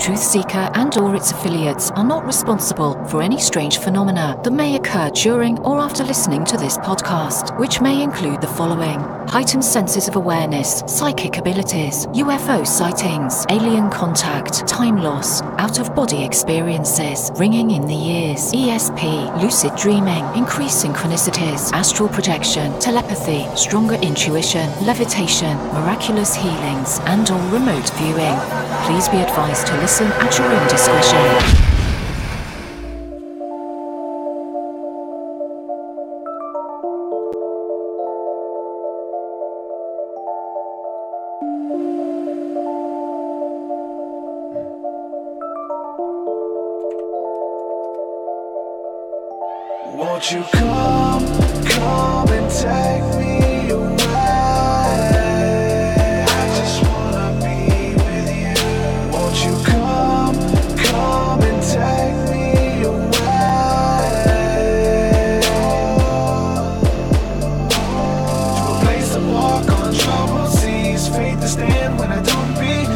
TruthSeekah and/or its affiliates are not responsible for any strange phenomena that may occur during or after listening to this podcast, which may include the following: heightened senses of awareness, psychic abilities, UFO sightings, alien contact, time loss, out-of-body experiences, ringing in the ears, ESP, lucid dreaming, increased synchronicities, astral projection, telepathy, stronger intuition, levitation, miraculous healings, and/or remote viewing. Please be advised to listen at your own discretion. Won't you come and take me away? I just wanna be with you. Won't you come and take me away? To a place to walk on troubled seas, faith to stand when I don't believe.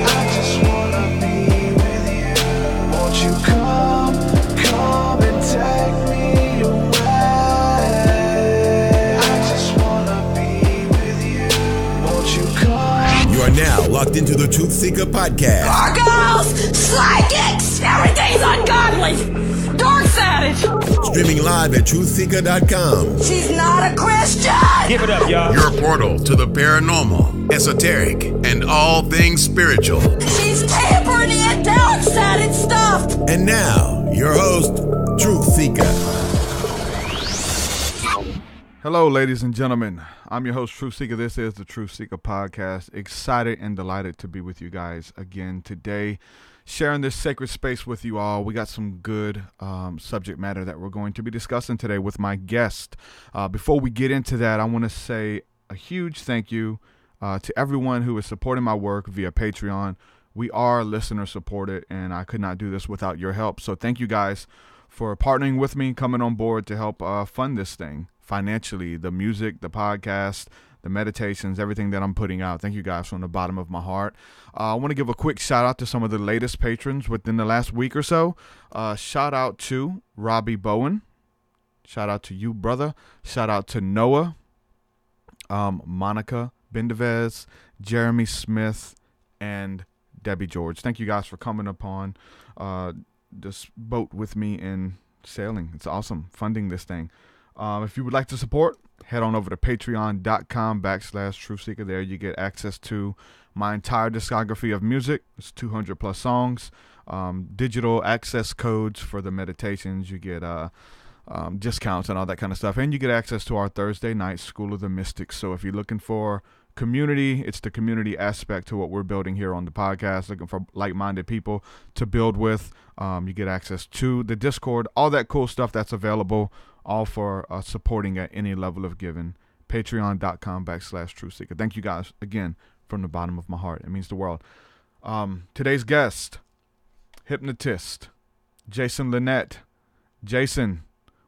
I just wanna be with you. Won't you come and take me away? I just wanna be with you. Won't you come? You are now locked into the TruthSeekah podcast. Gargoyles! Psychics! Everything's ungodly! Dark savage! Streaming live at TruthSeekah.com. She's not a Christian! Give it up, y'all. Your portal to the paranormal, esoteric, and all things spiritual. She's tampering in dark-sided stuff! And now, your host, TruthSeekah. Hello, ladies and gentlemen. I'm your host, TruthSeekah. This is the TruthSeekah podcast. Excited and delighted to be with you guys again today, sharing this sacred space with you all. We got some good subject matter that we're going to be discussing today with my guest. Before we get into that, I want to say a huge thank you to everyone who is supporting my work via Patreon. We are listener supported, and I could not do this without your help. So thank you guys for partnering with me, coming on board to help fund this thing financially, the music, the podcast, the meditations, everything that I'm putting out. Thank you guys from the bottom of my heart. I want to give a quick shout out to some of the latest patrons within the last week or so. Shout out to Robbie Bowen. Shout out to you, brother. Shout out to Noah, Monica Bendevez, Jeremy Smith, and Debbie George. Thank you guys for coming upon this boat with me and sailing. It's awesome funding this thing. If you would like to support, head on over to patreon.com/TruthSeekah. There you get access to my entire discography of music. It's 200 plus songs, digital access codes for the meditations. You get discounts and all that kind of stuff. And you get access to our Thursday night School of the Mystics. So if you're looking for community, it's the community aspect to what we're building here on the podcast, looking for like-minded people to build with. You get access to the Discord, all that cool stuff that's available, all for supporting at any level of giving. Patreon.com/TruthSeekah. Thank you guys again from the bottom of my heart. It means the world. Today's guest, hypnotist, Jason Linett. Jason,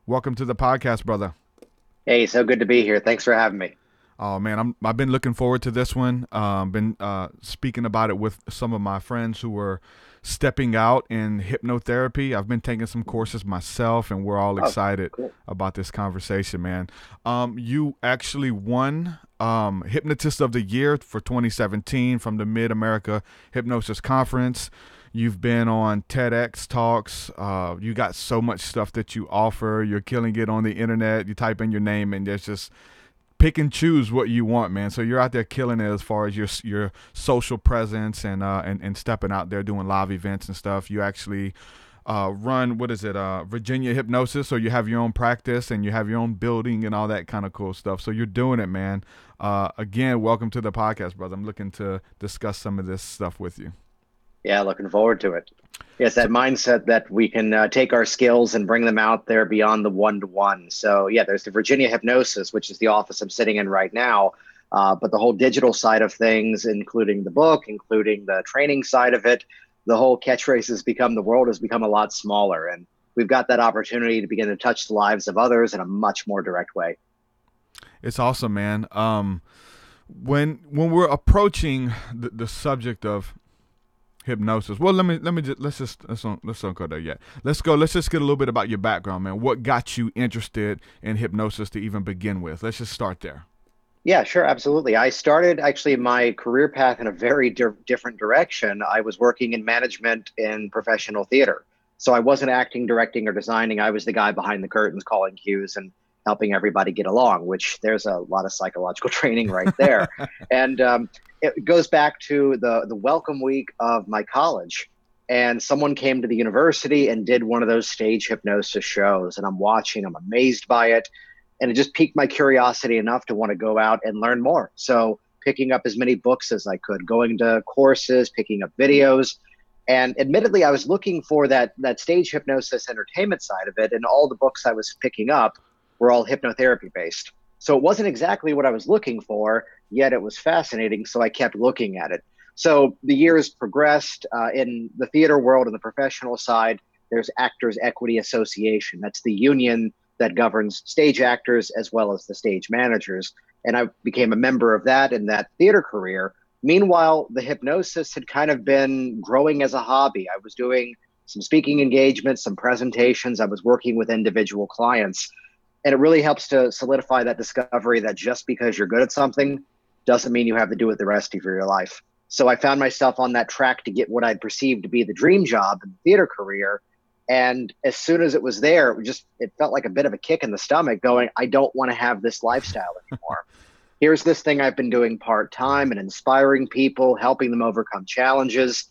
welcome to the podcast, brother. Hey, so good to be here. Thanks for having me. Oh man, I've been looking forward to this one. Been speaking about it with some of my friends who were stepping out in hypnotherapy. I've been taking some courses myself, and we're all excited about this conversation, man. You actually won Hypnotist of the Year for 2017 from the Mid-America Hypnosis Conference. You've been on TEDx Talks. You got so much stuff that you offer. You're killing it on the internet. You type in your name, and there's just pick and choose what you want, man. So you're out there killing it as far as your social presence and stepping out there doing live events and stuff. You actually run, Virginia Hypnosis, so you have your own practice and you have your own building and all that kind of cool stuff. So you're doing it, man. Again, welcome to the podcast, brother. I'm looking to discuss some of this stuff with you. Yeah, looking forward to it. Yes, that mindset that we can take our skills and bring them out there beyond the one-to-one. So yeah, there's the Virginia Hypnosis, which is the office I'm sitting in right now. But the whole digital side of things, including the book, including the training side of it, the whole catchphrase the world has become a lot smaller. And we've got that opportunity to begin to touch the lives of others in a much more direct way. It's awesome, man. When we're approaching the subject of Hypnosis. Well, let's don't go there yet. Let's just get a little bit about your background, man. What got you interested in hypnosis to even begin with? Let's just start there. Yeah, sure, absolutely. I started actually my career path in a very different direction. I was working in management in professional theater. So I wasn't acting, directing, or designing. I was the guy behind the curtains calling cues and helping everybody get along, which there's a lot of psychological training right there. And it goes back to the welcome week of my college. And someone came to the university and did one of those stage hypnosis shows. And I'm watching, I'm amazed by it. And it just piqued my curiosity enough to want to go out and learn more. So picking up as many books as I could, going to courses, picking up videos. And admittedly, I was looking for that stage hypnosis entertainment side of it. And all the books I was picking up were all hypnotherapy based. So it wasn't exactly what I was looking for, yet it was fascinating. So I kept looking at it. So the years progressed in the theater world and the professional side. There's Actors Equity Association. That's the union that governs stage actors as well as the stage managers. And I became a member of that in that theater career. Meanwhile, the hypnosis had kind of been growing as a hobby. I was doing some speaking engagements, some presentations. I was working with individual clients. And it really helps to solidify that discovery that just because you're good at something doesn't mean you have to do it the rest of your life. So I found myself on that track to get what I'd perceived to be the dream job in the theater career. And as soon as it was there, it felt like a bit of a kick in the stomach going, I don't want to have this lifestyle anymore. Here's this thing I've been doing part-time and inspiring people, helping them overcome challenges.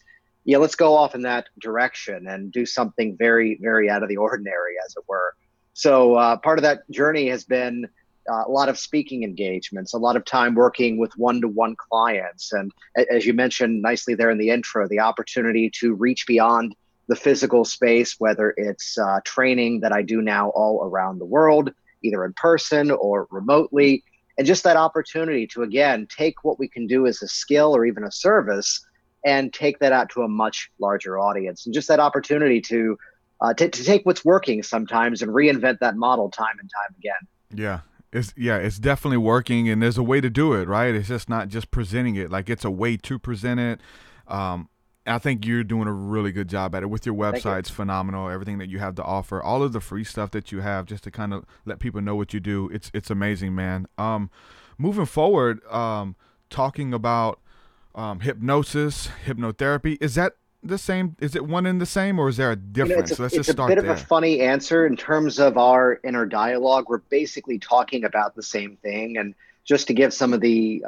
Yeah, let's go off in that direction and do something very, very out of the ordinary, as it were. So part of that journey has been a lot of speaking engagements, a lot of time working with one-to-one clients. And as you mentioned nicely there in the intro, the opportunity to reach beyond the physical space, whether it's training that I do now all around the world, either in person or remotely, and just that opportunity to, again, take what we can do as a skill or even a service and take that out to a much larger audience. And just that opportunity to take what's working sometimes and reinvent that model time and time again. It's definitely working, and there's a way to do it, right? It's just not just presenting it. Like, it's a way to present it. I think you're doing a really good job at it with your website. It's phenomenal. Everything that you have to offer, all of the free stuff that you have, just to kind of let people know what you do. It's amazing, man. Moving forward, talking about hypnosis, hypnotherapy, is that the same? Is it one and the same, or is there a difference? It's a bit of a funny answer in terms of our inner dialogue. We're basically talking about the same thing. And just to give some of the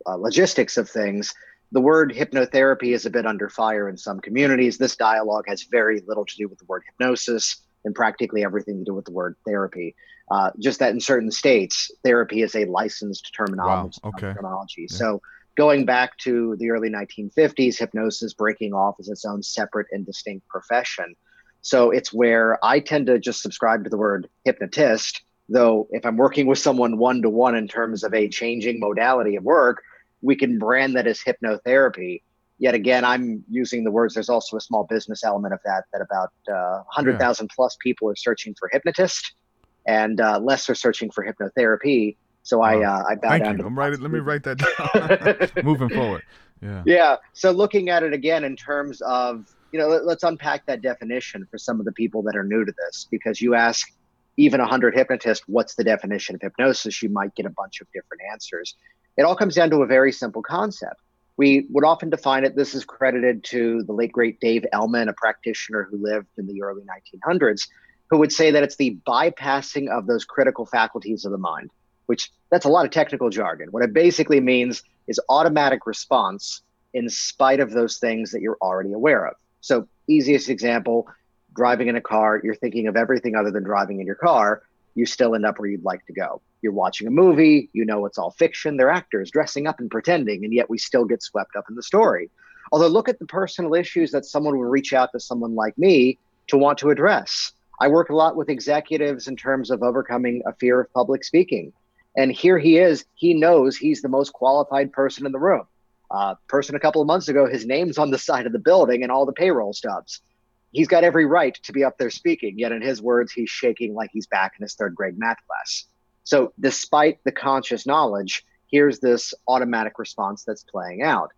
logistics of things, the word hypnotherapy is a bit under fire in some communities. This dialogue has very little to do with the word hypnosis and practically everything to do with the word therapy. Just that in certain states, therapy is a licensed terminology. Wow. Okay. Yeah. So going back to the early 1950s, hypnosis breaking off as its own separate and distinct profession. So it's where I tend to just subscribe to the word hypnotist, though if I'm working with someone one-to-one in terms of a changing modality of work, we can brand that as hypnotherapy. Yet again, I'm using the words. There's also a small business element of that about 100,000 plus people are searching for hypnotist and less are searching for hypnotherapy. So I bow down. Let me write that down. Moving forward. Yeah. So looking at it again in terms of, let's unpack that definition for some of the people that are new to this, because you ask even 100 hypnotists, what's the definition of hypnosis? You might get a bunch of different answers. It all comes down to a very simple concept. We would often define it, this is credited to the late, great Dave Ellman, a practitioner who lived in the early 1900s, who would say that it's the bypassing of those critical faculties of the mind, which that's a lot of technical jargon. What it basically means is automatic response in spite of those things that you're already aware of. So easiest example, driving in a car, you're thinking of everything other than driving in your car, you still end up where you'd like to go. You're watching a movie, it's all fiction, they're actors dressing up and pretending, and yet we still get swept up in the story. Although look at the personal issues that someone will reach out to someone like me to want to address. I work a lot with executives in terms of overcoming a fear of public speaking. And here he is, he knows he's the most qualified person in the room. Person a couple of months ago, his name's on the side of the building and all the payroll stubs. He's got every right to be up there speaking, yet in his words, he's shaking like he's back in his third grade math class. So despite the conscious knowledge, here's this automatic response that's playing out.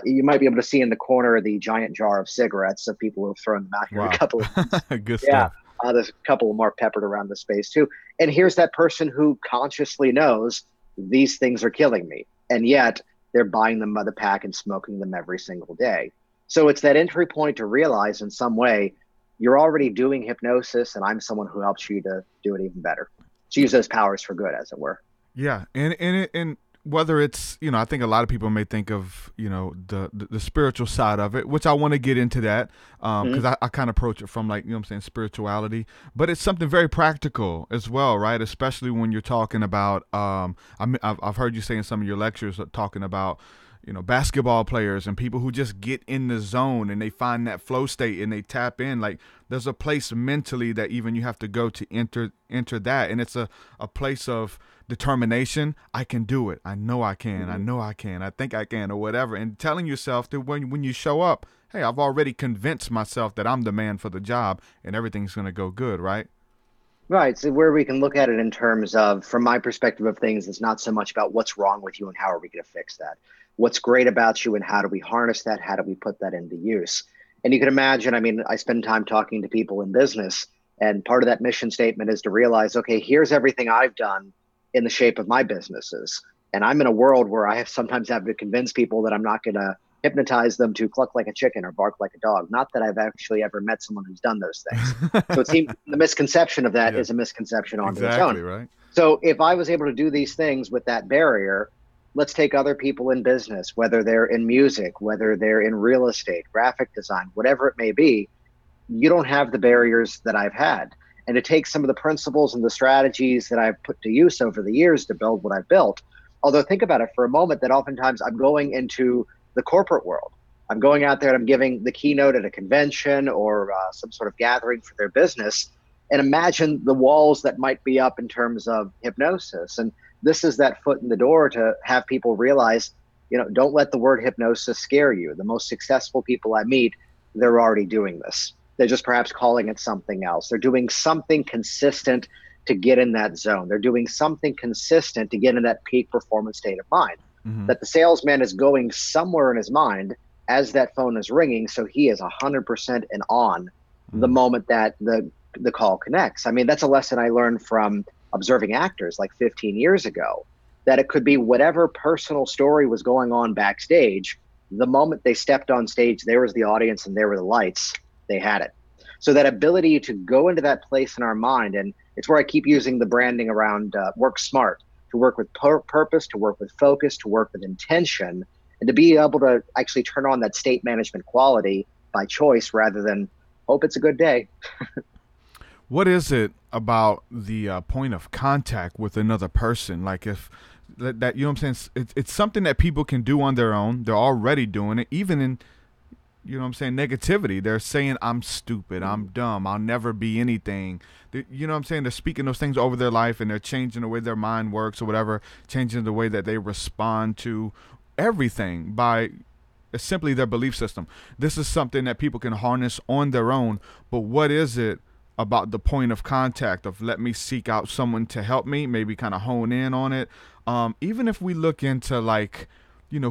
You might be able to see in the corner the giant jar of cigarettes of people who've thrown them out here Wow. a couple of months. Good Yeah. stuff. There's a couple more peppered around the space too. And here's that person who consciously knows these things are killing me. And yet they're buying them by the pack and smoking them every single day. So it's that entry point to realize in some way you're already doing hypnosis and I'm someone who helps you to do it even better. To use those powers for good, as it were. Yeah. And whether it's, I think a lot of people may think of, the spiritual side of it, which I want to get into that because I kind of approach it from like, spirituality, but it's something very practical as well, right? Especially when you're talking about, I've heard you say in some of your lectures talking about, basketball players and people who just get in the zone and they find that flow state and they tap in. Like there's a place mentally that even you have to go to enter that. And it's a place of determination. I can do it. I know I can. I know I can. I think I can, or whatever. And telling yourself that when you show up, hey, I've already convinced myself that I'm the man for the job and everything's going to go good, right? Right. So where we can look at it in terms of, from my perspective of things, it's not so much about what's wrong with you and how are we going to fix that. What's great about you and how do we harness that? How do we put that into use? And you can imagine, I spend time talking to people in business, and part of that mission statement is to realize, okay, here's everything I've done in the shape of my businesses. And I'm in a world where I sometimes have to convince people that I'm not going to hypnotize them to cluck like a chicken or bark like a dog. Not that I've actually ever met someone who's done those things. So it seems the misconception of that is a misconception on its own. Exactly, right. So if I was able to do these things with that barrier, let's take other people in business, whether they're in music, whether they're in real estate, graphic design, whatever it may be, you don't have the barriers that I've had. And to take some of the principles and the strategies that I've put to use over the years to build what I've built. Although think about it for a moment that oftentimes I'm going into the corporate world. I'm going out there and I'm giving the keynote at a convention or some sort of gathering for their business. And imagine the walls that might be up in terms of hypnosis. And this is that foot in the door to have people realize, don't let the word hypnosis scare you. The most successful people I meet, they're already doing this. They're just perhaps calling it something else. They're doing something consistent to get in that zone. They're doing something consistent to get in that peak performance state of mind. That the salesman is going somewhere in his mind as that phone is ringing. So he is 100% and on the moment that the call connects. That's a lesson I learned from observing actors like 15 years ago, that it could be whatever personal story was going on backstage. The moment they stepped on stage, there was the audience and there were the lights. They had it. So that ability to go into that place in our mind, and it's where I keep using the branding around work smart, to work with purpose, to work with focus, to work with intention, and to be able to actually turn on that state management quality by choice rather than hope it's a good day. What is it about the point of contact with another person? Like if that, you know what I'm saying? It's something that people can do on their own. They're already doing it. Even in, negativity. They're saying, I'm stupid. I'm dumb. I'll never be anything. They're speaking those things over their life and they're changing the way their mind works or whatever, changing the way that they respond to everything by simply their belief system. This is something that people can harness on their own. But what is it about the point of contact of let me seek out someone to help me, maybe kind of hone in on it? Even if we look into like,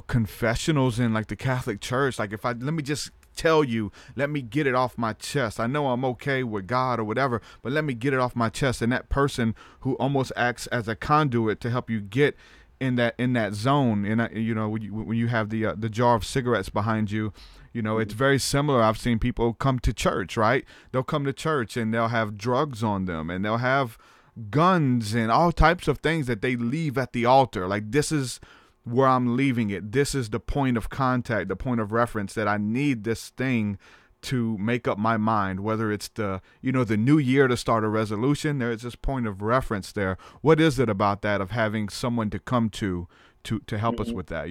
confessionals in like the Catholic Church, like let me just tell you, let me get it off my chest. I know I'm okay with God or whatever, but let me get it off my chest. And that person who almost acts as a conduit to help you get in that zone. And when you have the jar of cigarettes behind you, it's very similar. I've seen people come to church, right? They'll come to church and they'll have drugs on them and they'll have guns and all types of things that they leave at the altar. Like, this is where I'm leaving it. This is the point of contact, the point of reference that I need this thing to make up my mind, whether it's the new year to start a resolution. There is this point of reference there. What is it about that of having someone to come to help us with that,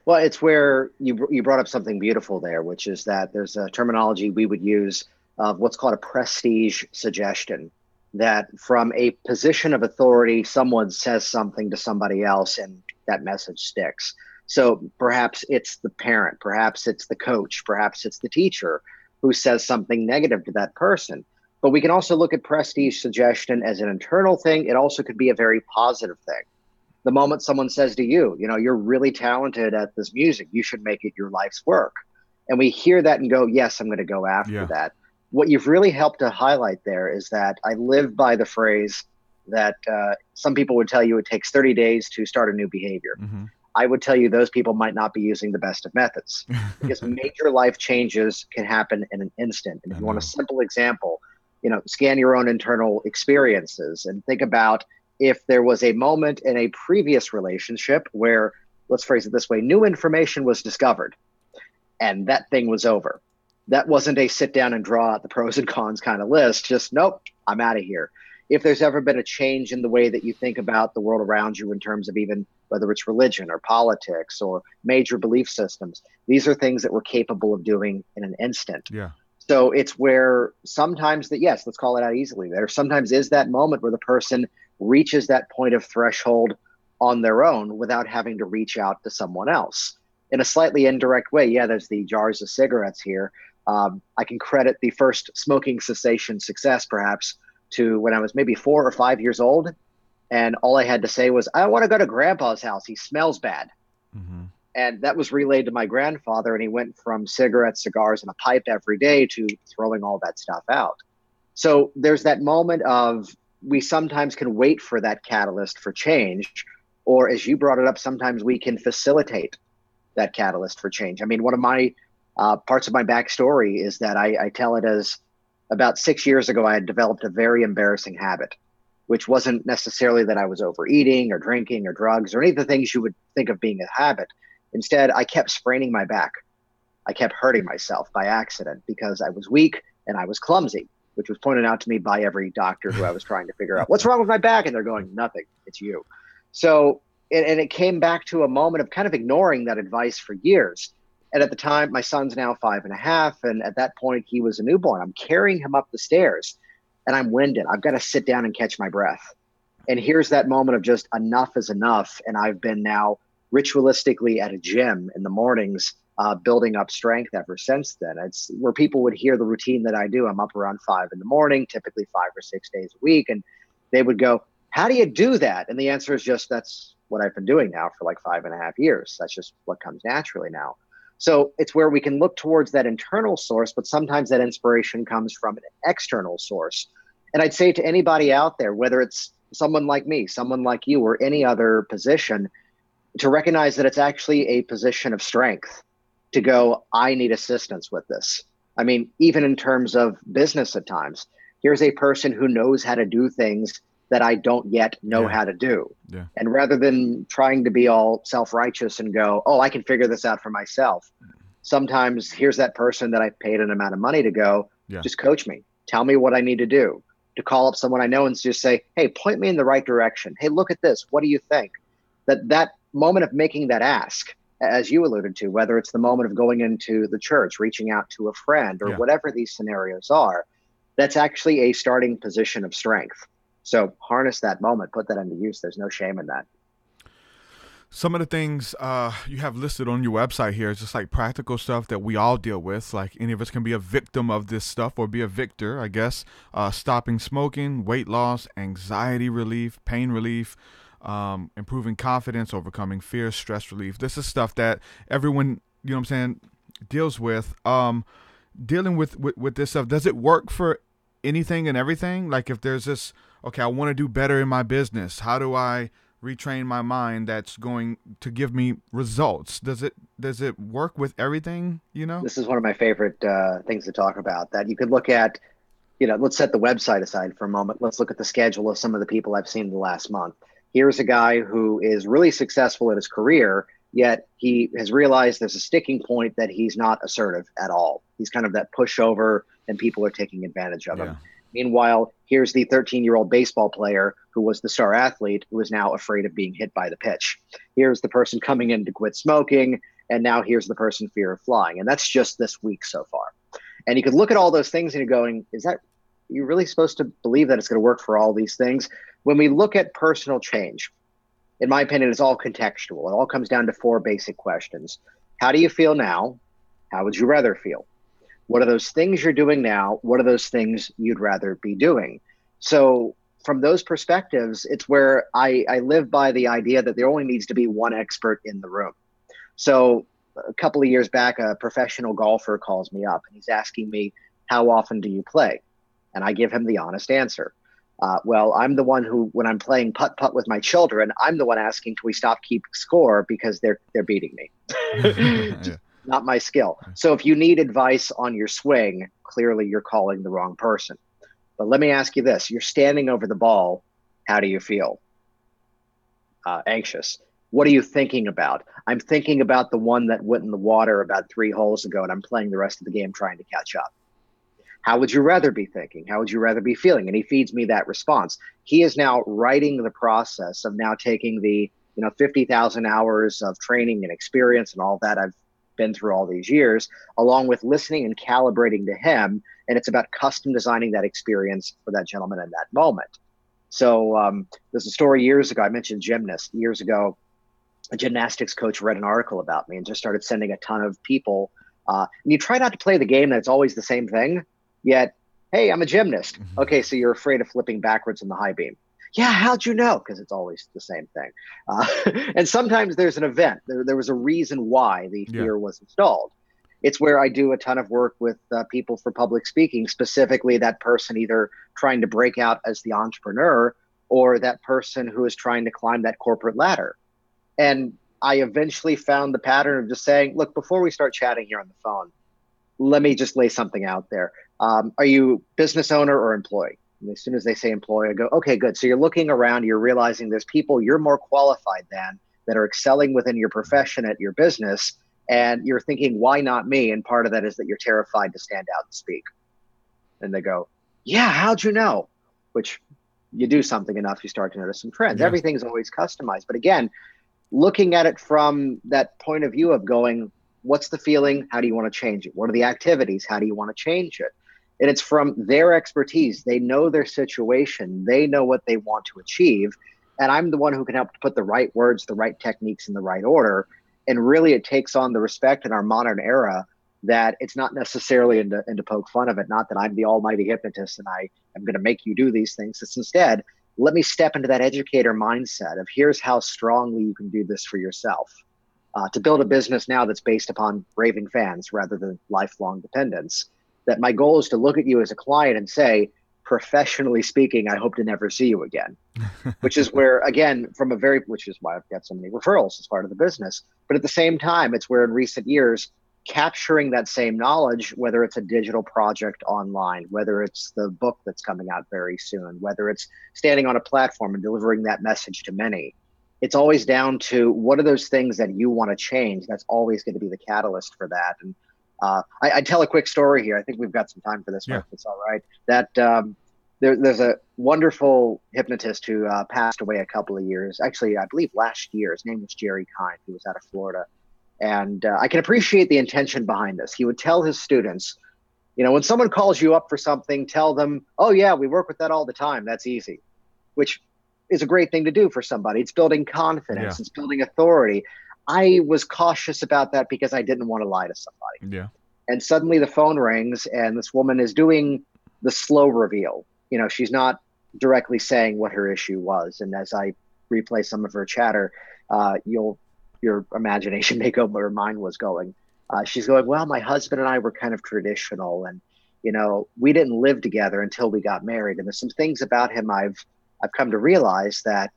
Well, it's where you brought up something beautiful there, which is that there's a terminology we would use of what's called a prestige suggestion, that from a position of authority, someone says something to somebody else and that message sticks. So perhaps it's the parent, perhaps it's the coach, perhaps it's the teacher who says something negative to that person. But we can also look at prestige suggestion as an internal thing. It also could be a very positive thing. The moment someone says to you, you know, you're really talented at this music, you should make it your life's work. And we hear that and go, yes, I'm going to go after that. What you've really helped to highlight there is that I live by the phrase that some people would tell you it takes 30 days to start a new behavior. I would tell you those people might not be using the best of methods, because major life changes can happen in an instant. And if you want a simple example, you know, scan your own internal experiences and think about if there was a moment in a previous relationship where, let's phrase it this way, new information was discovered and that thing was over. That wasn't a sit down and draw out the pros and cons kind of list. Just, nope, I'm out of here. If there's ever been a change in the way that you think about the world around you in terms of even whether it's religion or politics or major belief systems, these are things that we're capable of doing in an instant. So it's where sometimes that, yes, let's call it out easily. There sometimes is that moment where the person reaches that point of threshold on their own without having to reach out to someone else. In a slightly indirect way, yeah, there's the jars of cigarettes here. I can credit the first smoking cessation success perhaps to when I was maybe 4 or 5 years old. And all I had to say was, I want to go to grandpa's house. He smells bad. And that was relayed to my grandfather. And he went from cigarettes, cigars, and a pipe every day to throwing all that stuff out. So there's that moment of, we sometimes can wait for that catalyst for change. Or as you brought it up, sometimes we can facilitate that catalyst for change. I mean, one of my parts of my backstory is that I tell it as about 6 years ago, I had developed a very embarrassing habit, which wasn't necessarily that I was overeating or drinking or drugs or any of the things you would think of being a habit. Instead, I kept spraining my back. I kept hurting myself by accident because I was weak and I was clumsy, which was pointed out to me by every doctor who I was trying to figure out what's wrong with my back. And they're going, nothing, it's you. So, and it came back to a moment of kind of ignoring that advice for years. And at the time, my son's now 5.5. And at that point, he was a newborn. I'm carrying him up the stairs and I'm winded. I've got to sit down and catch my breath. And here's that moment of just enough is enough. And I've been now ritualistically at a gym in the mornings, building up strength ever since then. It's where people would hear the routine that I do. I'm up around 5 in the morning, typically 5 or 6 days a week. And they would go, how do you do that? And the answer is just, that's what I've been doing now for like 5.5 years. That's just what comes naturally now. So it's where we can look towards that internal source, but sometimes that inspiration comes from an external source. And I'd say to anybody out there, whether it's someone like me, someone like you, or any other position, to recognize that it's actually a position of strength to go, I need assistance with this. I mean, even in terms of business at times, here's a person who knows how to do things that I don't yet know how to do. And rather than trying to be all self-righteous and go, oh, I can figure this out for myself. Sometimes here's that person that I paid an amount of money to go, just coach me, tell me what I need to do, to call up someone I know and just say, hey, point me in the right direction. Hey, look at this. What do you think? That moment of making that ask, as you alluded to, whether it's the moment of going into the church, reaching out to a friend or whatever these scenarios are, that's actually a starting position of strength. So harness that moment, put that into use. There's no shame in that. Some of the things you have listed on your website here is just like practical stuff that we all deal with. Like any of us can be a victim of this stuff or be a victor, I guess. Stopping smoking, weight loss, anxiety relief, pain relief, improving confidence, overcoming fear, stress relief. This is stuff that everyone, you know what I'm saying, deals with. Dealing with this stuff, does it work for anything and everything? Like if there's this, okay, I want to do better in my business. How do I retrain my mind that's going to give me results? Does it work with everything, you know? This is one of my favorite things to talk about, that you could look at, you know, let's set the website aside for a moment. Let's look at the schedule of some of the people I've seen in the last month. Here's a guy who is really successful in his career, yet he has realized there's a sticking point that he's not assertive at all. He's kind of that pushover and people are taking advantage of him. Meanwhile, here's the 13-year-old baseball player who was the star athlete who is now afraid of being hit by the pitch. Here's the person coming in to quit smoking, and now here's the person fear of flying. And that's just this week so far. And you could look at all those things and you're going, are you really supposed to believe that it's going to work for all these things? When we look at personal change, in my opinion, it's all contextual. It all comes down to 4 basic questions. How do you feel now? How would you rather feel? What are those things you're doing now? What are those things you'd rather be doing? So from those perspectives, it's where I live by the idea that there only needs to be one expert in the room. So a couple of years back, a professional golfer calls me up and he's asking me, how often do you play? And I give him the honest answer. Well, I'm the one who, when I'm playing putt-putt with my children, I'm the one asking, can we stop keeping score because they're beating me. Yeah. Not my skill. So if you need advice on your swing, clearly you're calling the wrong person. But let me ask you this. You're standing over the ball. How do you feel? Anxious. What are you thinking about? I'm thinking about the one that went in the water about 3 holes ago, and I'm playing the rest of the game trying to catch up. How would you rather be thinking? How would you rather be feeling? And he feeds me that response. He is now writing the process of now taking the 50,000 hours of training and experience and all that I've been through all these years, along with listening and calibrating to him. And it's about custom designing that experience for that gentleman in that moment. So there's a story years ago. I mentioned gymnasts. Years ago, a gymnastics coach read an article about me and just started sending a ton of people. And you try not to play the game that's always the same thing. Yet, hey, I'm a gymnast. Mm-hmm. Okay, so you're afraid of flipping backwards in the high beam. Yeah, how'd you know? Because it's always the same thing. And sometimes there's an event. There was a reason why the fear was installed. It's where I do a ton of work with people for public speaking, specifically that person either trying to break out as the entrepreneur or that person who is trying to climb that corporate ladder. And I eventually found the pattern of just saying, look, before we start chatting here on the phone, let me just lay something out there. Are you business owner or employee? And as soon as they say employee, I go, okay, good. So you're looking around, you're realizing there's people you're more qualified than that are excelling within your profession at your business. And you're thinking, why not me? And part of that is that you're terrified to stand out and speak. And they go, yeah, how'd you know? Which you do something enough, you start to notice some trends. Yeah. Everything's always customized. But again, looking at it from that point of view of going, what's the feeling? How do you want to change it? What are the activities? How do you want to change it? And it's from their expertise. They know their situation. They know what they want to achieve. And I'm the one who can help to put the right words, the right techniques in the right order. And really it takes on the respect in our modern era that it's not necessarily into poke fun of it. Not that I'm the almighty hypnotist and I am going to make you do these things. It's instead, let me step into that educator mindset of here's how strongly you can do this for yourself. To build a business now that's based upon raving fans rather than lifelong dependence, that my goal is to look at you as a client and say, professionally speaking, I hope to never see you again. Which is where, again, which is why I've got so many referrals as part of the business. But at the same time, it's where in recent years, capturing that same knowledge, whether it's a digital project online, whether it's the book that's coming out very soon, whether it's standing on a platform and delivering that message to many, it's always down to what are those things that you want to change. That's always going to be the catalyst for that. And I tell a quick story here. I think we've got some time for this one, if it's all right. That there's a wonderful hypnotist who passed away a couple of years. Actually, I believe last year. His name was Jerry Kind. He was out of Florida. And I can appreciate the intention behind this. He would tell his students, when someone calls you up for something, tell them, oh, yeah, we work with that all the time. That's easy, which is a great thing to do for somebody. It's building confidence. It's building authority. I was cautious about that because I didn't want to lie to somebody. Yeah. And suddenly the phone rings and this woman is doing the slow reveal. She's not directly saying what her issue was. And as I replay some of her chatter, your imagination may go where mine was going. She's going, well, my husband and I were kind of traditional and, we didn't live together until we got married. And there's some things about him I've come to realize that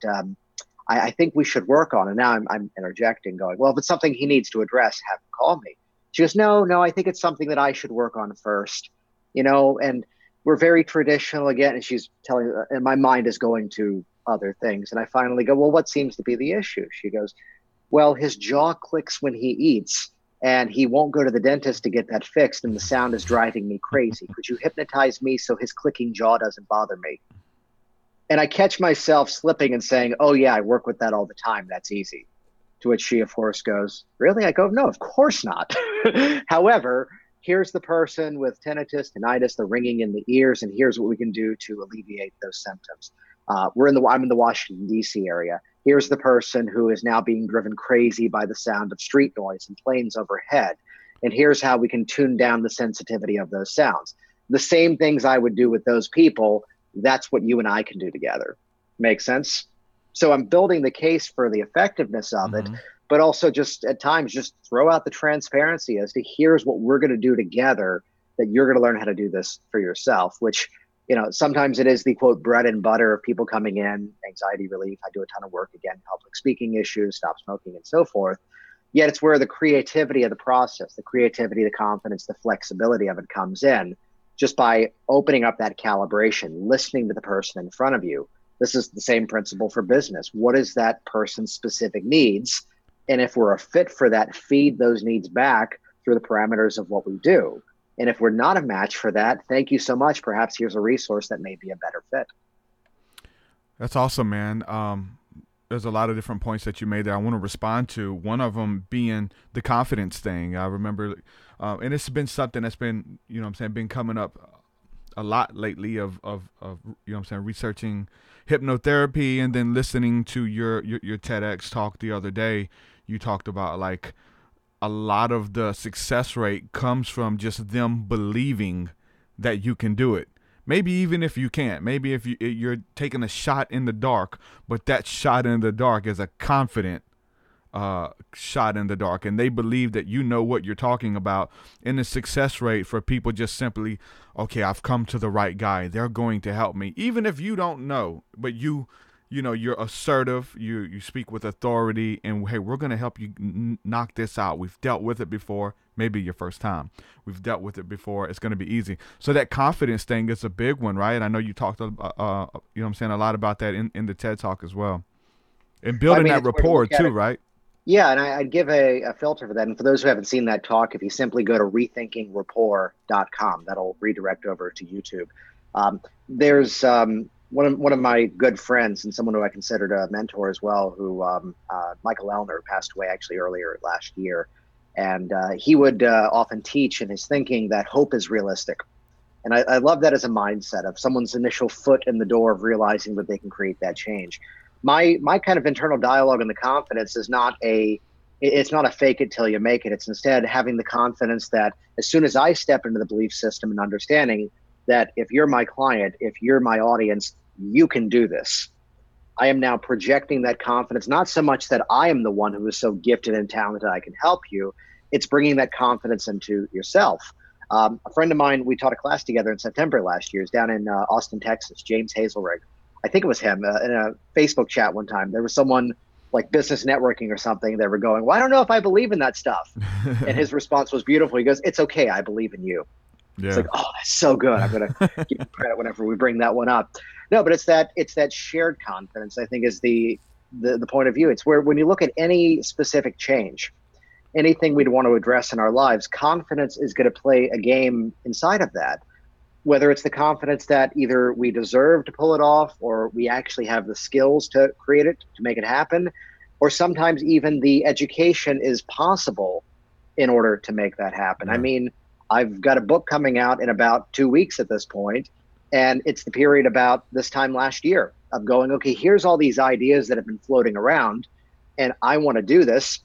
I think we should work on. And now I'm interjecting going, well, if it's something he needs to address, have him call me. She goes, no, I think it's something that I should work on first, and we're very traditional again. And she's telling, and my mind is going to other things. And I finally go, well, what seems to be the issue? She goes, well, his jaw clicks when he eats and he won't go to the dentist to get that fixed. And the sound is driving me crazy. Could you hypnotize me so his clicking jaw doesn't bother me? And I catch myself slipping and saying, oh, yeah, I work with that all the time. That's easy. To which she, of course, goes, really? I go, no, of course not. However, here's the person with tinnitus, tinnitus, the ringing in the ears, and here's what we can do to alleviate those symptoms. I'm in the Washington, D.C. area. Here's the person who is now being driven crazy by the sound of street noise and planes overhead. And here's how we can tune down the sensitivity of those sounds. The same things I would do with those people, that's what you and I can do together. Make sense? So I'm building the case for the effectiveness of it, but also just at times just throw out the transparency as to here's what we're going to do together, that you're going to learn how to do this for yourself, which, sometimes it is the quote bread and butter of people coming in, anxiety relief. I do a ton of work, again, public speaking issues, stop smoking and so forth. Yet it's where the creativity of the process, the creativity, the confidence, the flexibility of it comes in, just by opening up that calibration, listening to the person in front of you. This is the same principle for business. What is that person's specific needs? And if we're a fit for that, feed those needs back through the parameters of what we do. And if we're not a match for that, thank you so much. Perhaps here's a resource that may be a better fit. That's awesome, man. There's a lot of different points that you made that I want to respond to. One of them being the confidence thing. I remember, and it's been something that's been, been coming up a lot lately of researching hypnotherapy, and then listening to your TEDx talk the other day. You talked about like a lot of the success rate comes from just them believing that you can do it. Maybe even if you can't, maybe if you're taking a shot in the dark, but that shot in the dark is a confident shot in the dark, and they believe that you know what you're talking about. And the success rate for people just simply, okay, I've come to the right guy. They're going to help me, even if you don't know, but you're assertive. You speak with authority, and hey, we're going to help you knock this out. We've dealt with it before. Maybe your first time. We've dealt with it before. It's going to be easy. So that confidence thing is a big one, right? I know you talked, a lot about that in the TED Talk as well, and building that rapport too, right? Yeah, and I'd give a filter for that. And for those who haven't seen that talk, if you simply go to rethinkingrapport.com, that'll redirect over to YouTube. There's one of my good friends and someone who I considered a mentor as well, who Michael Elner, passed away actually earlier last year. And he would often teach in his thinking that hope is realistic. And I love that as a mindset of someone's initial foot in the door of realizing that they can create that change. My kind of internal dialogue and the confidence is it's not a fake it till you make it. It's instead having the confidence that as soon as I step into the belief system and understanding that if you're my client, if you're my audience, you can do this. I am now projecting that confidence, not so much that I am the one who is so gifted and talented I can help you. It's bringing that confidence into yourself. A friend of mine, we taught a class together in September last year, is down in Austin, Texas, James Hazelrig. I think it was him in a Facebook chat one time. There was someone like business networking or something. They were going, well, I don't know if I believe in that stuff. And his response was beautiful. He goes, it's okay. I believe in you. Yeah. It's like, oh, that's so good. I'm going to give you credit whenever we bring that one up. No, but it's that shared confidence, I think, is the point of view. It's where when you look at any specific change, anything we'd want to address in our lives, confidence is going to play a game inside of that. Whether it's the confidence that either we deserve to pull it off, or we actually have the skills to create it, to make it happen, or sometimes even the education is possible in order to make that happen. Yeah. I mean, I've got a book coming out in about 2 weeks at this point, and it's the period about this time last year of going, okay, here's all these ideas that have been floating around, and I want to do this,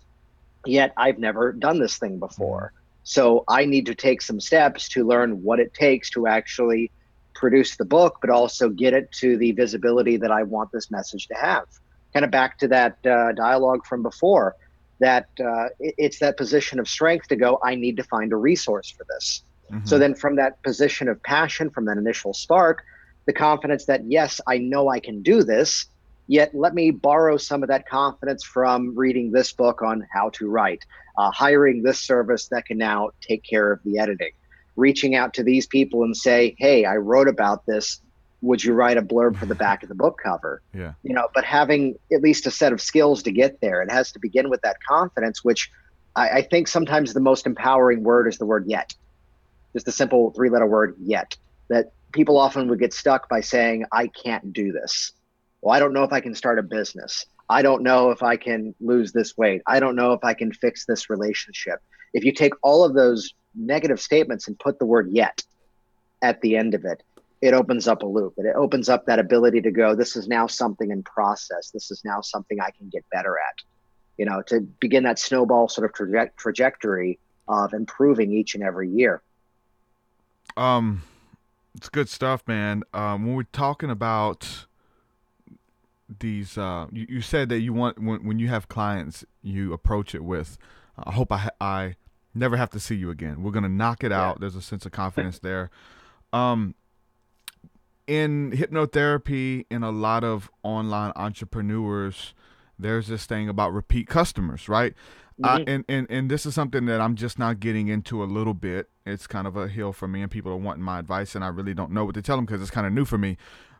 yet I've never done this thing before. So I need to take some steps to learn what it takes to actually produce the book, but also get it to the visibility that I want this message to have. Kind of back to that dialogue from before, that it's that position of strength to go, I need to find a resource for this. Mm-hmm. So then from that position of passion, from that initial spark, the confidence that, yes, I know I can do this, yet let me borrow some of that confidence from reading this book on how to write, hiring this service that can now take care of the editing, reaching out to these people and say, hey, I wrote about this. Would you write a blurb for the back of the book cover? Yeah. But having at least a set of skills to get there, it has to begin with that confidence, which I think sometimes the most empowering word is the word yet. Just the simple 3-letter word yet, that people often would get stuck by saying, I can't do this. Well, I don't know if I can start a business. I don't know if I can lose this weight. I don't know if I can fix this relationship. If you take all of those negative statements and put the word yet at the end of it, it opens up a loop. And it opens up that ability to go, this is now something in process. This is now something I can get better at, to begin that snowball sort of trajectory of improving each and every year. It's good stuff, man. When we're talking about these, you said that you want, when you have clients, you approach it with, I hope I never have to see you again. We're going to knock it out. There's a sense of confidence there. In hypnotherapy, in a lot of online entrepreneurs, there's this thing about repeat customers, right? And this is something that I'm just not getting into a little bit. It's kind of a hill for me, and people are wanting my advice, and I really don't know what to tell them because it's kind of new for me.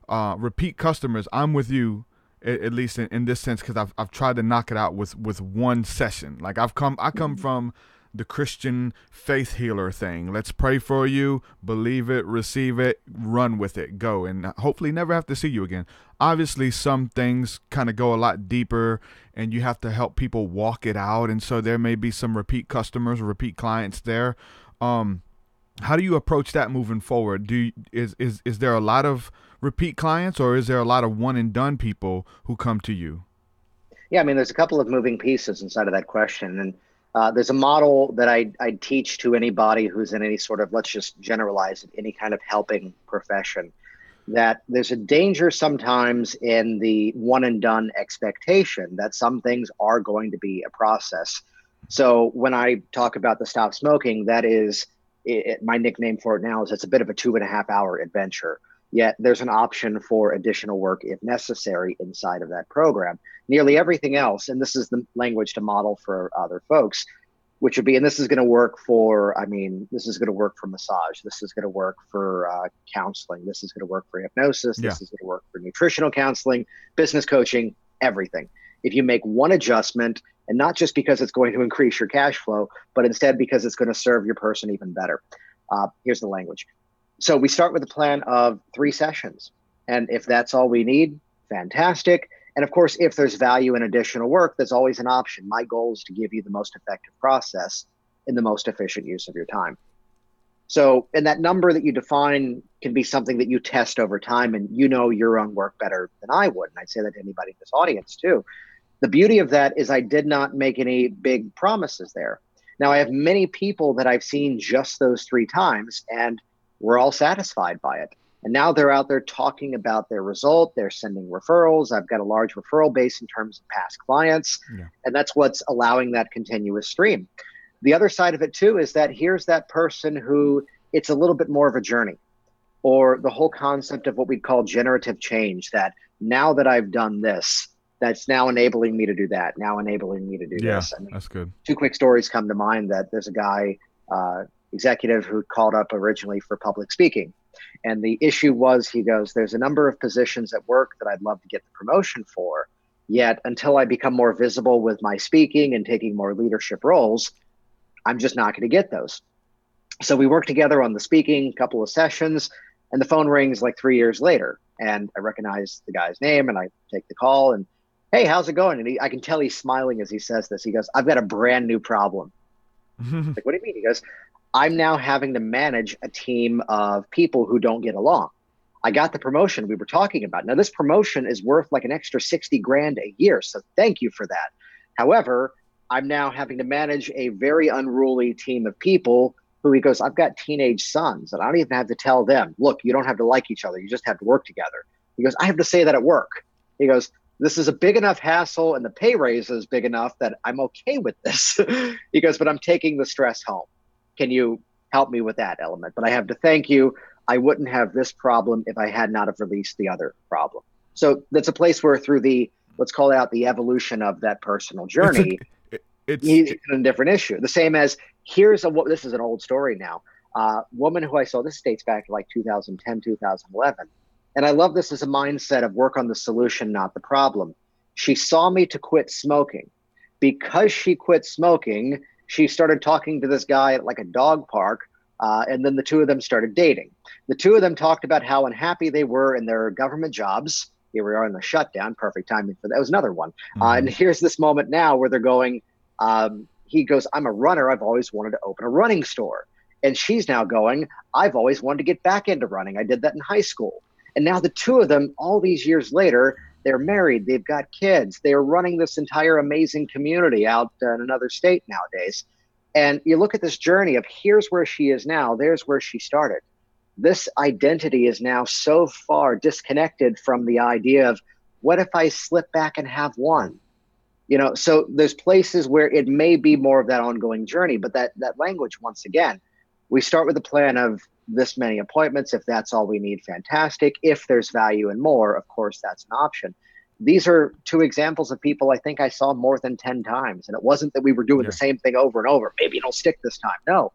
Repeat customers, I'm with you, at least in this sense, because I've tried to knock it out with one session. Like I come from the Christian faith healer thing. Let's pray for you, believe it, receive it, run with it, go, and hopefully never have to see you again. Obviously, some things kind of go a lot deeper, and you have to help people walk it out, and so there may be some repeat customers or repeat clients there. How do you approach that moving forward? Is there a lot of repeat clients, or is there a lot of one and done people who come to you? Yeah, I mean, there's a couple of moving pieces inside of that question. And there's a model that I teach to anybody who's in any sort of, let's just generalize it, any kind of helping profession, that there's a danger sometimes in the one and done expectation that some things are going to be a process. So when I talk about the stop smoking, that is my nickname for it now is it's a bit of a 2.5 hour adventure. Yet there's an option for additional work if necessary inside of that program. Nearly everything else, and this is the language to model for other folks, which would be, and this is going to work for, this is going to work for massage. This is going to work for counseling. This is going to work for hypnosis. Yeah. This is going to work for nutritional counseling, business coaching, everything. If you make one adjustment, and not just because it's going to increase your cash flow, but instead because it's going to serve your person even better. Here's the language. So we start with a plan of 3 sessions. And if that's all we need, fantastic. And of course, if there's value in additional work, that's always an option. My goal is to give you the most effective process in the most efficient use of your time. So, and that number that you define can be something that you test over time, and you know your own work better than I would. And I'd say that to anybody in this audience too. The beauty of that is I did not make any big promises there. Now, I have many people that I've seen just those 3 times, and we're all satisfied by it. And now they're out there talking about their result. They're sending referrals. I've got a large referral base in terms of past clients. Yeah. And that's what's allowing that continuous stream. The other side of it too is that here's that person who it's a little bit more of a journey, or the whole concept of what we call generative change, that now that I've done this, that's now enabling me to do that, now enabling me to do this. I mean, that's good. 2 quick stories come to mind. That there's a guy, executive, who called up originally for public speaking. And the issue was, he goes, there's a number of positions at work that I'd love to get the promotion for, yet until I become more visible with my speaking and taking more leadership roles, I'm just not going to get those. So we worked together on the speaking, couple of sessions, and the phone rings like 3 years later. And I recognize the guy's name, and I take the call, and hey, how's it going? And I can tell he's smiling as he says this. He goes, I've got a brand new problem. Like, what do you mean? He goes, I'm now having to manage a team of people who don't get along. I got the promotion we were talking about. Now, this promotion is worth like an extra 60 grand a year. So thank you for that. However, I'm now having to manage a very unruly team of people who, he goes, I've got teenage sons, and I don't even have to tell them, look, you don't have to like each other. You just have to work together. He goes, I have to say that at work. He goes, this is a big enough hassle, and the pay raise is big enough that I'm okay with this. He goes, but I'm taking the stress home. Can you help me with that element? But I have to thank you. I wouldn't have this problem if I had not have released the other problem. So that's a place where through the, let's call it out, the evolution of that personal journey, he's in a different issue. The same as, this is an old story now. Woman who I saw, this dates back to like 2010, 2011. And I love this as a mindset of work on the solution, not the problem. She saw me to quit smoking. Because she quit smoking, she started talking to this guy at like a dog park, and then the 2 of them started dating. The 2 of them talked about how unhappy they were in their government jobs. Here we are in the shutdown, perfect timing for that. Was another one. And here's this moment now where they're going, he goes, I'm a runner. I've always wanted to open a running store. And she's now going, I've always wanted to get back into running. I did that in high school. And now the 2 of them, all these years later, they're married, they've got kids, they're running this entire amazing community out in another state nowadays. And you look at this journey of here's where she is now, there's where she started. this identity is now so far disconnected from the idea of what if I slip back and have one? So there's places where it may be more of that ongoing journey, but that language, once again, we start with a plan of this many appointments. If that's all we need, fantastic. If there's value in more, of course, that's an option. These are two examples of people I think I saw more than 10 times. And it wasn't that we were doing the same thing over and over. Maybe it'll stick this time. No,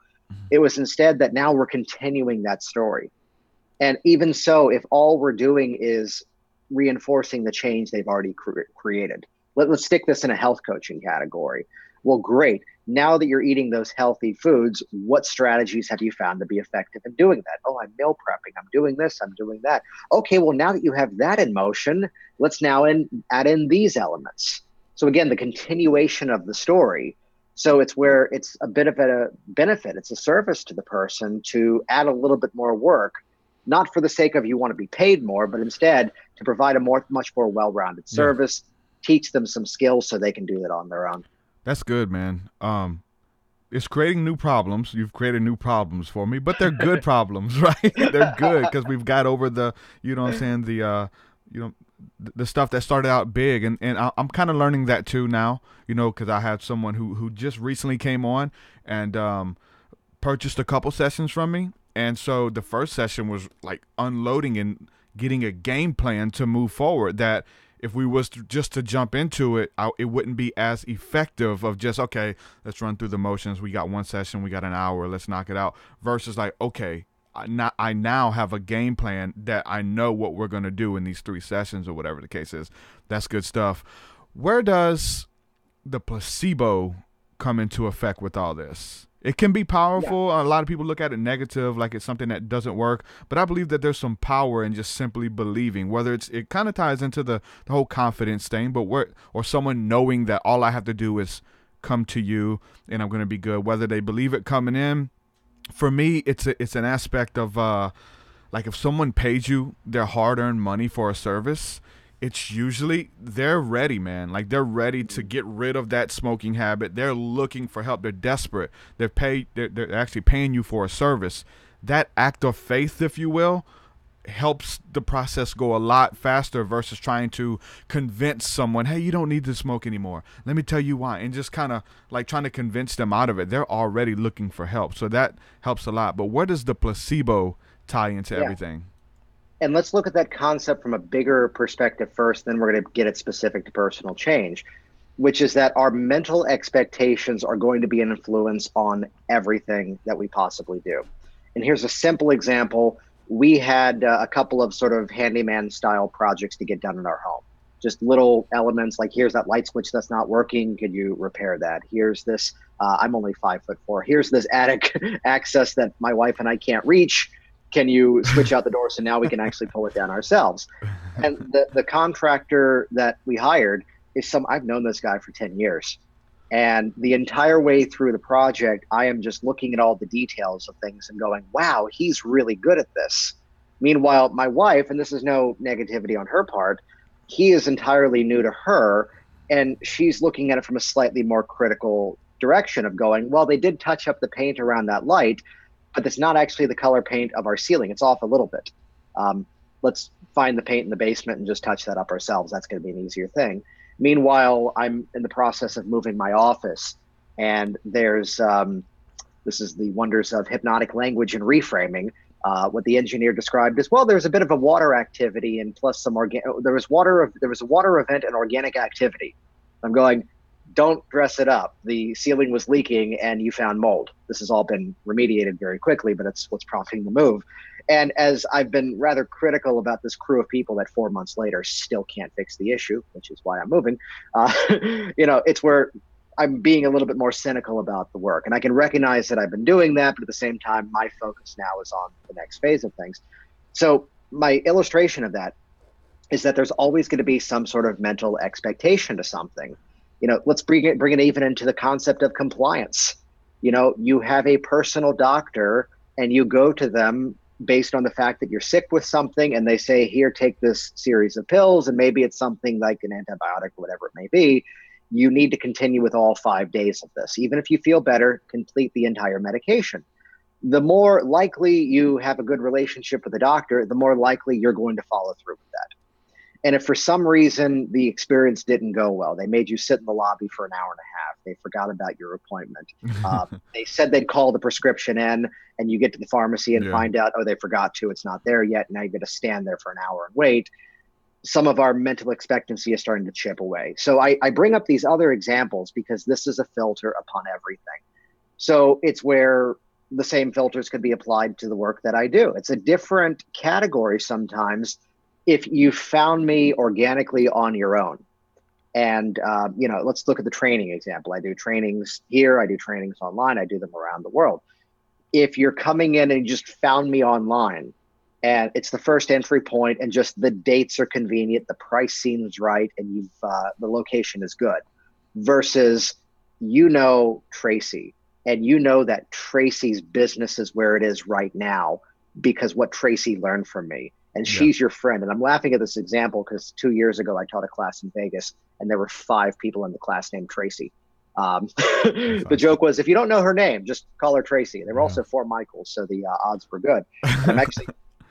it was instead that now we're continuing that story. And even so, if all we're doing is reinforcing the change they've already created, let's stick this in a health coaching category. Well, great. Now that you're eating those healthy foods, what strategies have you found to be effective in doing that? Oh, I'm meal prepping. I'm doing this. I'm doing that. Okay, well, now that you have that in motion, let's now add in these elements. So again, the continuation of the story. So it's where it's a bit of a benefit. It's a service to the person to add a little bit more work, not for the sake of you want to be paid more, but instead to provide a much more well-rounded service, teach them some skills so they can do that on their own. That's good, man. It's creating new problems. You've created new problems for me, but they're good problems, right? They're good because we've got over the, the stuff that started out big. And I'm kind of learning that too now, because I had someone who just recently came on and purchased a couple sessions from me. And so the first session was like unloading and getting a game plan to move forward that if we was just to jump into it, it wouldn't be as effective of just, okay, let's run through the motions. We got one session, we got an hour, let's knock it out. Versus like, okay, I now have a game plan that I know what we're going to do in these 3 sessions or whatever the case is. That's good stuff. Where does the placebo come into effect with all this? It can be powerful. A lot of people look at it negative, like it's something that doesn't work. But I believe that there's some power in just simply believing, whether it kind of ties into the whole confidence thing, but or someone knowing that all I have to do is come to you and I'm going to be good, whether they believe it coming in. For me, it's an aspect of like if someone pays you their hard-earned money for a service, it's usually they're ready, man. Like they're ready to get rid of that smoking habit. They're looking for help. They're desperate. They're actually paying you for a service. That act of faith, if you will, helps the process go a lot faster versus trying to convince someone, hey, you don't need to smoke anymore. Let me tell you why. And just kind of like trying to convince them out of it. They're already looking for help. So that helps a lot. But where does the placebo tie into everything? And let's look at that concept from a bigger perspective first, then we're going to get it specific to personal change, which is that our mental expectations are going to be an influence on everything that we possibly do. And here's a simple example. We had a couple of sort of handyman style projects to get done in our home. Just little elements like, here's that light switch that's not working. Could you repair that? Here's this, I'm only 5'4". Here's this attic access that my wife and I can't reach. Can you switch out the door so now we can actually pull it down ourselves? And the contractor that we hired is I've known this guy for 10 years. And the entire way through the project, I am just looking at all the details of things and going, wow, he's really good at this. Meanwhile, my wife, and this is no negativity on her part, he is entirely new to her. And she's looking at it from a slightly more critical direction of going, well, they did touch up the paint around that light, but it's not actually the color paint of our ceiling. It's off a little bit. Let's find the paint in the basement and just touch that up ourselves. That's going to be an easier thing. Meanwhile, I'm in the process of moving my office, and there's this is the wonders of hypnotic language and reframing. What the engineer described as, well, there's a bit of a water activity and plus some there was a water event and organic activity. I'm going, don't dress it up. The ceiling was leaking and you found mold. This has all been remediated very quickly, but it's what's prompting the move. And as I've been rather critical about this crew of people that 4 months later still can't fix the issue, which is why I'm moving, it's where I'm being a little bit more cynical about the work. And I can recognize that I've been doing that, but at the same time, my focus now is on the next phase of things. So my illustration of that is that there's always going to be some sort of mental expectation to something. Let's bring it even into the concept of compliance. You have a personal doctor and you go to them based on the fact that you're sick with something and they say, here, take this series of pills, and maybe it's something like an antibiotic or whatever it may be. You need to continue with all 5 days of this. Even if you feel better, complete the entire medication. the more likely you have a good relationship with the doctor, the more likely you're going to follow through with that. And if for some reason the experience didn't go well, they made you sit in the lobby for an hour and a half, they forgot about your appointment, they said they'd call the prescription in, and you get to the pharmacy and find out, oh, they forgot to, it's not there yet. Now you got to stand there for an hour and wait. Some of our mental expectancy is starting to chip away. So I bring up these other examples because this is a filter upon everything. So it's where the same filters could be applied to the work that I do. It's a different category sometimes if you found me organically on your own. And, let's look at the training example. I do trainings here. I do trainings online. I do them around the world. If you're coming in and you just found me online and it's the first entry point and just the dates are convenient, the price seems right, and the location is good, versus Tracy, and that Tracy's business is where it is right now because what Tracy learned from me. And she's your friend. And I'm laughing at this example because 2 years ago, I taught a class in Vegas and there were 5 people in the class named Tracy. The joke was, if you don't know her name, just call her Tracy. There were also 4 Michaels, so the odds were good. And I'm actually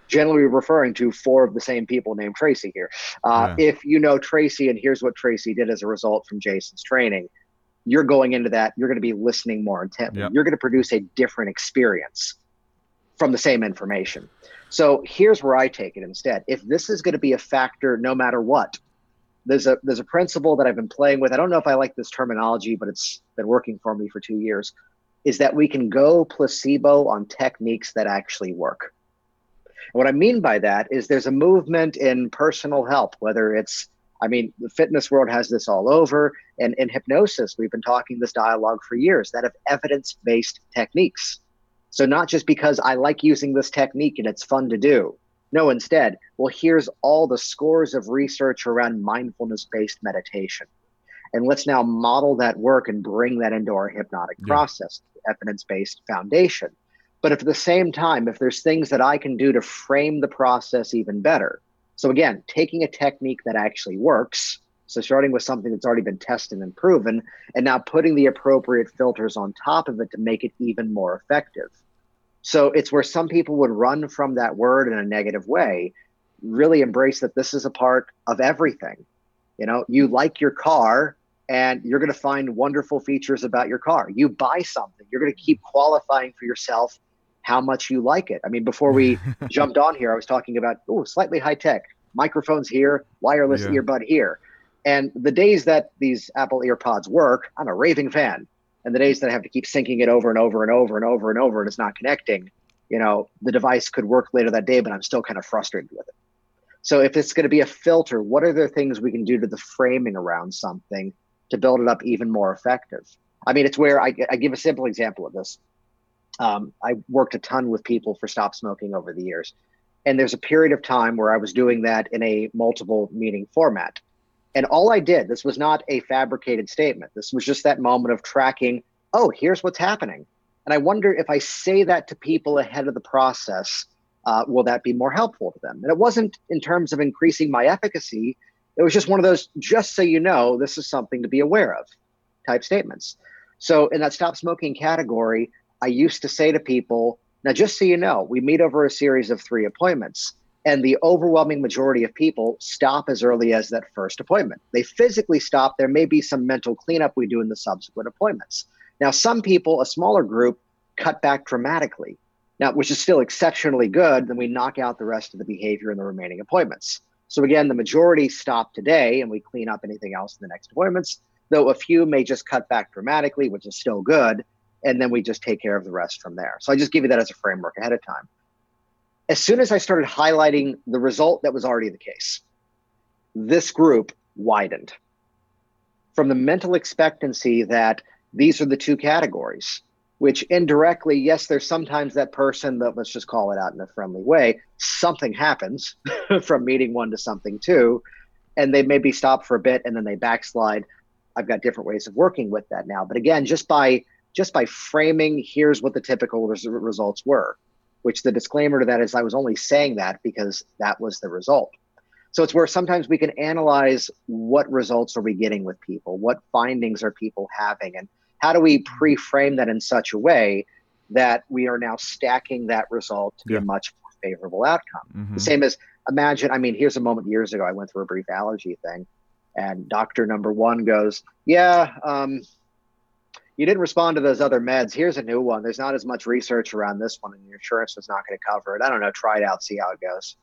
generally referring to 4 of the same people named Tracy here. If you know Tracy and here's what Tracy did as a result from Jason's training, you're going into that, you're going to be listening more intently. You're going to produce a different experience from the same information. So here's where I take it instead. If this is going to be a factor no matter what, there's a principle that I've been playing with. I don't know if I like this terminology, but it's been working for me for 2 years, is that we can go placebo on techniques that actually work. And what I mean by that is there's a movement in personal health, whether it's, the fitness world has this all over, and in hypnosis, we've been talking this dialogue for years, that of evidence-based techniques. So not just because I like using this technique and it's fun to do. No, instead, well, here's all the scores of research around mindfulness-based meditation. And let's now model that work and bring that into our hypnotic process, evidence-based foundation. But if at the same time, if there's things that I can do to frame the process even better. So again, taking a technique that actually works, so starting with something that's already been tested and proven, and now putting the appropriate filters on top of it to make it even more effective. So it's where some people would run from that word in a negative way, really embrace that this is a part of everything. You like your car and you're going to find wonderful features about your car. You buy something, you're going to keep qualifying for yourself how much you like it. Before we jumped on here, I was talking about, slightly high tech, microphones here, wireless earbud here. And the days that these Apple EarPods work, I'm a raving fan. And the days that I have to keep syncing it over and over and over and over and over and it's not connecting, the device could work later that day, but I'm still kind of frustrated with it. So if it's going to be a filter, what are the things we can do to the framing around something to build it up even more effective? It's where I give a simple example of this. I worked a ton with people for Stop Smoking over the years. And there's a period of time where I was doing that in a multiple meeting format. And all I did, this was not a fabricated statement. This was just that moment of tracking, here's what's happening. And I wonder if I say that to people ahead of the process, will that be more helpful to them? And it wasn't in terms of increasing my efficacy. It was just one of those, just so you know, this is something to be aware of type statements. So in that Stop Smoking category, I used to say to people, now, just so you know, we meet over a series of 3 appointments. And the overwhelming majority of people stop as early as that first appointment. They physically stop. There may be some mental cleanup we do in the subsequent appointments. Now, some people, a smaller group, cut back dramatically, now, which is still exceptionally good. Then we knock out the rest of the behavior in the remaining appointments. So again, the majority stop today and we clean up anything else in the next appointments, though a few may just cut back dramatically, which is still good. And then we just take care of the rest from there. So I just give you that as a framework ahead of time. As soon as I started highlighting the result that was already the case, this group widened from the mental expectancy that these are the 2 categories, which indirectly, yes, there's sometimes that person that, let's just call it out in a friendly way, something happens from meeting 1 to something 2, and they maybe stop for a bit and then they backslide. I've got different ways of working with that now. But again, just by framing, here's what the typical results were. Which the disclaimer to that is I was only saying that because that was the result. So it's where sometimes we can analyze what results are we getting with people, what findings are people having, and how do we pre-frame that in such a way that we are now stacking that result to be a much more favorable outcome. The same as, imagine, I mean, here's a moment years ago, I went through a brief allergy thing, and doctor number one goes, you didn't respond to those other meds. Here's a new one. There's not as much research around this one, and your insurance is not going to cover it. I don't know. Try it out, see how it goes.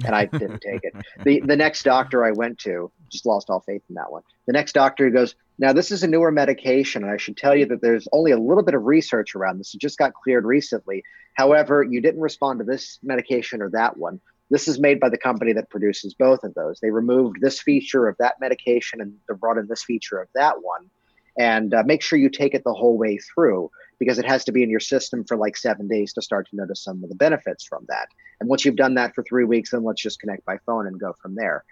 And I didn't take it. The next doctor I went to, just lost all faith in that one. The next doctor goes, now this is a newer medication, and I should tell you that there's only a little bit of research around this. It just got cleared recently. However, you didn't respond to this medication or that one. This is made by the company that produces both of those. They removed this feature of that medication and they brought in this feature of that one. And make sure you take it the whole way through, because it has to be in your system for like 7 days to start to notice some of the benefits from that. And once you've done that for 3 weeks, then let's just connect by phone and go from there.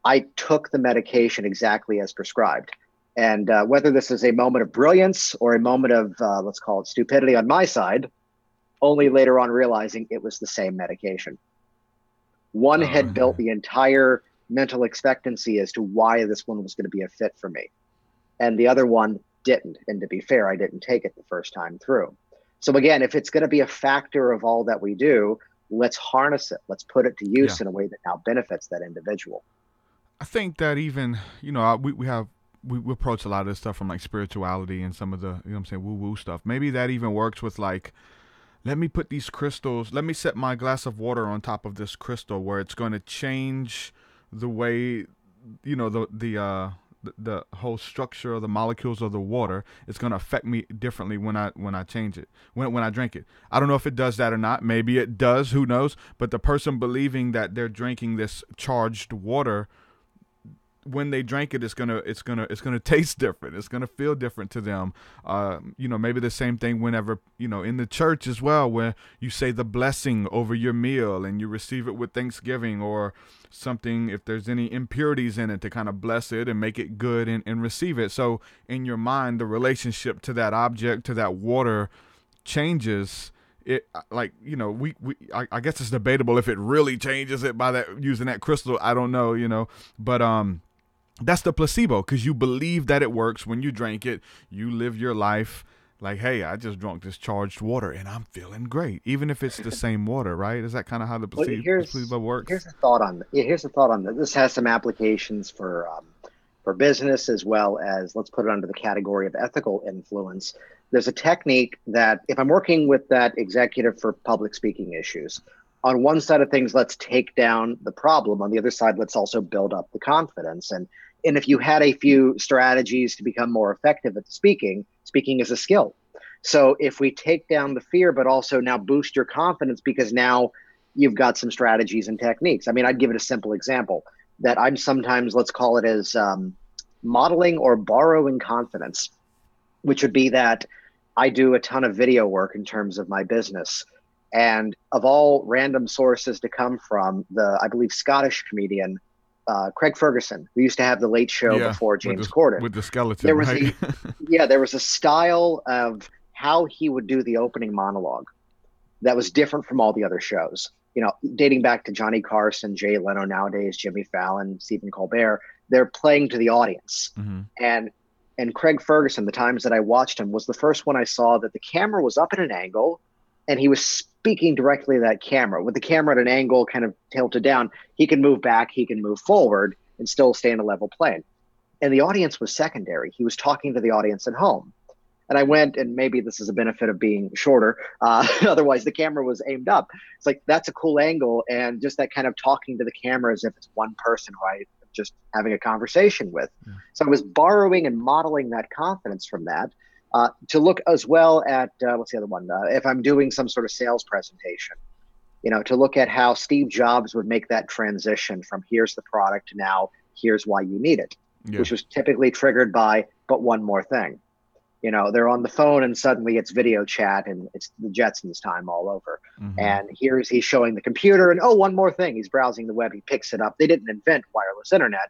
I took the medication exactly as prescribed. And whether this is a moment of brilliance or a moment of, let's call it stupidity on my side, only later on realizing it was the same medication. One had built the entire mental expectancy as to why this one was going to be a fit for me. And the other one didn't. And to be fair, I didn't take it the first time through. So again, if it's going to be a factor of all that we do, let's harness it. Let's put it to use in a way that now benefits that individual. I think that even, we approach a lot of this stuff from like spirituality and some of the, woo-woo stuff. Maybe that even works with like, let me put these crystals, let me set my glass of water on top of this crystal where it's going to change the way, the whole structure of the molecules of the water. It's going to affect me differently when I change it, when I drink it. I don't know if it does that or not. Maybe it does, who knows? But the person believing that they're drinking this charged water, when they drink it, it's gonna taste different. It's gonna feel different to them. Maybe the same thing whenever, in the church as well, where you say the blessing over your meal and you receive it with thanksgiving or something, if there's any impurities in it, to kind of bless it and make it good and receive it. So in your mind, the relationship to that object, to that water, changes. It I guess it's debatable if it really changes it by that using that crystal. I don't know, but that's the placebo, because you believe that it works. When you drink it, you live your life like, hey, I just drank this charged water and I'm feeling great, even if it's the same water, right? Is that kind of how the placebo works? Here's a thought on that. This has some applications for business, as well as, let's put it under the category of ethical influence. There's a technique that, if I'm working with that executive for public speaking issues, on one side of things, let's take down the problem. On the other side, let's also build up the confidence. And if you had a few strategies to become more effective at speaking is a skill. So if we take down the fear, but also now boost your confidence, because now you've got some strategies and techniques. I mean, I'd give it a simple example that I'm sometimes, let's call it as modeling or borrowing confidence, which would be that I do a ton of video work in terms of my business. And of all random sources to come from, I believe, Scottish comedian Craig Ferguson, who used to have the Late Show before James Corden. With the skeleton, there was right? there was a style of how he would do the opening monologue that was different from all the other shows. Dating back to Johnny Carson, Jay Leno nowadays, Jimmy Fallon, Stephen Colbert, they're playing to the audience. And Craig Ferguson, the times that I watched him, was the first one I saw that the camera was up at an angle and he was speaking directly to that camera. With the camera at an angle kind of tilted down, he can move back, he can move forward and still stay in a level plane. And the audience was secondary. He was talking to the audience at home. And I went, and maybe this is a benefit of being shorter. Otherwise, the camera was aimed up. It's like, that's a cool angle. And just that kind of talking to the camera as if it's one person who I'm just having a conversation with. So I was borrowing and modeling that confidence from that. To look as well at, what's the other one? If I'm doing some sort of sales presentation, to look at how Steve Jobs would make that transition from here's the product to now here's why you need it, which was typically triggered by, but one more thing. They're on the phone and suddenly it's video chat and it's the Jetsons time all over. And he's showing the computer and, oh, one more thing. He's browsing the web. He picks it up. They didn't invent wireless internet,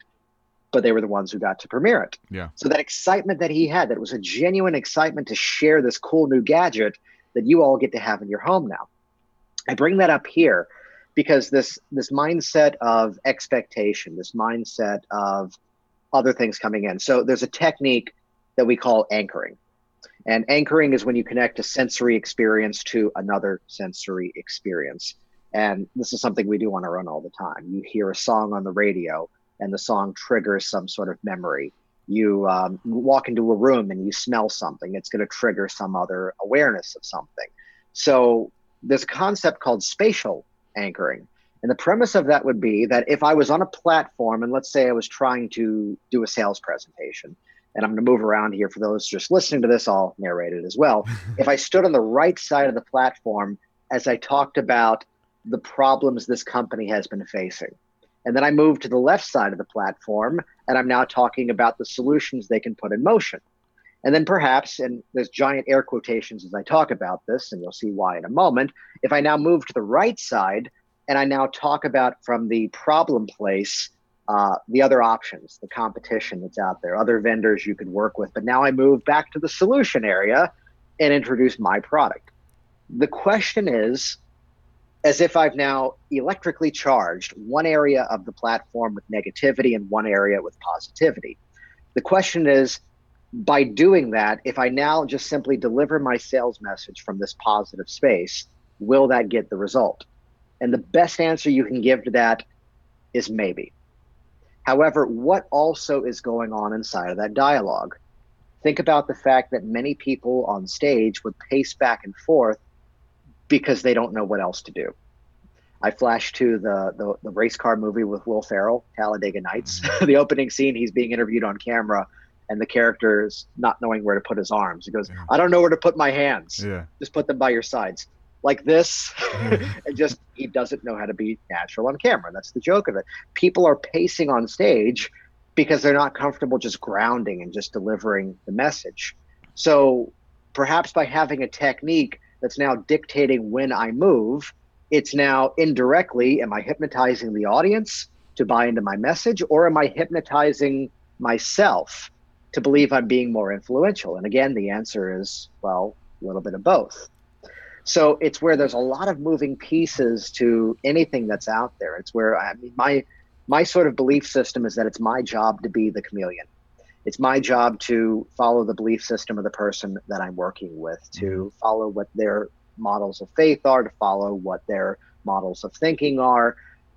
but they were the ones who got to premiere it. So that excitement that he had, that was a genuine excitement to share this cool new gadget that you all get to have in your home now. I bring that up here because this mindset of expectation, this mindset of other things coming in. So there's a technique that we call anchoring. And anchoring is when you connect a sensory experience to another sensory experience. And this is something we do on our own all the time. You hear a song on the radio and the song triggers some sort of memory. You walk into a room and you smell something. It's going to trigger some other awareness of something. So there's a concept called spatial anchoring. And the premise of that would be that if I was on a platform and let's say I was trying to do a sales presentation, and I'm going to move around here for those just listening to this, I'll narrate it as well. If I stood on the right side of the platform as I talked about the problems this company has been facing, and then I moved to the left side of the platform and I'm now talking about the solutions they can put in motion. And then perhaps, and there's giant air quotations as I talk about this, and you'll see why in a moment, if I now move to the right side and I now talk about from the problem place, the other options, the competition that's out there, other vendors you could work with. But now I move back to the solution area and introduce my product. The question is, as if I've now electrically charged one area of the platform with negativity and one area with positivity. The question is, by doing that, if I now just simply deliver my sales message from this positive space, will that get the result? And the best answer you can give to that is maybe. However, what also is going on inside of that dialogue? Think about the fact that many people on stage would pace back and forth because they don't know what else to do. I flash to the race car movie with Will Ferrell, Talladega Nights. The opening scene, he's being interviewed on camera, and the character is not knowing where to put his arms. He goes, I don't know where to put my hands. Yeah. Just put them by your sides. Like this, and just he doesn't know how to be natural on camera. That's the joke of it. People are pacing on stage because they're not comfortable just grounding and just delivering the message. So perhaps by having a technique that's now dictating when I move, it's now indirectly, am I hypnotizing the audience to buy into my message, or am I hypnotizing myself to believe I'm being more influential? And again, the answer is, well, a little bit of both. So it's where there's a lot of moving pieces to anything that's out there. It's where, I mean, my sort of belief system is that it's my job to be the chameleon. It's my job to follow the belief system of the person that I'm working with, to follow what their models of faith are, to follow what their models of thinking are.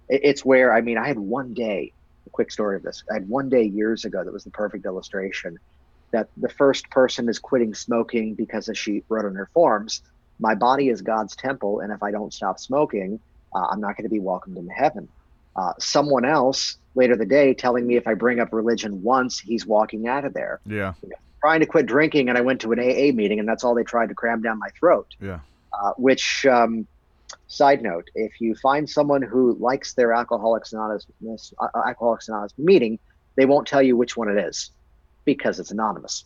It's where, I mean, I had one day, a quick story of this. I had one day years ago that was the perfect illustration, that the first person is quitting smoking because, as she wrote on her forms, my body is God's temple, and if I don't stop smoking, I'm not going to be welcomed into heaven. Someone else later the day telling me if I bring up religion once, he's walking out of there. Yeah. You know, trying to quit drinking, and I went to an AA meeting, and that's all they tried to cram down my throat. Yeah. Which, side note, if you find someone who likes their Alcoholics Anonymous meeting, they won't tell you which one it is because it's anonymous.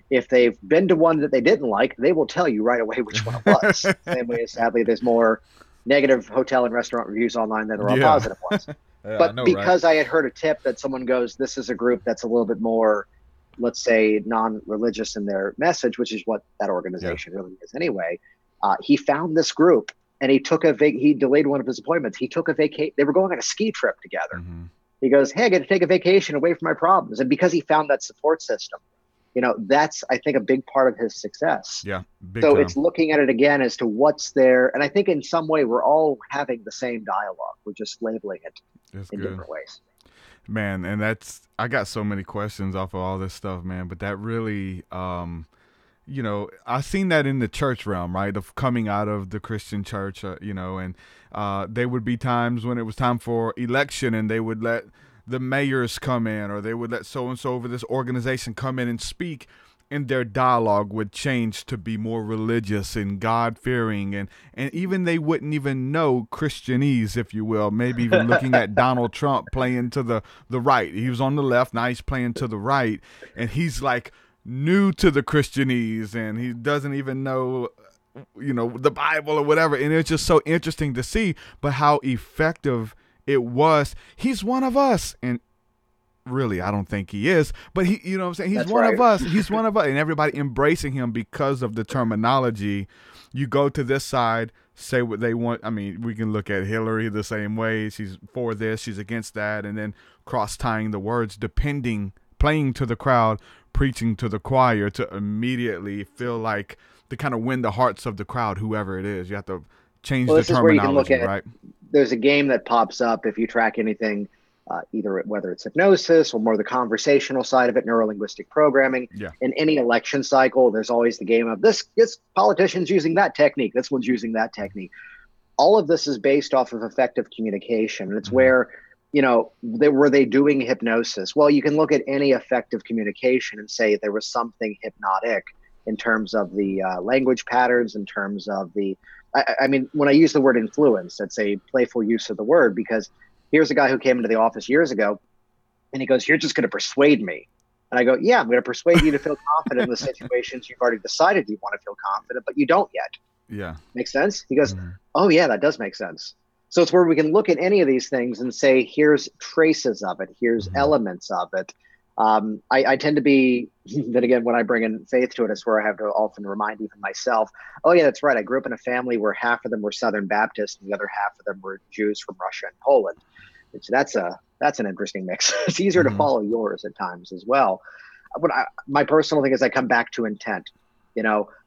If they've been to one that they didn't like, they will tell you right away which one it was. Same way, sadly, there's more negative hotel and restaurant reviews online than there are positive ones. But because I had heard a tip that someone goes, this is a group that's a little bit more, let's say, non-religious in their message, which is what that organization really is anyway. He found this group, and he took he delayed one of his appointments. He took a vacation. They were going on a ski trip together. He goes, hey, I get to take a vacation away from my problems. And because he found that support system, you know, that's, I think, a big part of his success. Yeah. So it's looking at it again as to what's there. And I think in some way we're all having the same dialogue. We're just labeling it in different ways. Man, and I got so many questions off of all this stuff, man. But that really, you know, I've seen that in the church realm, right? Of coming out of the Christian church, you know, and there would be times when it was time for election and they would let the mayors come in, or they would let so-and-so over this organization come in and speak, and their dialogue would change to be more religious and God-fearing, and even they wouldn't even know Christianese, if you will, maybe even looking at Donald Trump playing to the right. He was on the left, now he's playing to the right, and he's like new to the Christianese, and he doesn't even know, you know, the Bible or whatever, and it's just so interesting to see, but how effective it was. He's one of us, and really, I don't think he is, but he, you know what I'm saying? He's That's one right. of us. He's one of us, and everybody embracing him because of the terminology. You go to this side, say what they want. I mean, we can look at Hillary the same way. She's for this, she's against that, and then cross-tying the words depending playing to the crowd, preaching to the choir, to immediately feel like to kind of win the hearts of the crowd, whoever it is. You have to change the This is where you can look terminology, at, right? there's a game that pops up if you track anything, either whether it's hypnosis or more the conversational side of it, neurolinguistic programming. Yeah. In any election cycle, there's always the game of this politician's using that technique, this one's using that technique. All of this is based off of effective communication. And it's where, were they doing hypnosis? Well, you can look at any effective communication and say there was something hypnotic in terms of the language patterns, in terms of the, I mean, when I use the word influence, that's a playful use of the word, because here's a guy who came into the office years ago and he goes, "You're just going to persuade me." And I go, "Yeah, I'm going to persuade you to feel confident in the situations you've already decided you want to feel confident, but you don't yet." Yeah. Makes sense? He goes, "Oh yeah, that does make sense." So it's where we can look at any of these things and say, here's traces of it. Here's elements of it. I tend to be, then again, when I bring in faith to it, it's where I have to often remind even myself, oh yeah, that's right. I grew up in a family where half of them were Southern Baptist and the other half of them were Jews from Russia and Poland. So that's an interesting mix. It's easier to follow yours at times as well. But my personal thing is I come back to intent.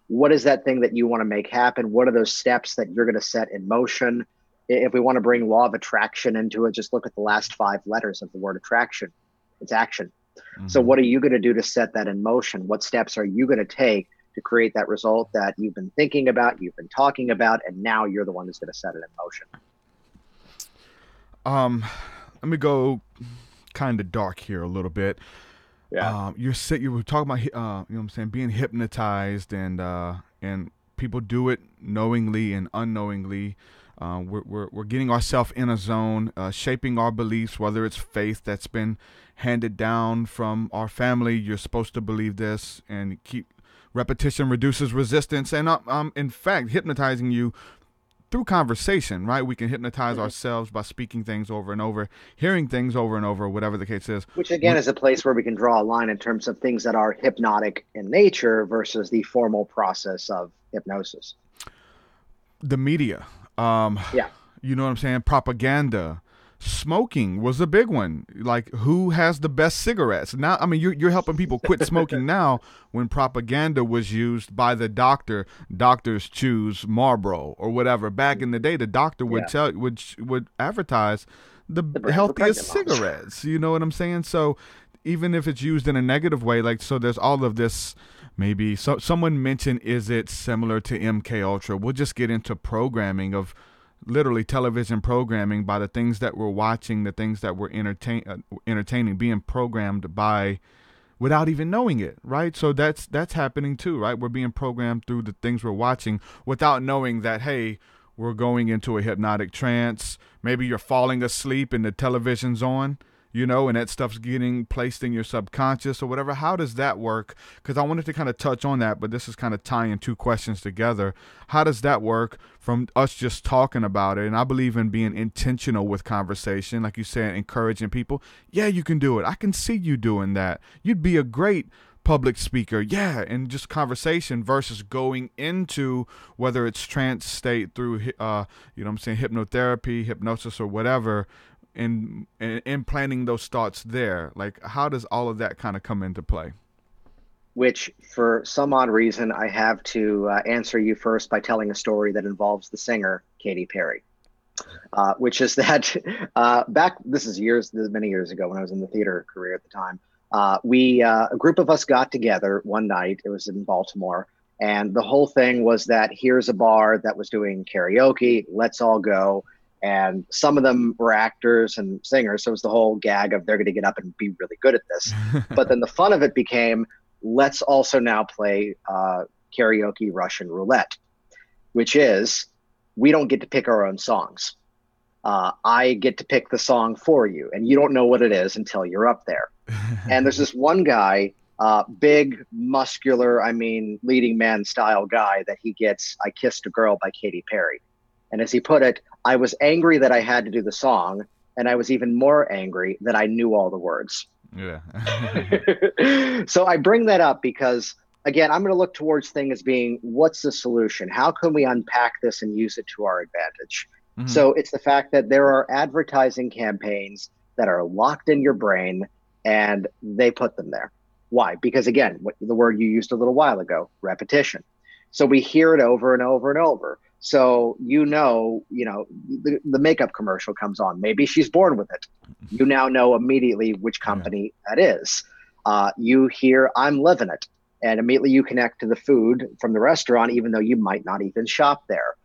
What is that thing that you want to make happen? What are those steps that you're going to set in motion? If we want to bring law of attraction into it, just look at the last 5 letters of the word attraction. It's action. So what are you going to do to set that in motion? What steps are you going to take to create that result that you've been thinking about, you've been talking about, and now you're the one who's going to set it in motion? Let me go kind of dark here a little bit. Yeah. You were talking about, what I'm saying, being hypnotized, and people do it knowingly and unknowingly. We're getting ourselves in a zone, shaping our beliefs, whether it's faith that's been handed down from our family. You're supposed to believe this, and repetition reduces resistance. And in fact, hypnotizing you through conversation, right? We can hypnotize ourselves by speaking things over and over, hearing things over and over, whatever the case is. Which again is a place where we can draw a line in terms of things that are hypnotic in nature versus the formal process of hypnosis. The media. Yeah. You know what I'm saying? Propaganda. Smoking was a big one. Like, who has the best cigarettes? Now, I mean, you're helping people quit smoking now when propaganda was used by the doctor. Doctors choose Marlboro or whatever. Back in the day, the doctor would would advertise the healthiest cigarettes. You know what I'm saying? So even if it's used in a negative way, like, so there's all of this. Maybe someone mentioned, is it similar to MK Ultra? We'll just get into programming of literally television programming by the things that we're watching, the things that we're entertaining, being programmed by without even knowing it, right? So that's happening too, right? We're being programmed through the things we're watching without knowing that, hey, we're going into a hypnotic trance. Maybe you're falling asleep and the television's on, and that stuff's getting placed in your subconscious or whatever. How does that work? Because I wanted to kind of touch on that, but this is kind of tying 2 questions together. How does that work from us just talking about it? And I believe in being intentional with conversation. Like you said, encouraging people. Yeah, you can do it. I can see you doing that. You'd be a great public speaker. Yeah. And just conversation versus going into whether it's trance state through, hypnotherapy, hypnosis or whatever, and implanting those thoughts there. Like, how does all of that kind of come into play? Which, for some odd reason, I have to answer you first by telling a story that involves the singer Katy Perry, which is that this is many years ago when I was in the theater career at the time. A group of us got together one night. It was in Baltimore, and the whole thing was that here's a bar that was doing karaoke. Let's all go. And some of them were actors and singers. So it was the whole gag of they're going to get up and be really good at this. But then the fun of it became, let's also now play karaoke Russian roulette, which is we don't get to pick our own songs. I get to pick the song for you, and you don't know what it is until you're up there. And there's this one guy, big, muscular, leading man style guy that he gets I Kissed a Girl by Katy Perry. And as he put it, I was angry that I had to do the song, and I was even more angry that I knew all the words. Yeah. So I bring that up because, again, I'm going to look towards things as being, what's the solution? How can we unpack this and use it to our advantage? So it's the fact that there are advertising campaigns that are locked in your brain and they put them there. Why? Because again, the word you used a little while ago, repetition. So we hear it over and over and over. So the makeup commercial comes on. Maybe she's born with it. You now know immediately which company that is. You hear I'm living it, and immediately you connect to the food from the restaurant, even though you might not even shop there.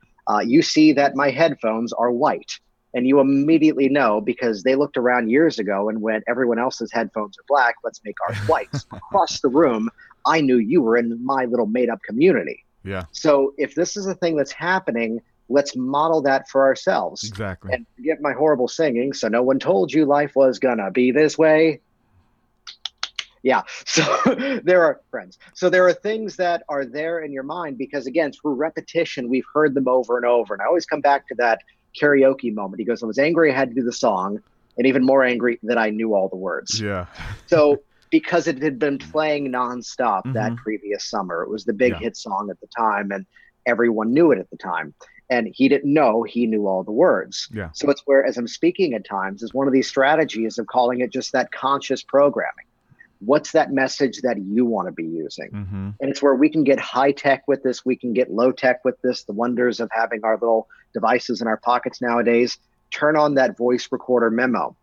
You see that my headphones are white, and you immediately know because they looked around years ago and went, everyone else's headphones are black, let's make ours white. Across the room, I knew you were in my little made-up community. Yeah. So if this is a thing that's happening, let's model that for ourselves. Exactly. And forget my horrible singing. So no one told you life was gonna be this way. Yeah. So there are friends. So there are things that are there in your mind because, again, through repetition, we've heard them over and over. And I always come back to that karaoke moment. He goes, I was angry I had to do the song, and even more angry that I knew all the words. Yeah. So because it had been playing nonstop that previous summer, it was the big hit song at the time, and everyone knew it at the time. And he didn't know he knew all the words. Yeah. So it's where, as I'm speaking at times, is one of these strategies of calling it just that conscious programming. What's that message that you want to be using? And it's where we can get high tech with this. We can get low tech with this. The wonders of having our little devices in our pockets nowadays. Turn on that voice recorder memo.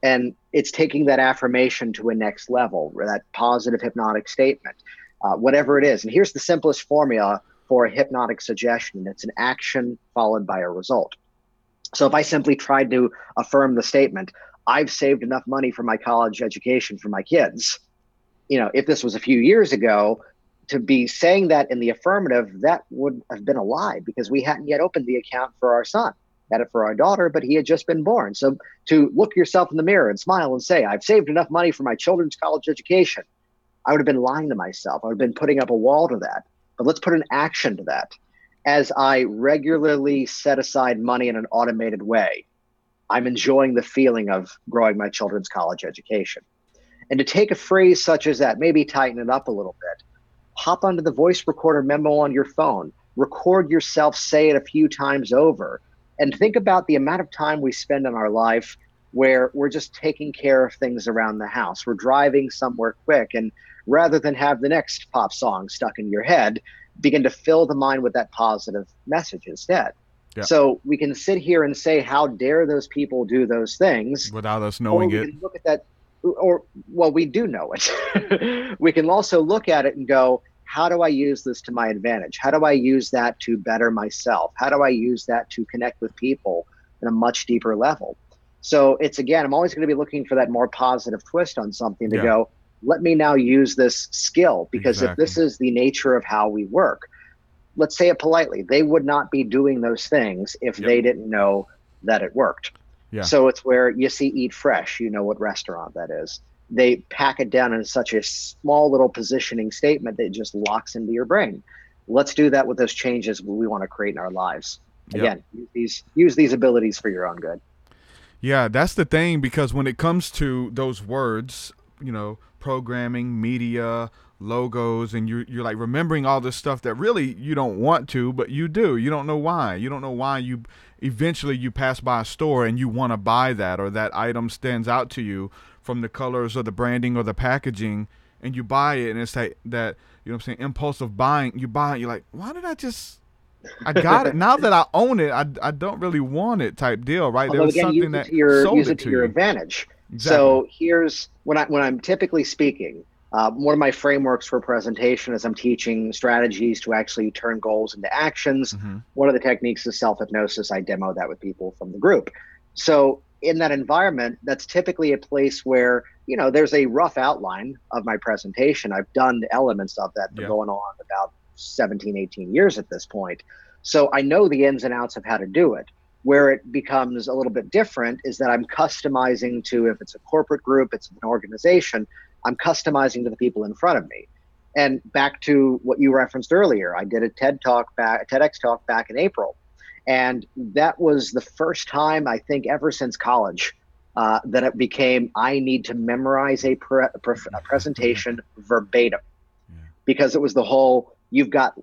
And it's taking that affirmation to a next level, or that positive hypnotic statement, whatever it is. And here's the simplest formula for a hypnotic suggestion. It's an action followed by a result. So if I simply tried to affirm the statement, I've saved enough money for my college education for my kids. If this was a few years ago, to be saying that in the affirmative, that would have been a lie because we hadn't yet opened the account for our son. Had it for our daughter, but he had just been born. So to look yourself in the mirror and smile and say, I've saved enough money for my children's college education, I would have been lying to myself. I would have been putting up a wall to that. But let's put an action to that. As I regularly set aside money in an automated way, I'm enjoying the feeling of growing my children's college education. And to take a phrase such as that, maybe tighten it up a little bit, hop onto the voice recorder memo on your phone, record yourself, say it a few times over, and think about the amount of time we spend in our life where we're just taking care of things around the house. We're driving somewhere quick, and rather than have the next pop song stuck in your head, begin to fill the mind with that positive message instead. Yeah. So we can sit here and say, how dare those people do those things? Without us knowing it. Can look at that, we do know it. We can also look at it and go, how do I use this to my advantage? How do I use that to better myself? How do I use that to connect with people in a much deeper level? So it's, again, I'm always going to be looking for that more positive twist on something to go, let me now use this skill, because if this is the nature of how we work, let's say it politely, they would not be doing those things if they didn't know that it worked. Yeah. So it's where you see Eat Fresh, you know what restaurant that is. They pack it down in such a small little positioning statement that it just locks into your brain. Let's do that with those changes we want to create in our lives. Again, use these abilities for your own good. Yeah, that's the thing, because when it comes to those words, programming, media, logos, and you're like remembering all this stuff that really you don't want to, but you do. You don't know why. You don't know why you eventually you pass by a store and you want to buy that, or that item stands out to you from the colors or the branding or the packaging, and you buy it, and it's like that, impulsive buying. You buy it, you're like, why did I got it. Now that I own it, I don't really want it type deal, right? Although, there was something that sold it to your you. Advantage. Exactly. So here's when I'm typically speaking, one of my frameworks for presentation is I'm teaching strategies to actually turn goals into actions. Mm-hmm. One of the techniques is self-hypnosis. I demo that with people from the group. So in that environment, that's typically a place where, there's a rough outline of my presentation. I've done elements of that for going on about 17, 18 years at this point. So I know the ins and outs of how to do it. Where it becomes a little bit different is that I'm customizing to, if it's a corporate group, it's an organization, I'm customizing to the people in front of me. And back to what you referenced earlier, I did a TEDx talk back in April. And that was the first time, I think, ever since college, that it became, I need to memorize a presentation verbatim. Because it was the whole, you've got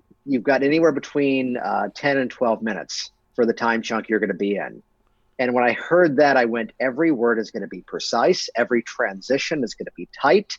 anywhere between 10 and 12 minutes for the time chunk you're going to be in. And when I heard that, I went, every word is going to be precise. Every transition is going to be tight.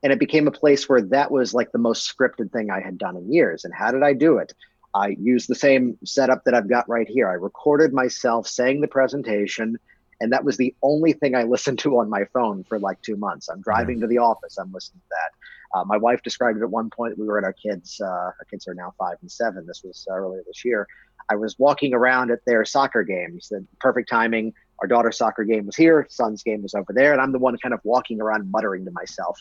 And it became a place where that was like the most scripted thing I had done in years. And how did I do it? I used the same setup that I've got right here. I recorded myself saying the presentation, and that was the only thing I listened to on my phone for like 2 months. I'm driving to the office, I'm listening to that. My wife described it at one point. We were at our kids are now 5 and 7. This was earlier this year. I was walking around at their soccer games. The perfect timing. Our daughter's soccer game was here, son's game was over there, and I'm the one kind of walking around muttering to myself,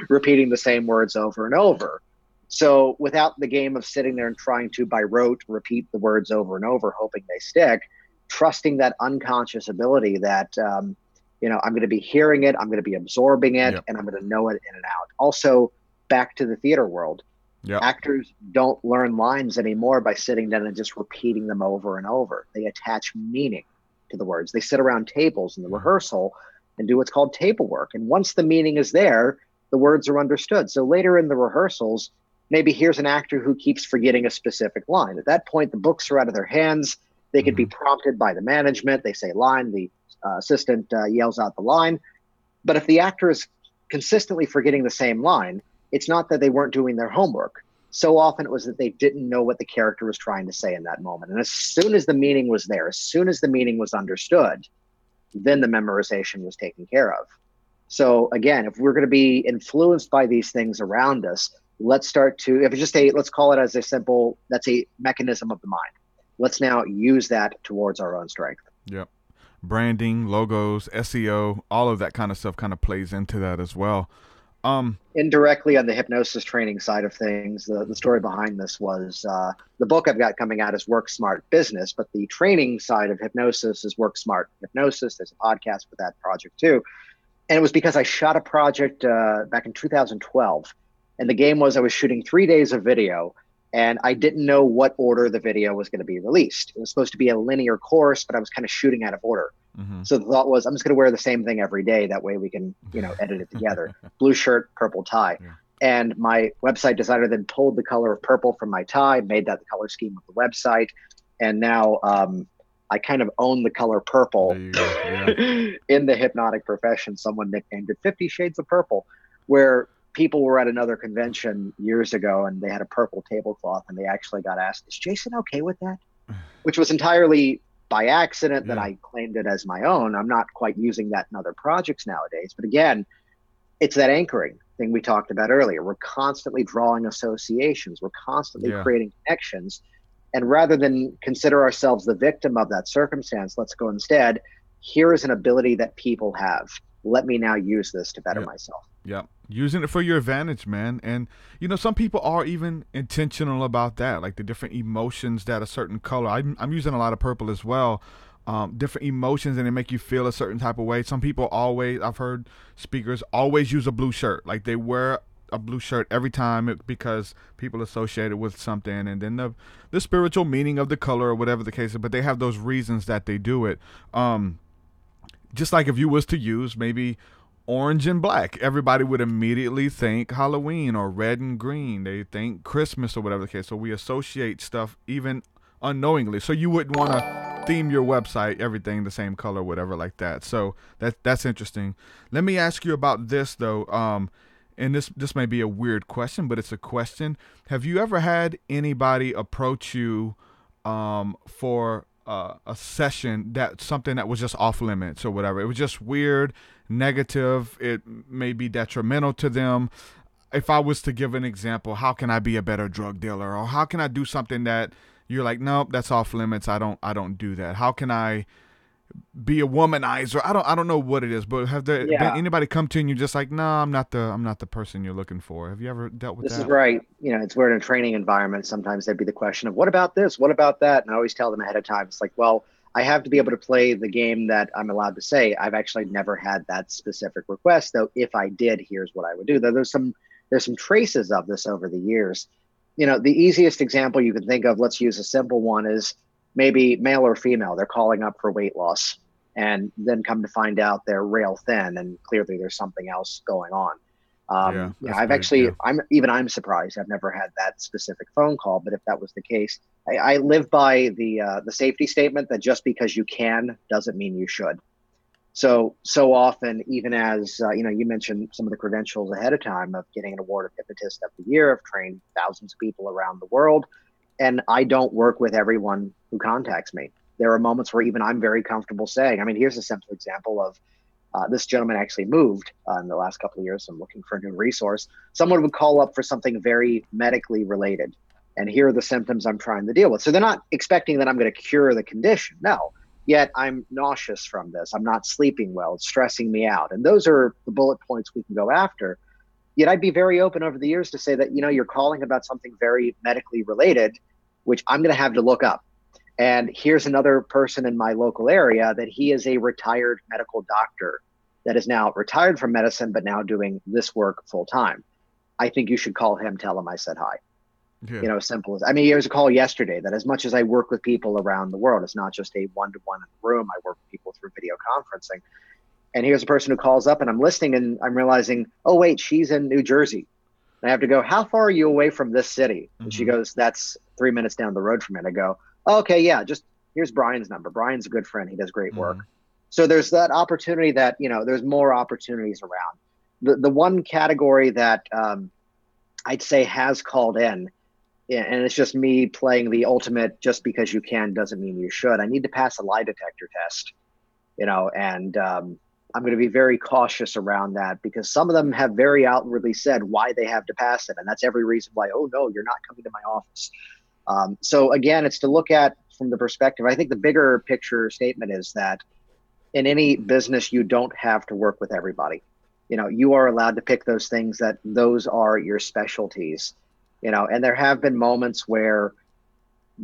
repeating the same words over and over. So without the game of sitting there and trying to, by rote, repeat the words over and over, hoping they stick, trusting that unconscious ability that, I'm going to be hearing it, I'm going to be absorbing it, and I'm going to know it in and out. Also, back to the theater world. Yep. Actors don't learn lines anymore by sitting down and just repeating them over and over. They attach meaning to the words. They sit around tables in the rehearsal and do what's called table work. And once the meaning is there, the words are understood. So later in the rehearsals, maybe here's an actor who keeps forgetting a specific line. At that point, the books are out of their hands. They could be prompted by the management. They say line, the assistant yells out the line. But if the actor is consistently forgetting the same line, it's not that they weren't doing their homework. So often it was that they didn't know what the character was trying to say in that moment. And as soon as the meaning was there, as soon as the meaning was understood, then the memorization was taken care of. So again, if we're going to be influenced by these things around us, let's start to, if it's just let's call it as a simple, that's a mechanism of the mind. Let's now use that towards our own strength. Yep. Branding, logos, SEO, all of that kind of stuff kind of plays into that as well. Indirectly on the hypnosis training side of things, the story behind this was the book I've got coming out is Work Smart Business, but the training side of hypnosis is Work Smart Hypnosis. There's a podcast for that project too. And it was because I shot a project back in 2012. And the game was I was shooting 3 days of video, and I didn't know what order the video was going to be released. It was supposed to be a linear course, but I was kind of shooting out of order. So the thought was, I'm just going to wear the same thing every day. That way we can, edit it together. Blue shirt, purple tie. Yeah. And my website designer then pulled the color of purple from my tie, made that the color scheme of the website. And now I kind of own the color purple in the hypnotic profession. Someone nicknamed it 50 Shades of Purple, where people were at another convention years ago and they had a purple tablecloth and they actually got asked, is Jason okay with that? Which was entirely by accident that I claimed it as my own. I'm not quite using that in other projects nowadays. But again, it's that anchoring thing we talked about earlier. We're constantly drawing associations. We're constantly creating connections. And rather than consider ourselves the victim of that circumstance, let's go instead, here is an ability that people have. Let me now use this to better myself. Yeah. Using it for your advantage, man. And, some people are even intentional about that, like the different emotions that a certain color, I'm using a lot of purple as well, different emotions, and they make you feel a certain type of way. Some people I've heard speakers always use a blue shirt. Like they wear a blue shirt every time because people associate it with something, and then the spiritual meaning of the color or whatever the case is, but they have those reasons that they do it. Just like if you was to use maybe orange and black, everybody would immediately think Halloween, or red and green. They think Christmas or whatever the case. So we associate stuff even unknowingly. So you wouldn't want to theme your website everything the same color, whatever like that. So that's interesting. Let me ask you about this though. And this may be a weird question, but it's a question. Have you ever had anybody approach you for a session something that was just off limits or whatever? It was just weird, negative, it may be detrimental to them. If I was to give an example, how can I be a better drug dealer, or how can I do something that you're like, nope, that's off limits, I don't do that? How can I be a womanizer? I don't know what it is, but have there been anybody come to you and you're just like, no, I'm not the person you're looking for? Have you ever dealt with that? This is right. It's weird in a training environment. Sometimes there'd be the question of, what about this? What about that? And I always tell them ahead of time, it's like, well, I have to be able to play the game that I'm allowed to say. I've actually never had that specific request, though. If I did, here's what I would do. Though there's some traces of this over the years. The easiest example you can think of, let's use a simple one, is maybe male or female. They're calling up for weight loss, and then come to find out they're rail thin, and clearly there's something else going on. I'm surprised. I've never had that specific phone call, but if that was the case, I live by the safety statement that just because you can doesn't mean you should. So often, even as you mentioned some of the credentials ahead of time of getting an award of hypnotist of the year. I've trained thousands of people around the world, and I don't work with everyone who contacts me. There are moments where even I'm very comfortable saying, I mean, here's a simple example of this gentleman actually moved in the last couple of years. So I'm looking for a new resource. Someone would call up for something very medically related, and here are the symptoms I'm trying to deal with. So they're not expecting that I'm going to cure the condition. No. Yet I'm nauseous from this. I'm not sleeping well. It's stressing me out. And those are the bullet points we can go after. Yet I'd be very open over the years to say that, you're calling about something very medically related, which I'm going to have to look up. And here's another person in my local area that he is a retired medical doctor that is now retired from medicine, but now doing this work full time. I think you should call him, tell him I said hi. Yeah. Simple as, there was a call yesterday that as much as I work with people around the world, it's not just a one-to-one in the room. I work with people through video conferencing. And here's a person who calls up and I'm listening and I'm realizing, oh, wait, she's in New Jersey. And I have to go, how far are you away from this city? And she goes, that's 3 minutes down the road from me. And I go, oh, okay, yeah, just here's Brian's number. Brian's a good friend. He does great work. So there's that opportunity that, there's more opportunities around. The one category that I'd say has called in, and it's just me playing the ultimate just because you can doesn't mean you should. I need to pass a lie detector test, and I'm going to be very cautious around that because some of them have very outwardly said why they have to pass it. And that's every reason why, oh, no, you're not coming to my office. So again, it's to look at from the perspective. I think the bigger picture statement is that in any business, you don't have to work with everybody. You are allowed to pick those things that those are your specialties. And there have been moments where,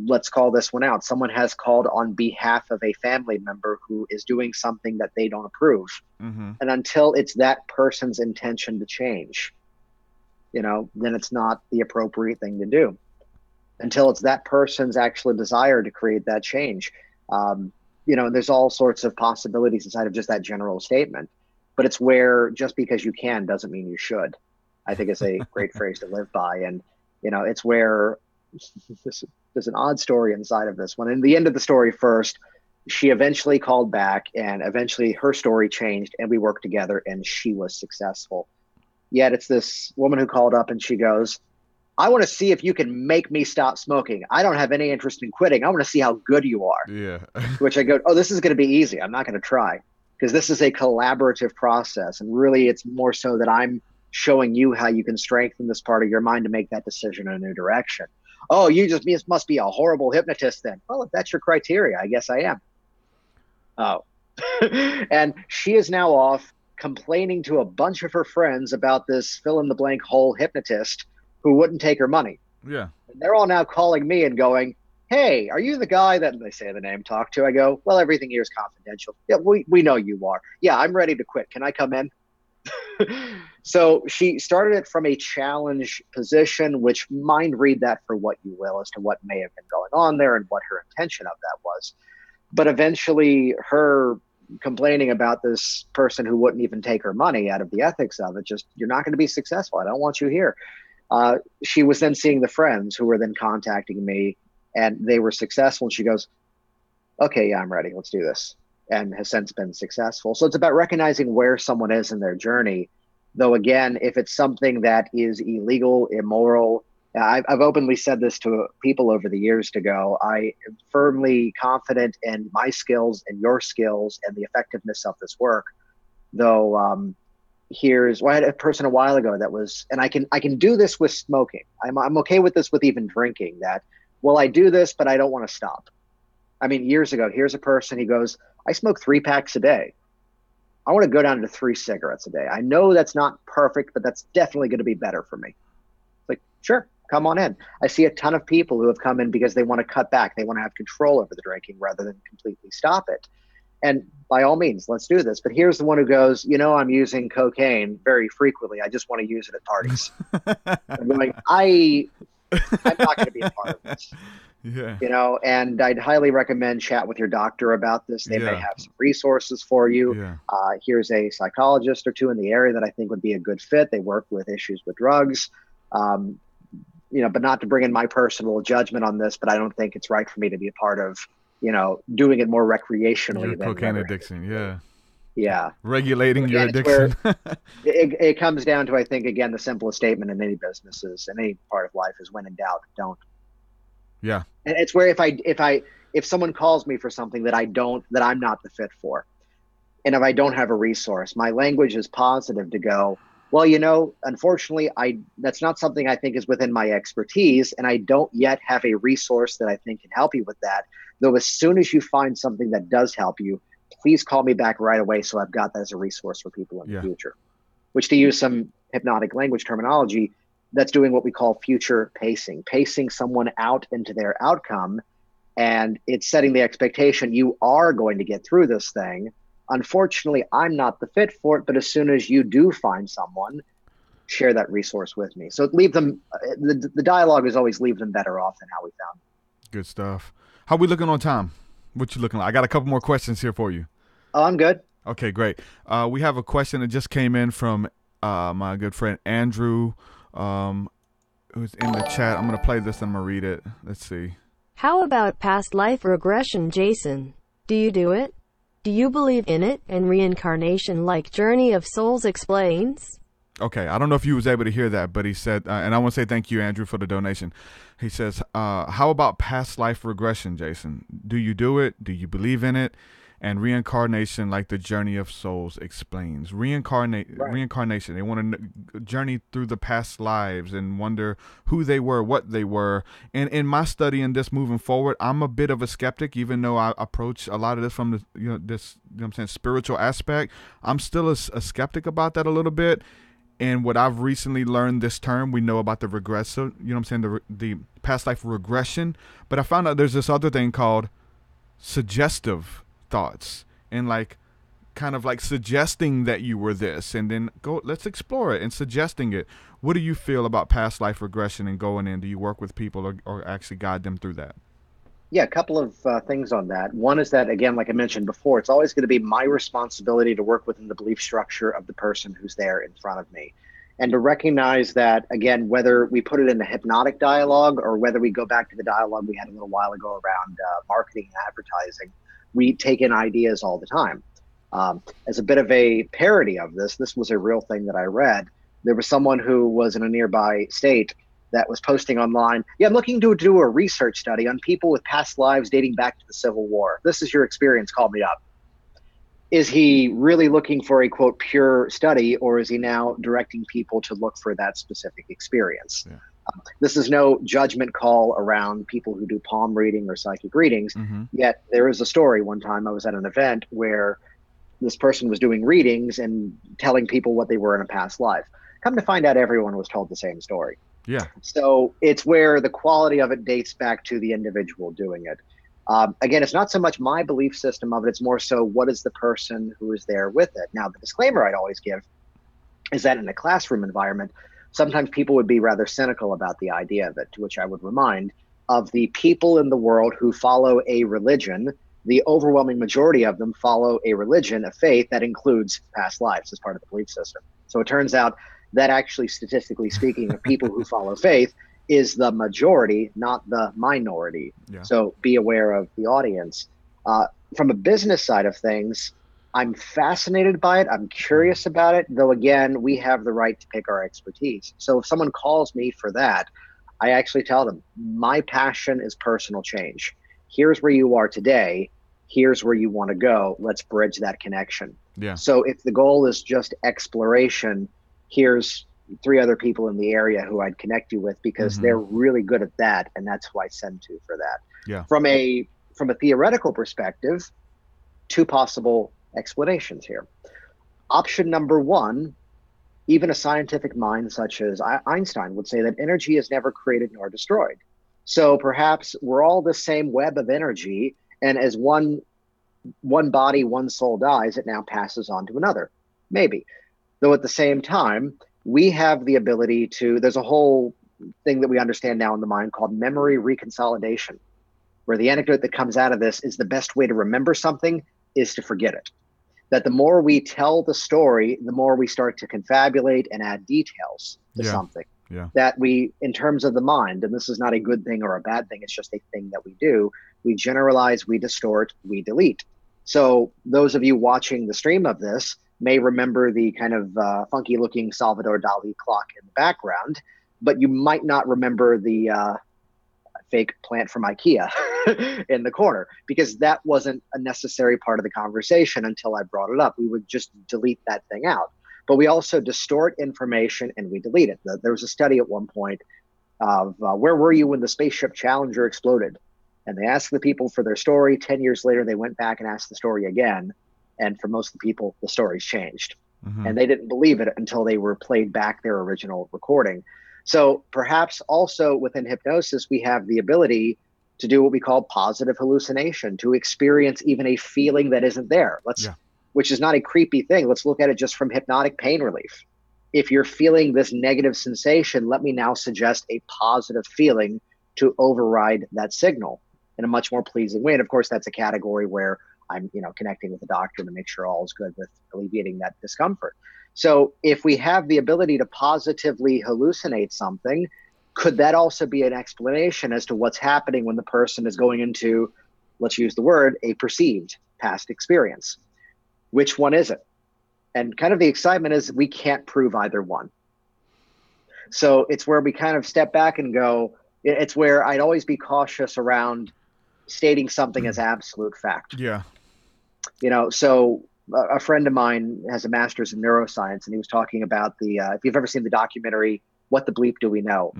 let's call this one out. Someone has called on behalf of a family member who is doing something that they don't approve. And until it's that person's intention to change, then it's not the appropriate thing to do. Until it's that person's actual desire to create that change. There's all sorts of possibilities inside of just that general statement. But it's where just because you can doesn't mean you should. I think it's a great phrase to live by. And it's where there's an odd story inside of this one. In the end of the story first, she eventually called back and eventually her story changed and we worked together and she was successful. Yet it's this woman who called up and she goes, I want to see if you can make me stop smoking. I don't have any interest in quitting. I want to see how good you are. Yeah. Which I go, oh, this is going to be easy. I'm not going to try because this is a collaborative process. And really it's more so that I'm showing you how you can strengthen this part of your mind to make that decision in a new direction. Oh, you just must be a horrible hypnotist then. Well, if that's your criteria, I guess I am. Oh. And she is now off complaining to a bunch of her friends about this fill-in-the-blank hole hypnotist who wouldn't take her money. Yeah. And they're all now calling me and going, hey, are you the guy that they say the name talk to? I go, well, everything here is confidential. Yeah, we know you are. Yeah, I'm ready to quit. Can I come in? So she started it from a challenge position, which mind read that for what you will as to what may have been going on there and what her intention of that was. But eventually her complaining about this person who wouldn't even take her money out of the ethics of it, just, you're not going to be successful. I don't want you here. She was then seeing the friends who were then contacting me and they were successful. And she goes, okay, yeah, I'm ready. Let's do this. And has since been successful. So it's about recognizing where someone is in their journey. Though, again, if it's something that is illegal, immoral, I've openly said this to people over the years to go, I am firmly confident in my skills and your skills and the effectiveness of this work. Though I had a person a while ago that was, and I can do this with smoking. I'm okay with this with even drinking that, well, I do this, but I don't want to stop. I mean, years ago, here's a person, he goes, I smoke 3 packs a day. I want to go down to 3 cigarettes a day. I know that's not perfect, but that's definitely going to be better for me. It's like, sure, come on in. I see a ton of people who have come in because they want to cut back. They want to have control over the drinking rather than completely stop it. And by all means, let's do this. But here's the one who goes, I'm using cocaine very frequently. I just want to use it at parties. I'm going, I'm not going to be a part of this. Yeah. And I'd highly recommend chat with your doctor about this. They may have some resources for you. Yeah. Here's a psychologist or two in the area that I think would be a good fit. They work with issues with drugs. but not to bring in my personal judgment on this, but I don't think it's right for me to be a part of, doing it more recreationally Your than cocaine rather- addiction. Yeah. Yeah. Regulating your Again, it's where addiction. it comes down to, I think, again, the simplest statement in any businesses and any part of life is when in doubt, don't. Yeah. And it's where if someone calls me for something that I'm not the fit for, and if I don't have a resource, my language is positive to go, well, unfortunately, that's not something I think is within my expertise, and I don't yet have a resource that I think can help you with that. Though as soon as you find something that does help you, please call me back right away so I've got that as a resource for people in the future. Which, to use some hypnotic language terminology, that's doing what we call future pacing someone out into their outcome, and it's setting the expectation you are going to get through this thing. Unfortunately, I'm not the fit for it, but as soon as you do find someone, share that resource with me. So leave them, the dialogue is always leave them better off than how we found them. Good stuff. How we looking on time? What you looking like? I got a couple more questions here for you. Oh, I'm good. Okay, great. We have a question that just came in from my good friend Andrew, who's in the chat. I'm going to play this and I'm going to read it. Let's see. How about past life regression, Jason? Do you do it? Do you believe in it and reincarnation like Journey of Souls explains? Okay, I don't know if you was able to hear that, but he said, and I want to say thank you, Andrew, for the donation. He says, how about past life regression, Jason? Do you do it? Do you believe in it? And reincarnation, like the Journey of Souls explains. Reincarnation. They want to journey through the past lives and wonder who they were, what they were. And in my study in this moving forward, I'm a bit of a skeptic, even though I approach a lot of this from the spiritual aspect. I'm still a skeptic about that a little bit. And what I've recently learned this term, we know about the regressive, the past life regression. But I found out there's this other thing called suggestive thoughts, and kind of like suggesting that you were this, and then let's explore it and suggesting it. What do you feel about past life regression and going in? Do you work with people or actually guide them through that? Yeah, a couple of things on that. One is that, again, like I mentioned before, it's always going to be my responsibility to work within the belief structure of the person who's there in front of me. And to recognize that, again, whether we put it in a hypnotic dialogue or whether we go back to the dialogue we had a little while ago around marketing and advertising, we take in ideas all the time. As a bit of a parody of this was a real thing that I read. There was someone who was in a nearby state that was posting online, I'm looking to do a research study on people with past lives dating back to the Civil War. This is your experience, call me up. Is he really looking for a, quote, pure study, or is he now directing people to look for that specific experience? Yeah. This is no judgment call around people who do palm reading or psychic readings. Mm-hmm. Yet there is a story. One time I was at an event where this person was doing readings and telling people what they were in a past life. Come to find out, everyone was told the same story. Yeah. So it's where the quality of it dates back to the individual doing it. Again, it's not so much my belief system of it. It's more so what is the person who is there with it. Now, the disclaimer I'd always give is that in a classroom environment, sometimes people would be rather cynical about the idea of it, to which I would remind of the people in the world who follow a religion. The overwhelming majority of them follow a religion, a faith that includes past lives as part of the belief system. So it turns out that actually, statistically speaking, of people who follow faith is the majority, not the minority. Yeah. So be aware of the audience. From a business side of things, I'm fascinated by it. I'm curious about it, though, again, we have the right to pick our expertise. So if someone calls me for that, I actually tell them, my passion is personal change. Here's where you are today. Here's where you want to go. Let's bridge that connection. Yeah. So if the goal is just exploration, here's 3 other people in the area who I'd connect you with, because they're really good at that. And that's who I send to for that. Yeah. From a theoretical perspective, 2 possible explanations here. Option number 1, even a scientific mind such as Einstein would say that energy is never created nor destroyed. So perhaps we're all the same web of energy, and as one body, one soul dies, it now passes on to another. Maybe. Though at the same time, we have the ability to, there's a whole thing that we understand now in the mind called memory reconsolidation, where the anecdote that comes out of this is the best way to remember something is to forget it. That the more we tell the story, the more we start to confabulate and add details to something. Yeah. that we, in terms of the mind, and this is not a good thing or a bad thing, it's just a thing that we do, we generalize, we distort, we delete. So those of you watching the stream of this may remember the kind of funky looking Salvador Dali clock in the background, but you might not remember the fake plant from IKEA in the corner, because that wasn't a necessary part of the conversation until I brought it up. We would just delete that thing out. But we also distort information and we delete it. There was a study at one point of where were you when the spaceship Challenger exploded? And they asked the people for their story. 10 years later, they went back and asked the story again. And for most of the people, the story's changed. And they didn't believe it until they were played back their original recording. So perhaps also within hypnosis, we have the ability to do what we call positive hallucination, to experience even a feeling that isn't there. Which is not a creepy thing. Let's look at it just from hypnotic pain relief. If you're feeling this negative sensation, let me now suggest a positive feeling to override that signal in a much more pleasing way. And of course, that's a category where I'm, connecting with the doctor to make sure all is good with alleviating that discomfort. So if we have the ability to positively hallucinate something, could that also be an explanation as to what's happening when the person is going into, let's use the word, a perceived past experience? Which one is it? And kind of the excitement is we can't prove either one. So it's where we kind of step back and go, it's where I'd always be cautious around stating something as absolute fact. Yeah. So a friend of mine has a master's in neuroscience, and he was talking about if you've ever seen the documentary, What the Bleep Do We Know?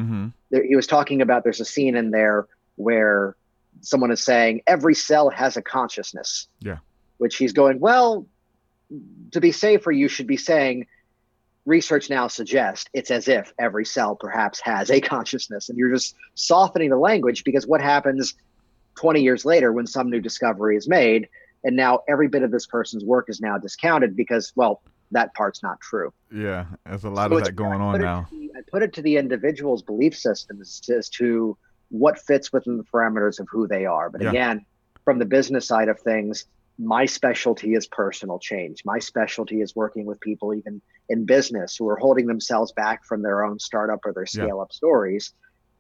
He was talking about, there's a scene in there where someone is saying every cell has a consciousness. Yeah. Which he's going, well, to be safer, you should be saying research now suggests it's as if every cell perhaps has a consciousness. And you're just softening the language, because what happens 20 years later when some new discovery is made, and now every bit of this person's work is now discounted because, well, that part's not true. Yeah, there's a lot of that going on now. I put it to the individual's belief system as to what fits within the parameters of who they are. But again, from the business side of things, my specialty is personal change. My specialty is working with people even in business who are holding themselves back from their own startup or their scale-up stories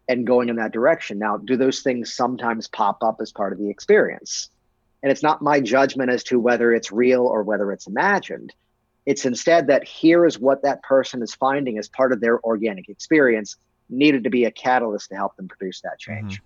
and going in that direction. Now, do those things sometimes pop up as part of the experience? And it's not my judgment as to whether it's real or whether it's imagined. It's instead that here is what that person is finding as part of their organic experience, needed to be a catalyst to help them produce that change.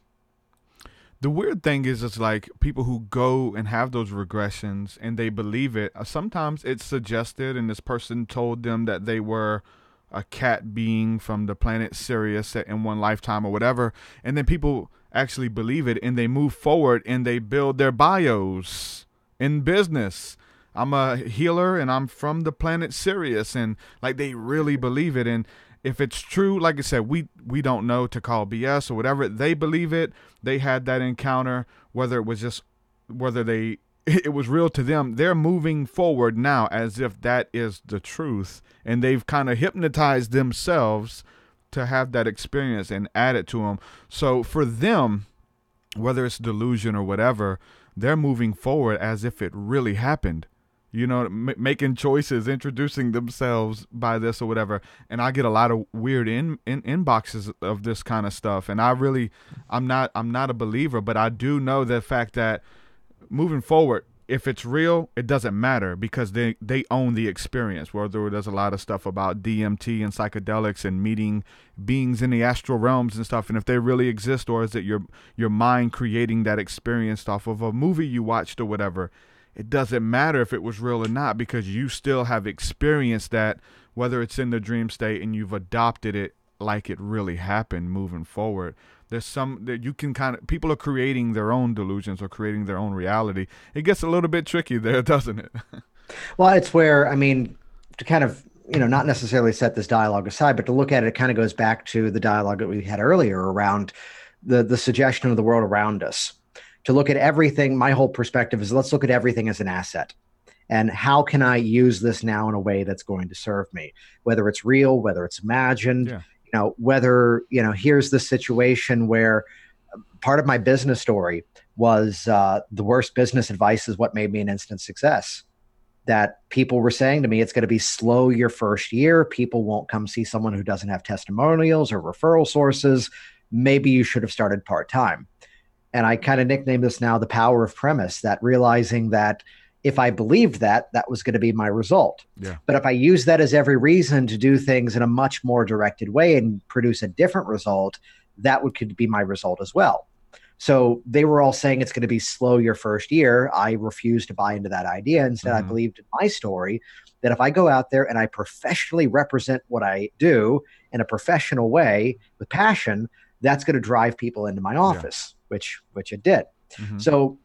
The weird thing is, it's like people who go and have those regressions and they believe it. Sometimes it's suggested, and this person told them that they were a cat being from the planet Sirius in one lifetime or whatever. And then people actually believe it, and they move forward and they build their bios in business. I'm a healer and I'm from the planet Sirius, and like they really believe it. And if it's true, like I said, we don't know to call BS or whatever. They believe it. They had that encounter, whether it was it was real to them. They're moving forward now as if that is the truth, and they've kind of hypnotized themselves to have that experience and add it to them. So for them, whether it's delusion or whatever, they're moving forward as if it really happened. Making choices, introducing themselves by this or whatever. And I get a lot of weird inboxes of this kind of stuff. And I'm not a believer, but I do know the fact that moving forward, if it's real, it doesn't matter, because they own the experience. Whether there's a lot of stuff about DMT and psychedelics and meeting beings in the astral realms and stuff, and if they really exist, or is it your mind creating that experience off of a movie you watched or whatever. It doesn't matter if it was real or not, because you still have experienced that, whether it's in the dream state, and you've adopted it like it really happened moving forward. There's some that you can people are creating their own delusions or creating their own reality. It gets a little bit tricky there, doesn't it? Well, it's where, to kind of, not necessarily set this dialogue aside, but to look at it, it kind of goes back to the dialogue that we had earlier around the suggestion of the world around us. To look at everything, my whole perspective is, let's look at everything as an asset. And how can I use this now in a way that's going to serve me? Whether it's real, whether it's imagined, whether, here's the situation where part of my business story was the worst business advice is what made me an instant success. that people were saying to me, it's going to be slow your first year. People won't come see someone who doesn't have testimonials or referral sources. Maybe you should have started part-time. And I kind of nicknamed this now the power of premise, that realizing that if I believed that, that was going to be my result. Yeah. But if I use that as every reason to do things in a much more directed way and produce a different result, that could be my result as well. So they were all saying it's going to be slow your first year. I refused to buy into that idea. Instead, I believed in my story that if I go out there and I professionally represent what I do in a professional way with passion, that's going to drive people into my office, which it did. So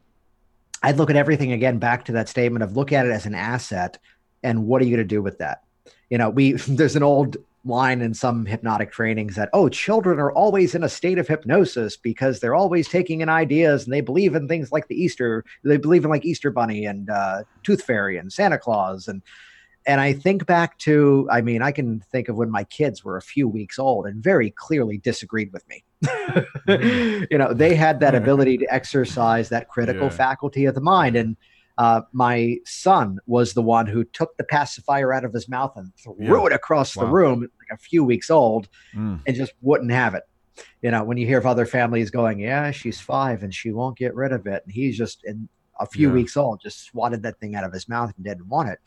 I'd look at everything again, back to that statement of look at it as an asset. And what are you going to do with that? You know, there's an old line in some hypnotic trainings that, oh, children are always in a state of hypnosis because they're always taking in ideas and they believe in things like they believe in like Easter Bunny and Tooth Fairy and Santa Claus. And I think back to, I mean, I can think of when my kids were a few weeks old and very clearly disagreed with me. You know, they had that ability to exercise that critical faculty of the mind. And my son was the one who took the pacifier out of his mouth and threw it across the room, like a few weeks old, and just wouldn't have it. You know, when you hear of other families going, yeah, she's 5 and she won't get rid of it. And he's just in a few weeks old, just swatted that thing out of his mouth and didn't want it.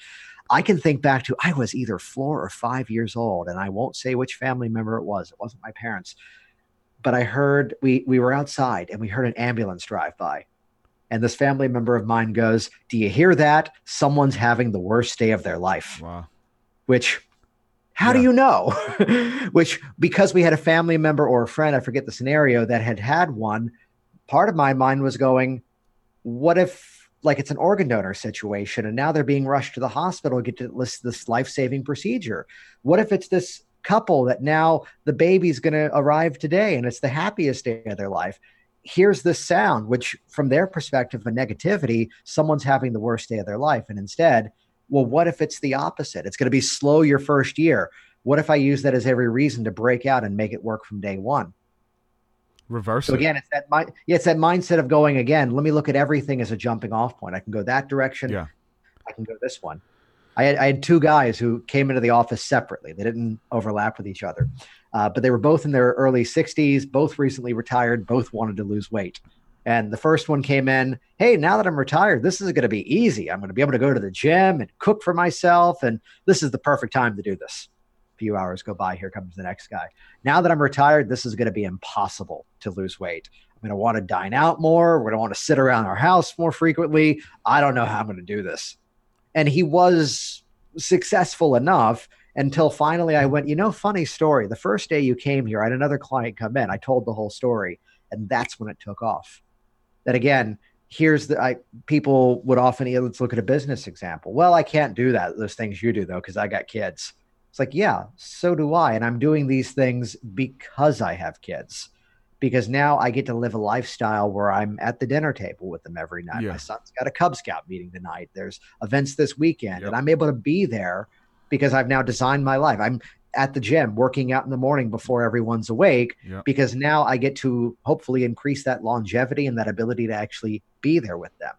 I can think back to, I was either 4 or 5 years old, and I won't say which family member it was. It wasn't my parents, but I heard, we were outside and we heard an ambulance drive by. And this family member of mine goes, do you hear that? Someone's having the worst day of their life. Wow. Which, how do you know? Which, because we had a family member or a friend, I forget the scenario, that had one, part of my mind was going, what if, like, it's an organ donor situation and now they're being rushed to the hospital to get to this life-saving procedure? What if it's this couple that now the baby's going to arrive today and it's the happiest day of their life? Here's this sound, which from their perspective of negativity, someone's having the worst day of their life. And instead, well, what if it's the opposite? It's going to be slow your first year. What if I use that as every reason to break out and make it work from day one? Reverse so again, it's that mindset of going, again, let me look at everything as a jumping off point. I can go that direction. Yeah. I can go this one. I had 2 guys who came into the office separately. They didn't overlap with each other. But they were both in their early 60s, both recently retired, both wanted to lose weight. And the first one came in, hey, now that I'm retired, this is going to be easy. I'm going to be able to go to the gym and cook for myself. And this is the perfect time to do this. A few hours go by. Here comes the next guy. Now that I'm retired, this is going to be impossible to lose weight. I'm going to want to dine out more. We're going to want to sit around our house more frequently. I don't know how I'm going to do this. And he was successful enough until finally I went, funny story. The first day you came here, I had another client come in. I told the whole story, and that's when it took off. That again, people would often, let's look at a business example. Well, I can't do those things you do though, because I got kids. It's like, yeah, so do I. And I'm doing these things because I have kids. Because now I get to live a lifestyle where I'm at the dinner table with them every night. My son's got a Cub Scout meeting tonight. There's events this weekend, and I'm able to be there because I've now designed my life. I'm at the gym working out in the morning before everyone's awake because now I get to hopefully increase that longevity and that ability to actually be there with them.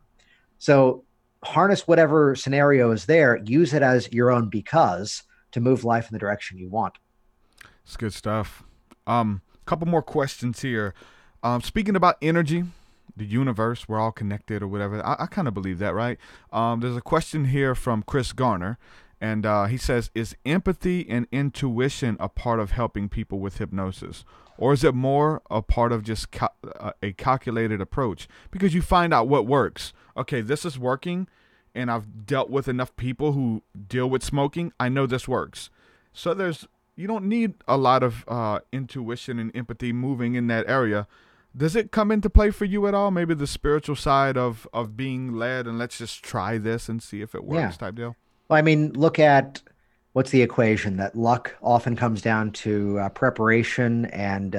So harness whatever scenario is there, use it as your own because to move life in the direction you want. It's good stuff. Couple more questions here. Speaking about energy, the universe, we're all connected or whatever. I kind of believe that, right? There's a question here from Chris Garner, and he says, is empathy and intuition a part of helping people with hypnosis? Or is it more a part of just a calculated approach? Because you find out what works. Okay, this is working, and I've dealt with enough people who deal with smoking. I know this works. So you don't need a lot of intuition and empathy moving in that area. Does it come into play for you at all? Maybe the spiritual side of being led and let's just try this and see if it works type deal? Well, I mean, look at what's the equation that luck often comes down to preparation and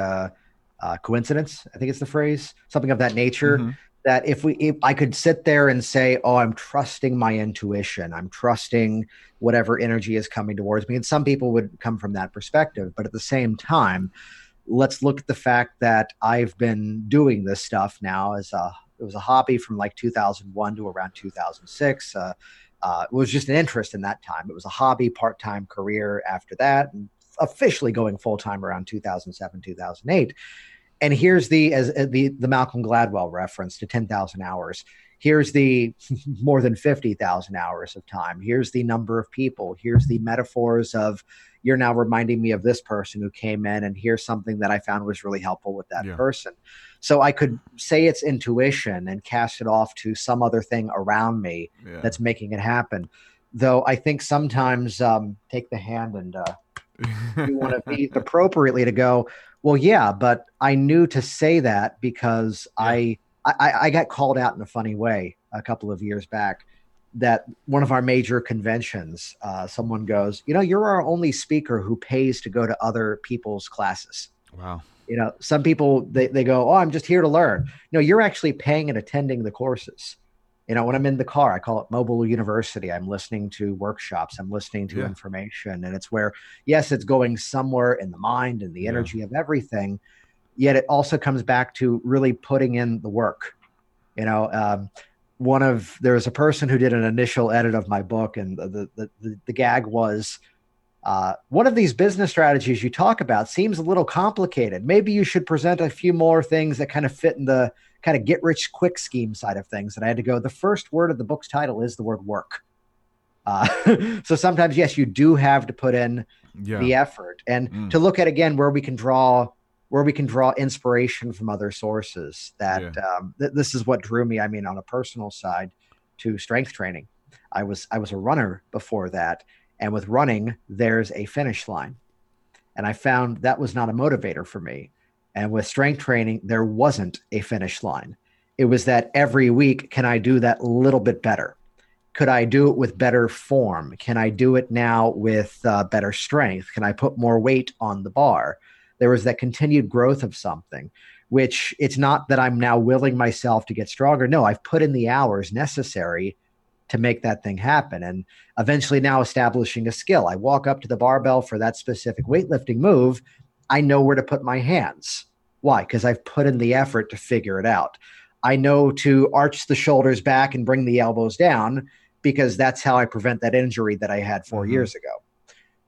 coincidence. I think it's the phrase, something of that nature. Mm-hmm. That if I could sit there and say, oh, I'm trusting my intuition, I'm trusting whatever energy is coming towards me. And some people would come from that perspective. But at the same time, let's look at the fact that I've been doing this stuff now it was a hobby from like 2001 to around 2006. It was just an interest in that time. It was a hobby, part-time career after that, and officially going full-time around 2007, 2008. And here's the Malcolm Gladwell reference to 10,000 hours. Here's the more than 50,000 hours of time. Here's the number of people. Here's the metaphors of, you're now reminding me of this person who came in, and here's something that I found was really helpful with that person. So I could say it's intuition and cast it off to some other thing around me that's making it happen. Though I think sometimes take the hand and you want to be appropriately to go, well, yeah, but I knew to say that because I got called out in a funny way a couple of years back, that one of our major conventions, someone goes, you're our only speaker who pays to go to other people's classes. Wow. Some people, they go, oh, I'm just here to learn. No, you're actually paying and attending the courses. When I'm in the car, I call it mobile university. I'm listening to workshops. I'm listening to information. And it's where, yes, it's going somewhere in the mind and the energy of everything. Yet it also comes back to really putting in the work. There was a person who did an initial edit of my book, and the gag was, one of these business strategies you talk about seems a little complicated. Maybe you should present a few more things that kind of fit in the kind of get rich quick scheme side of things. And I had to go, the first word of the book's title is the word work. So sometimes, yes, you do have to put in the effort, and to look at, again, where we can draw inspiration from other sources. This is what drew me, on a personal side, to strength training. I was a runner before that. And with running, there's a finish line. And I found that was not a motivator for me. And with strength training, there wasn't a finish line. It was that every week, can I do that a little bit better? Could I do it with better form? Can I do it now with better strength? Can I put more weight on the bar? There was that continued growth of something, which it's not that I'm now willing myself to get stronger. No, I've put in the hours necessary to make that thing happen. And eventually now establishing a skill. I walk up to the barbell for that specific weightlifting move. I know where to put my hands. Why? Because I've put in the effort to figure it out. I know to arch the shoulders back and bring the elbows down, because that's how I prevent that injury that I had 4 years ago.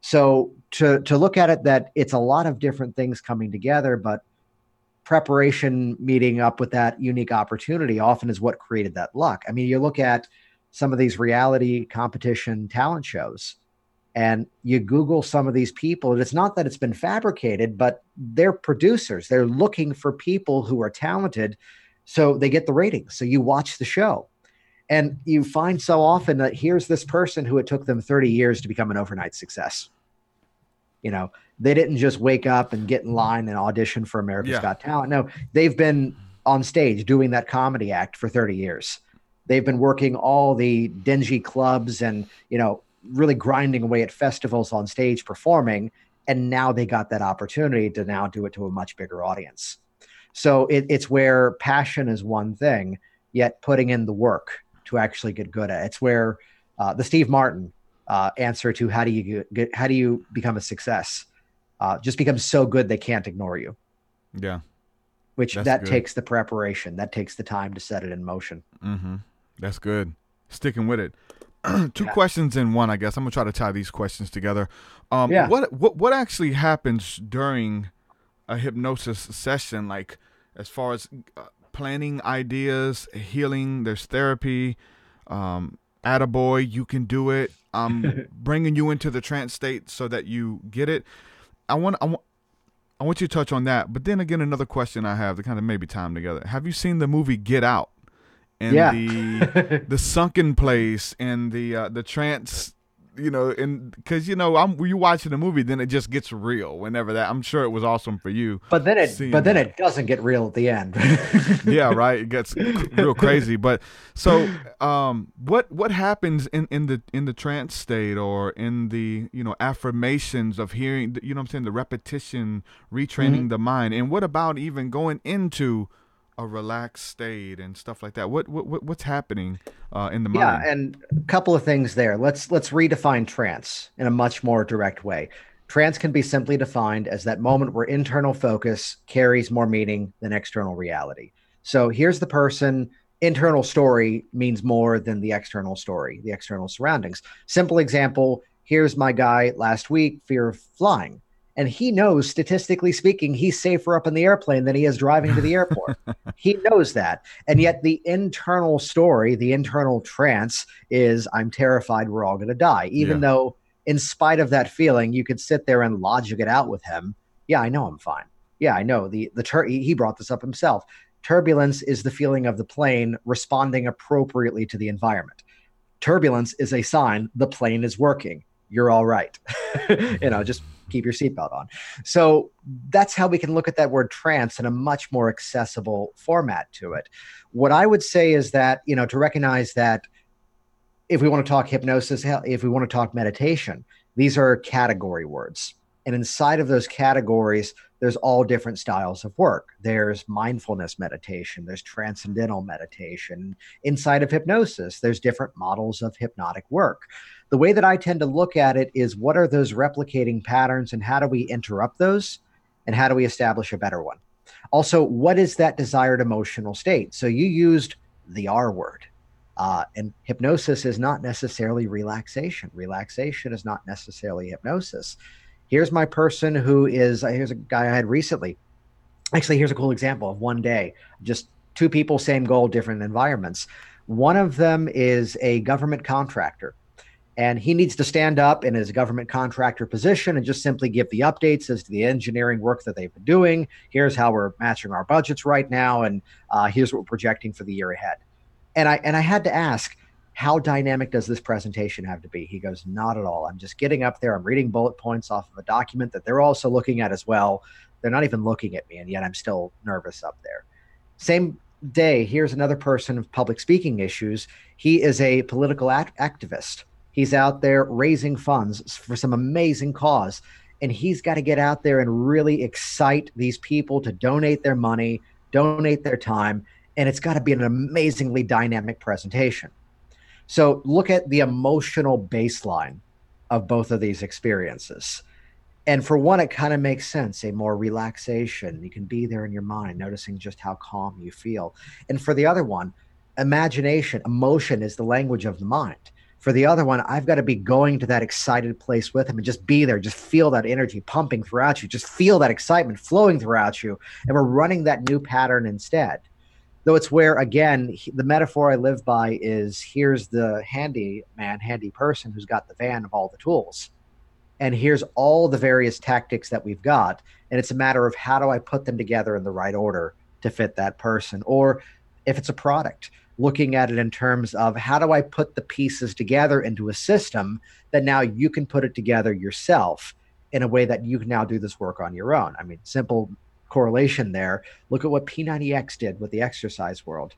So to look at it, that it's a lot of different things coming together, but preparation meeting up with that unique opportunity often is what created that luck. You look at some of these reality competition talent shows, and you Google some of these people, and it's not that it's been fabricated, but they're producers. They're looking for people who are talented, so they get the ratings. So you watch the show, and you find so often that here's this person who it took them 30 years to become an overnight success. They didn't just wake up and get in line and audition for America's Got Talent. No, they've been on stage doing that comedy act for 30 years. They've been working all the dingy clubs and, really grinding away at festivals on stage performing. And now they got that opportunity to now do it to a much bigger audience. So it's where passion is one thing, yet putting in the work to actually get good at it. It's where the Steve Martin answer to how do you become a success just becomes so good they can't ignore you. Yeah. Which that takes the preparation. That takes the time to set it in motion. Mm-hmm. That's good. Sticking with it. Two questions in one, I guess. I'm gonna try to tie these questions together. What actually happens during a hypnosis session? Like, as far as planning ideas, healing, there's therapy. Attaboy, you can do it. Bringing you into the trance state so that you get it. I want you to touch on that. But then again, another question I have to kind of maybe tie them together. Have you seen the movie Get Out? And the sunken place and the trance, and because you watching the movie, then it just gets real. Whenever that, I'm sure it was awesome for you. But then it doesn't get real at the end. Yeah, right. It gets real crazy. But so, what happens in the trance state, or in the affirmations of hearing, what I'm saying, the repetition, retraining the mind, and what about even going into a relaxed state and stuff like that? What's happening in the mind? Yeah, and a couple of things there. Let's redefine trance in a much more direct way. Trance can be simply defined as that moment where internal focus carries more meaning than external reality. So here's the person internal story means more than the external story, the external surroundings. Simple example, here's my guy last week, fear of flying. And he knows, statistically speaking, he's safer up in the airplane than he is driving to the airport. He knows that. And yet the internal story, the internal trance is, I'm terrified we're all going to die. Even though in spite of that feeling, you could sit there and logic it out with him. Yeah, I know I'm fine. Yeah, I know. He brought this up himself. Turbulence is the feeling of the plane responding appropriately to the environment. Turbulence is a sign the plane is working. You're all right. Just keep your seatbelt on. So that's how we can look at that word trance in a much more accessible format to it. What I would say is that, to recognize that if we want to talk hypnosis, if we want to talk meditation, these are category words. And inside of those categories, there's all different styles of work. There's mindfulness meditation. There's transcendental meditation. Inside of hypnosis, there's different models of hypnotic work. The way that I tend to look at it is, what are those replicating patterns and how do we interrupt those? And how do we establish a better one? Also, what is that desired emotional state? So you used the R word. And hypnosis is not necessarily relaxation. Relaxation is not necessarily hypnosis. Here's my person here's a guy I had recently. Actually, here's a cool example of one day, just two people, same goal, different environments. One of them is a government contractor, and he needs to stand up in his government contractor position and just simply give the updates as to the engineering work that they've been doing. Here's how we're matching our budgets right now, and here's what we're projecting for the year ahead. And I had to ask, how dynamic does this presentation have to be? He goes, not at all. I'm just getting up there. I'm reading bullet points off of a document that they're also looking at as well. They're not even looking at me, and yet I'm still nervous up there. Same day, here's another person with public speaking issues. He is a political activist. He's out there raising funds for some amazing cause, and he's got to get out there and really excite these people to donate their money, donate their time, and it's got to be an amazingly dynamic presentation. So look at the emotional baseline of both of these experiences. And for one, it kind of makes sense, a more relaxation. You can be there in your mind, noticing just how calm you feel. And for the other one, imagination, emotion is the language of the mind. For the other one, I've got to be going to that excited place with him and just be there, just feel that energy pumping throughout you, just feel that excitement flowing throughout you. And we're running that new pattern instead. Though it's where, again, the metaphor I live by is, here's the handy person who's got the van of all the tools. And here's all the various tactics that we've got. And it's a matter of, how do I put them together in the right order to fit that person? Or if it's a product, looking at it in terms of, how do I put the pieces together into a system that now you can put it together yourself in a way that you can now do this work on your own. I mean, simple correlation there. Look at what P90X did with the exercise world.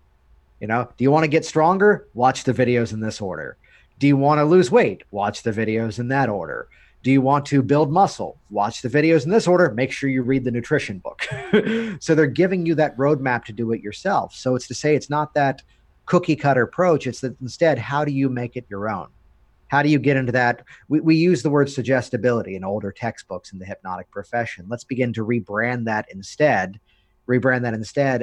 Do you want to get stronger? Watch the videos in this order. Do you want to lose weight? Watch the videos in that order. Do you want to build muscle? Watch the videos in this order. Make sure you read the nutrition book. So they're giving you that roadmap to do it yourself. So it's to say, it's not that cookie cutter approach. It's that instead, how do you make it your own? How do you get into that? We use the word suggestibility in older textbooks in the hypnotic profession. Let's begin to rebrand that instead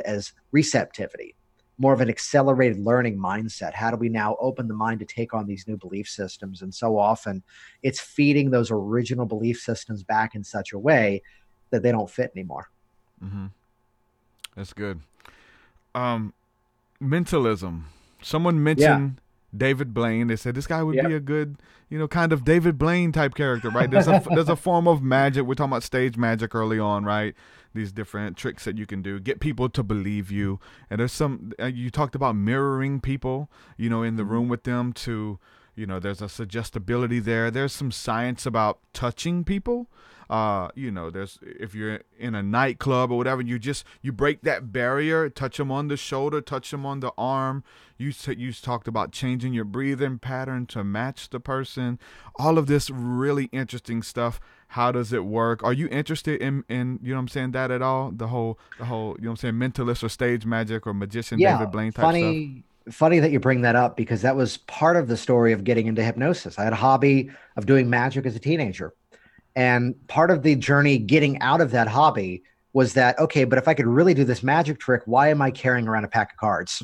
as receptivity, more of an accelerated learning mindset. How do we now open the mind to take on these new belief systems? And so often it's feeding those original belief systems back in such a way that they don't fit anymore. Mm-hmm. That's good. Mentalism. Someone mentioned David Blaine. They said this guy would be a good, kind of David Blaine type character, right? There's a form of magic. We're talking about stage magic early on, right? These different tricks that you can do, get people to believe you. And there's some, you talked about mirroring people, in the room with them to, there's a suggestibility there. There's some science about touching people. There's, if you're in a nightclub or whatever, you break that barrier, touch them on the shoulder, touch them on the arm. You talked about changing your breathing pattern to match the person. All of this really interesting stuff. How does it work? Are you interested in that at all? The whole, mentalist or stage magic or magician, David Blaine type stuff? Funny that you bring that up, because that was part of the story of getting into hypnosis. I had a hobby of doing magic as a teenager. And part of the journey getting out of that hobby was that, okay, but if I could really do this magic trick, why am I carrying around a pack of cards?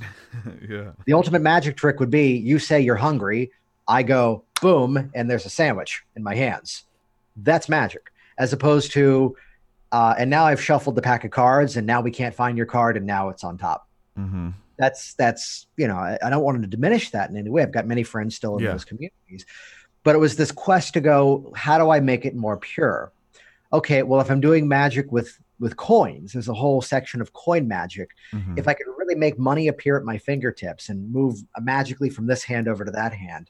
Yeah. The ultimate magic trick would be, you say you're hungry, I go boom, and there's a sandwich in my hands. That's magic. As opposed to, and now I've shuffled the pack of cards, and now we can't find your card, and now it's on top. Mm-hmm. That's I don't want to diminish that in any way. I've got many friends still in Yeah. those communities, but it was this quest to go, how do I make it more pure? Okay, well, if I'm doing magic with coins, there's a whole section of coin magic. Mm-hmm. If I could really make money appear at my fingertips and move magically from this hand over to that hand,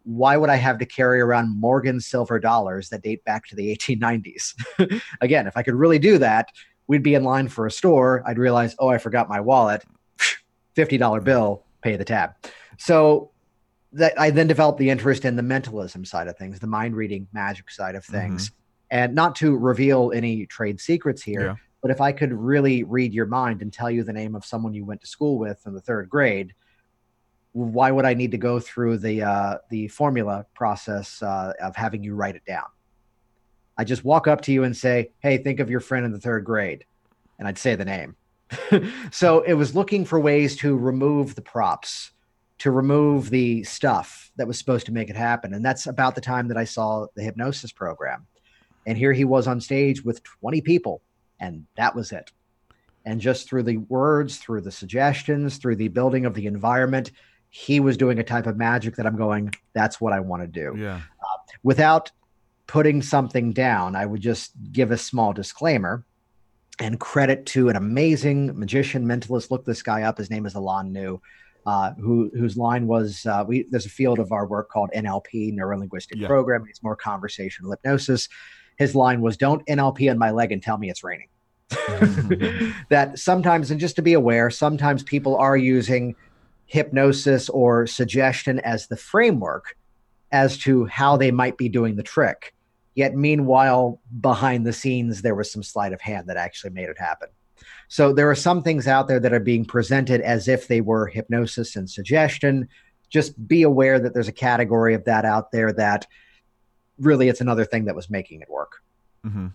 why would I have to carry around Morgan silver dollars that date back to the 1890s? Again, if I could really do that, we'd be in line for a store. I'd realize, oh, I forgot my wallet. $50 bill, pay the tab. So that I then developed the interest in the mentalism side of things, the mind reading magic side of things. Mm-hmm. And not to reveal any trade secrets here, Yeah. but if I could really read your mind and tell you the name of someone you went to school with in the 3rd grade, why would I need to go through the formula process of having you write it down? I just walk up to you and say, hey, think of your friend in the 3rd grade. And I'd say the name. So it was looking for ways to remove the props, to remove the stuff that was supposed to make it happen. And that's about the time that I saw the hypnosis program. And here he was on stage with 20 people, and that was it. And just through the words, through the suggestions, through the building of the environment, he was doing a type of magic that I'm going, that's what I want to do. Yeah. Without putting something down, I would just give a small disclaimer and credit to an amazing magician, mentalist. Look this guy up. His name is Alon New, whose line was, there's a field of our work called NLP, Neuro-Linguistic Programming. It's more conversational hypnosis. His line was, don't NLP on my leg and tell me it's raining. That sometimes, and just to be aware, sometimes people are using hypnosis or suggestion as the framework as to how they might be doing the trick. Yet meanwhile, behind the scenes, there was some sleight of hand that actually made it happen. So there are some things out there that are being presented as if they were hypnosis and suggestion. Just be aware that there's a category of that out there that really it's another thing that was making it work. Mm-hmm.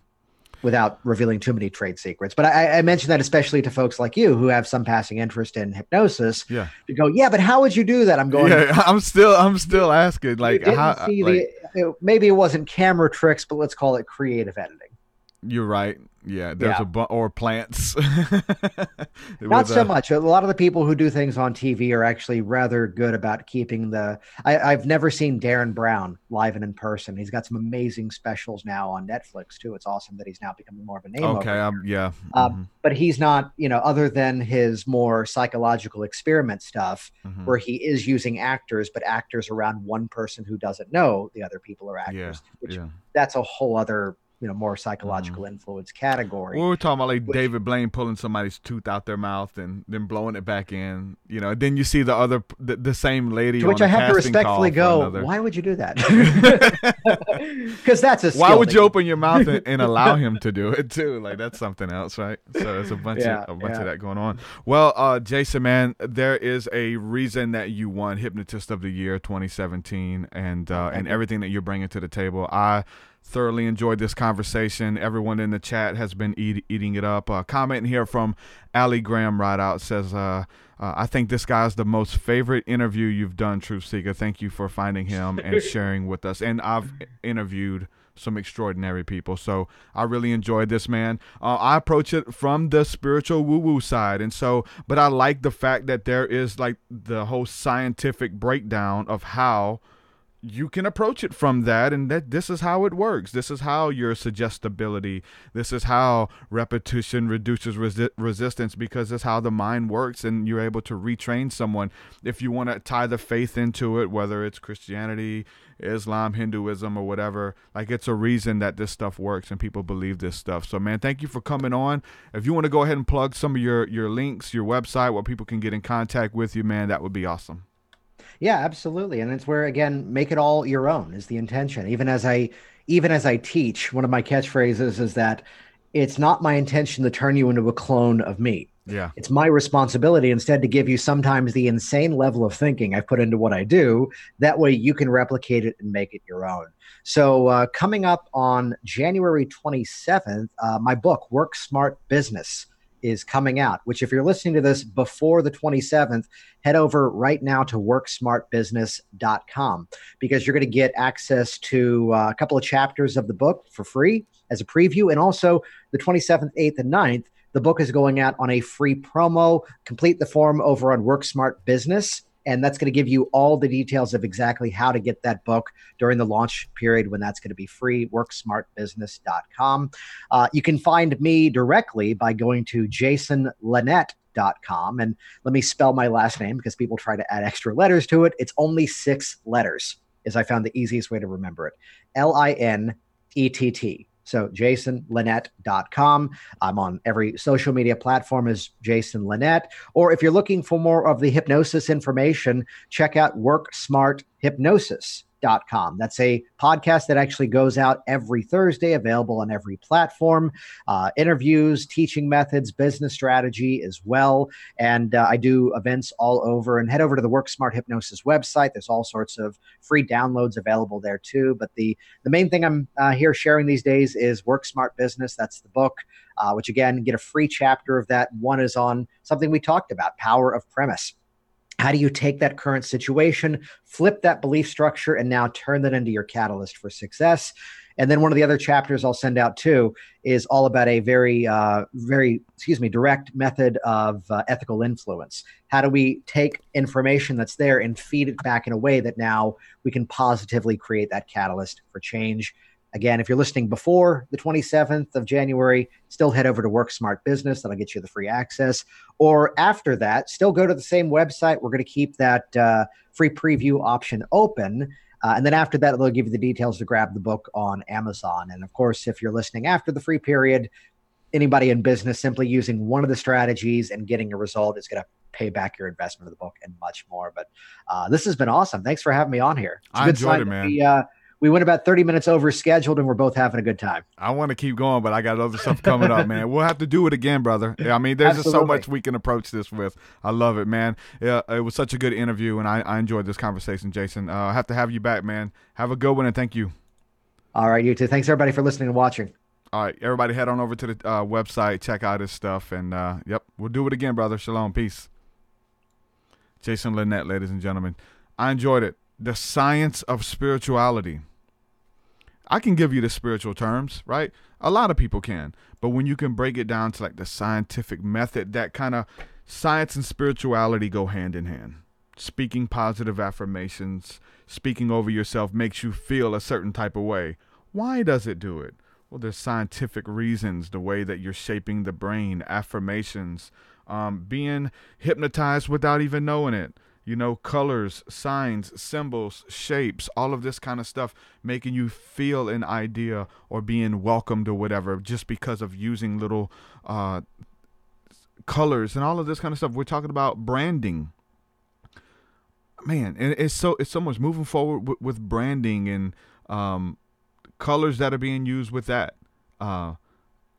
Without revealing too many trade secrets. But I mentioned that especially to folks like you who have some passing interest in hypnosis. Yeah. To go, yeah, but how would you do that? I'm going. Yeah, I'm still asking. Like, how? Maybe it wasn't camera tricks, but let's call it creative editing. You're right. Yeah, there's or plants. Not so much. A lot of the people who do things on TV are actually rather good about keeping the. I've never seen Darren Brown live and in person. He's got some amazing specials now on Netflix too. It's awesome that he's now becoming more of a name. Okay, yeah. But he's not, other than his more psychological experiment stuff, where he is using actors, but actors around one person who doesn't know the other people are actors. That's a whole other. More psychological influence category. We were talking about like David Blaine pulling somebody's tooth out their mouth and then blowing it back in. Then you see the same lady. To which I have to respectfully go, why would you do that? Because that's a skill. Why would you open your mouth and allow him to do it too? Like that's something else, right? So there's a bunch of that going on. Well, Jason, man, there is a reason that you won Hypnotist of the Year 2017, and everything that you're bringing to the table. I thoroughly enjoyed this conversation. Everyone in the chat has been eating it up. Comment here from Allie Graham Rideout says, I think this guy's the most favorite interview you've done, TruthSeekah. Thank you for finding him and sharing with us. And I've interviewed some extraordinary people, so I really enjoyed this, man. I approach it from the spiritual woo-woo side, and so, but I like the fact that there is like the whole scientific breakdown of how you can approach it from that, and that this is how it works. This is how your suggestibility, this is how repetition reduces resistance, because it's how the mind works, and you're able to retrain someone. If you want to tie the faith into it, whether it's Christianity, Islam, Hinduism, or whatever, like it's a reason that this stuff works and people believe this stuff. So, man, thank you for coming on. If you want to go ahead and plug some of your links, your website, where people can get in contact with you, man, that would be awesome. Yeah, absolutely. And it's where, again, make it all your own is the intention. Even as I teach, one of my catchphrases is that it's not my intention to turn you into a clone of me. Yeah. It's my responsibility instead to give you sometimes the insane level of thinking I've put into what I do. That way you can replicate it and make it your own. So coming up on January 27th, my book, Work Smart Business, is coming out, which if you're listening to this before the 27th, head over right now to worksmartbusiness.com, because you're going to get access to a couple of chapters of the book for free as a preview. And also the 27th, 8th, and 9th, the book is going out on a free promo. Complete the form over on Work Smart Business. And that's going to give you all the details of exactly how to get that book during the launch period when that's going to be free, worksmartbusiness.com. You can find me directly by going to jasonlinett.com. And let me spell my last name because people try to add extra letters to it. It's only 6 letters, as I found the easiest way to remember it. Linett. So jasonlinett.com. I'm on every social media platform as Jason Linett. Or if you're looking for more of the hypnosis information, check out WorkSmartHypnosis.com. That's a podcast that actually goes out every Thursday, available on every platform. Interviews, teaching methods, business strategy as well. And I do events all over. And head over to the Work Smart Hypnosis website. There's all sorts of free downloads available there too. But the main thing I'm here sharing these days is Work Smart Business. That's the book, which again, get a free chapter of that. One is on something we talked about, power of premise. How do you take that current situation, flip that belief structure, and now turn that into your catalyst for success? And then one of the other chapters I'll send out too is all about a very direct method of ethical influence. How do we take information that's there and feed it back in a way that now we can positively create that catalyst for change? Again, if you're listening before the 27th of January, still head over to Work Smart Business. That'll get you the free access. Or after that, still go to the same website. We're going to keep that free preview option open. And then after that, they'll give you the details to grab the book on Amazon. And of course, if you're listening after the free period, anybody in business simply using one of the strategies and getting a result is going to pay back your investment of the book and much more. But this has been awesome. Thanks for having me on here. I enjoyed it, man. We went about 30 minutes over scheduled, and we're both having a good time. I want to keep going, but I got other stuff coming up, man. We'll have to do it again, brother. I mean, there's just so much we can approach this with. I love it, man. Yeah, it was such a good interview, and I enjoyed this conversation, Jason. I have to have you back, man. Have a good one, and thank you. All right, you too. Thanks, everybody, for listening and watching. All right, everybody head on over to the website, check out his stuff, and, yep, we'll do it again, brother. Shalom. Peace. Jason Linett, ladies and gentlemen. I enjoyed it. The science of spirituality. I can give you the spiritual terms, right? A lot of people can. But when you can break it down to like the scientific method, that kind of science and spirituality go hand in hand. Speaking positive affirmations, speaking over yourself makes you feel a certain type of way. Why does it do it? Well, there's scientific reasons, the way that you're shaping the brain, affirmations, being hypnotized without even knowing it. You know, colors, signs, symbols, shapes, all of this kind of stuff, making you feel an idea or being welcomed or whatever, just because of using little colors and all of this kind of stuff. We're talking about branding. Man, and it's so much moving forward with branding and colors that are being used with that.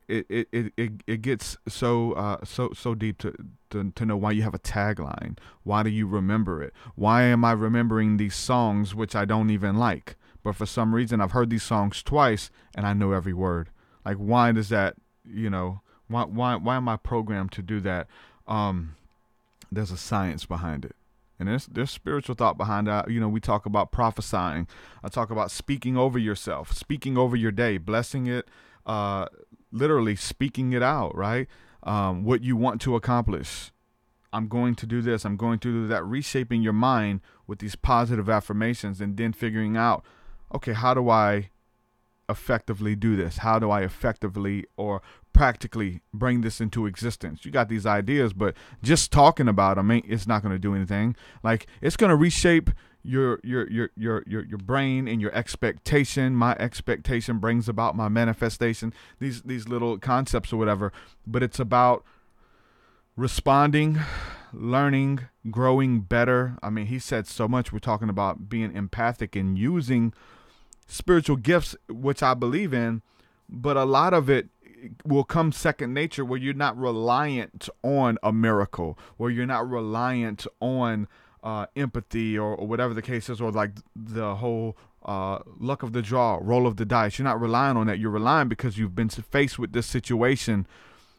It gets so deep to know why you have a tagline. Why do you remember it? Why am I remembering these songs which I don't even like? But for some reason I've heard these songs twice and I know every word. Like, why does that, you know, why am I programmed to do that? There's a science behind it. And there's spiritual thought behind that. You know, we talk about prophesying. I talk about speaking over yourself, speaking over your day, blessing it, literally speaking it out, right? What you want to accomplish. I'm going to do this. I'm going to do that. Reshaping your mind with these positive affirmations and then figuring out, okay, how do I effectively do this? How do I effectively or practically bring this into existence? You got these ideas, but just talking about them, it's not going to do anything. Like, it's going to reshape your brain and your expectation. My expectation brings about my manifestation, these little concepts or whatever, but it's about responding, learning, growing better. I mean, he said so much. We're talking about being empathic and using spiritual gifts, which I believe in, but a lot of it will come second nature, where you're not reliant on a miracle, where you're not reliant on empathy or whatever the case is, or like the whole luck of the draw, roll of the dice. You're not relying on that. You're relying because you've been faced with this situation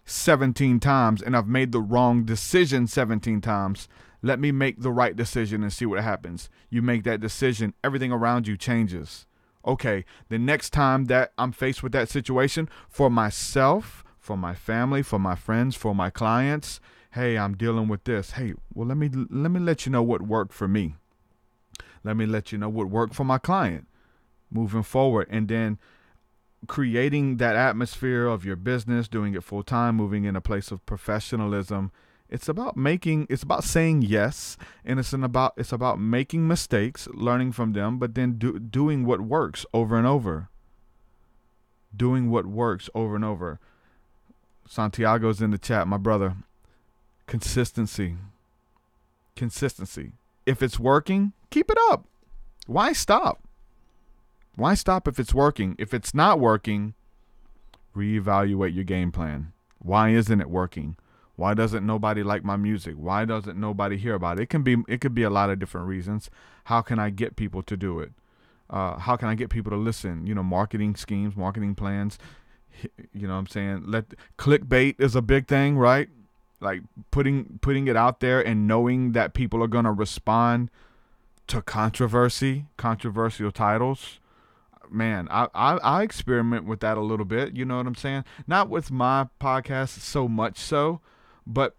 17 times and I've made the wrong decision 17 times. Let me make the right decision and see what happens. You make that decision, everything around you changes. Okay, the next time that I'm faced with that situation, for myself, for my family, for my friends, for my clients, hey, I'm dealing with this. Hey, well, let me let you know what worked for me. Let me let you know what worked for my client moving forward. And then creating that atmosphere of your business, doing it full time, moving in a place of professionalism. It's about saying yes, and it's about making mistakes, learning from them, but then doing what works over and over. Doing what works over and over. Santiago's in the chat, my brother. Consistency. If it's working, keep it up. Why stop? Why stop if it's working? If it's not working, reevaluate your game plan. Why isn't it working? Why doesn't nobody like my music? Why doesn't nobody hear about it? It could be a lot of different reasons. How can I get people to do it? How can I get people to listen? Marketing schemes, marketing plans. You know what I'm saying? Clickbait is a big thing, right? Like putting it out there and knowing that people are going to respond to controversial titles. Man, I experiment with that a little bit. You know what I'm saying? Not with my podcast so much so, but